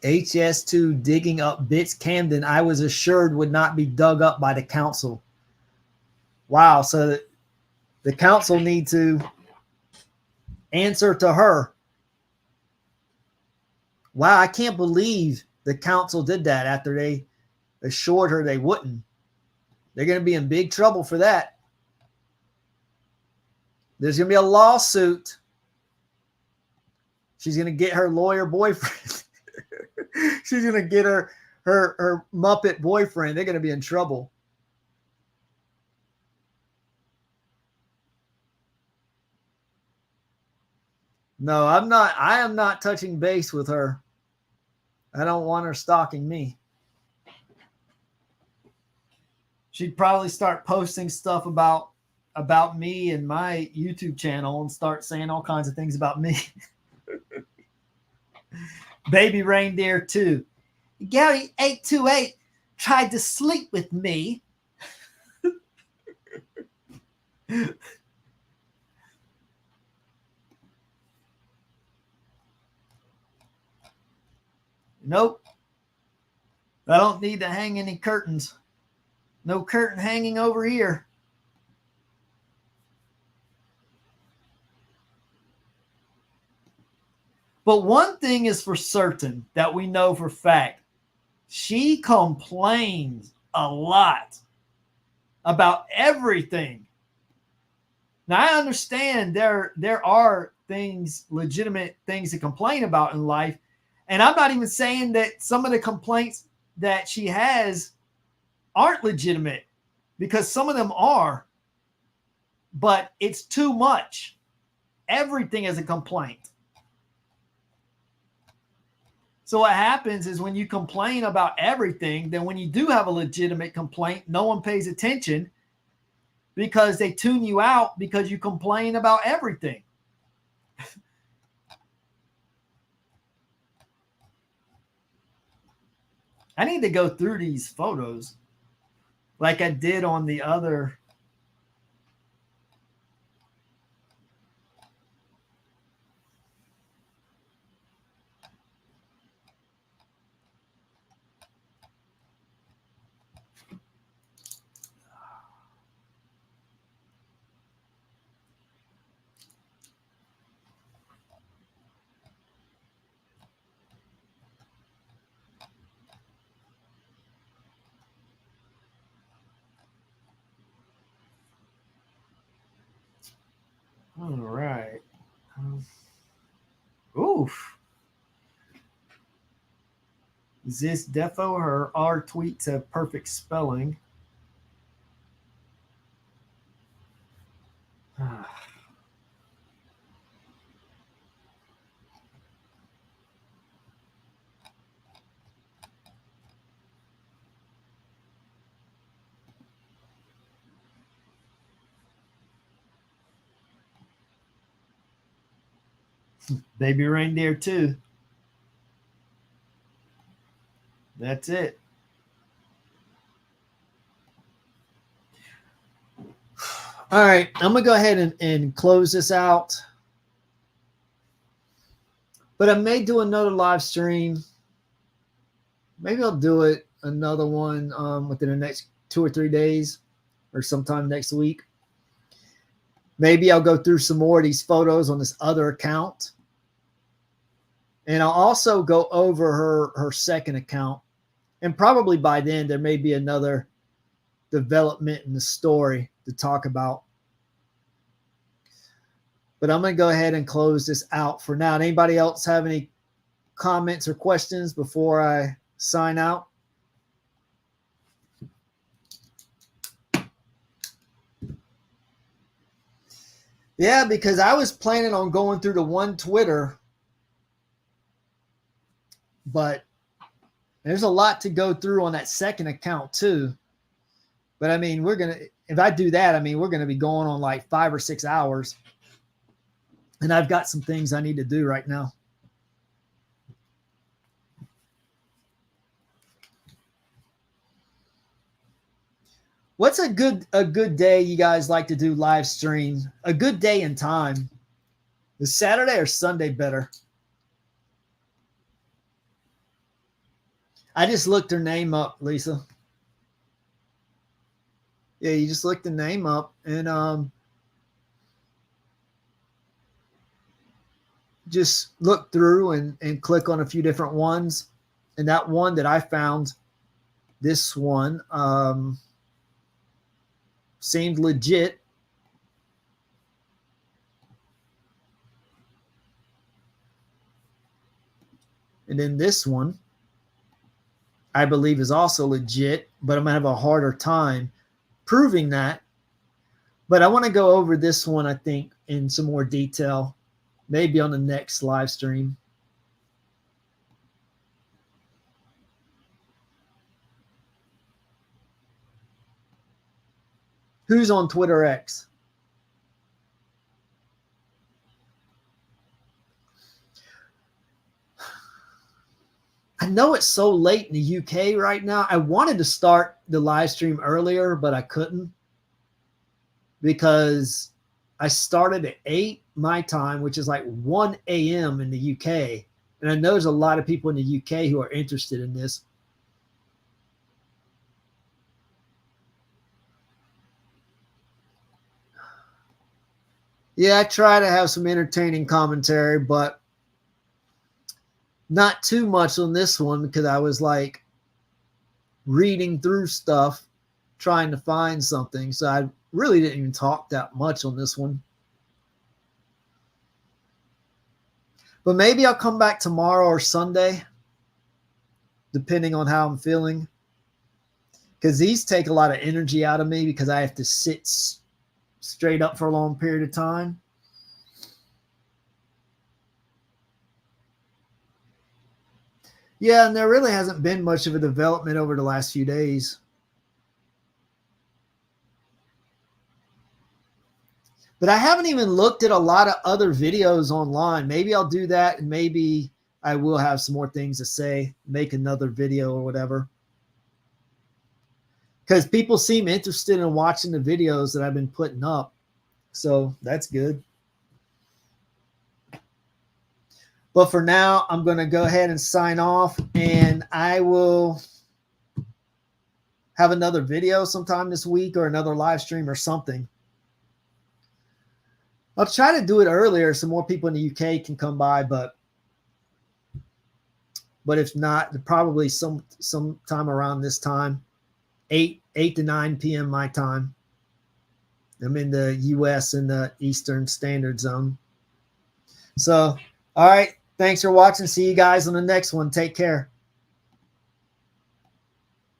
HS2 digging up bits Camden I was assured would not be dug up by the council. Wow, so the council need to answer to her. Wow, I can't believe the council did that after they assured her they wouldn't. They're going to be in big trouble for that. There's going to be a lawsuit. She's going to get her lawyer boyfriend. She's going to get her Muppet boyfriend. They're going to be in trouble. No, I'm not. I am not touching base with her. I don't want her stalking me. She'd probably start posting stuff about me and my YouTube channel and start saying all kinds of things about me. Baby Reindeer 2. Gary 828 tried to sleep with me. Nope. I don't need to hang any curtains. No curtain hanging over here. But one thing is for certain that we know for fact. She complains a lot about everything. Now, I understand there are things, legitimate things to complain about in life. And I'm not even saying that some of the complaints that she has aren't legitimate, because some of them are. But it's too much. Everything is a complaint. So what happens is when you complain about everything, then when you do have a legitimate complaint, no one pays attention because they tune you out because you complain about everything. I need to go through these photos like I did on the other. All right. Oof. Is this defo? Her R tweets have perfect spelling. Baby Reindeer 2. That's it. All right, I'm going to go ahead and close this out. But I may do another live stream. Maybe I'll do it another one within the next 2 or 3 days or sometime next week. Maybe I'll go through some more of these photos on this other account. And I'll also go over her second account. And probably by then, there may be another development in the story to talk about. But I'm going to go ahead and close this out for now. Anybody else have any comments or questions before I sign out? Yeah, because I was planning on going through the one Twitter, but there's a lot to go through on that second account too. But I mean, if I do that, I mean, we're going to be going on like 5 or 6 hours. And I've got some things I need to do right now. What's a good day you guys like to do live stream? A good day and time. Is Saturday or Sunday better? I just looked her name up, Lisa. Yeah, you just looked the name up and just look through and click on a few different ones. And that one that I found, this one, seemed legit. And then this one, I believe, is also legit, but I'm going to have a harder time proving that. But I want to go over this one, I think, in some more detail, maybe on the next live stream. Who's on Twitter X? I know it's so late in the UK right now. I wanted to start the live stream earlier, but I couldn't because I started at 8 my time, which is like 1 a.m. in the UK. And I know there's a lot of people in the UK who are interested in this. Yeah, I try to have some entertaining commentary, but not too much on this one because I was like reading through stuff, trying to find something. So I really didn't even talk that much on this one. But maybe I'll come back tomorrow or Sunday, depending on how I'm feeling. Because these take a lot of energy out of me because I have to sit straight up for a long period of time. Yeah, and there really hasn't been much of a development over the last few days. But I haven't even looked at a lot of other videos online. Maybe I'll do that, and maybe I will have some more things to say, make another video or whatever. Because people seem interested in watching the videos that I've been putting up. So that's good. But for now, I'm going to go ahead and sign off, and I will have another video sometime this week or another live stream or something. I'll try to do it earlier so more people in the UK can come by, but if not, probably sometime around this time, 8 to 9 p.m. my time. I'm in the US in the Eastern Standard Zone. So, all right. Thanks for watching. See you guys on the next one. Take care.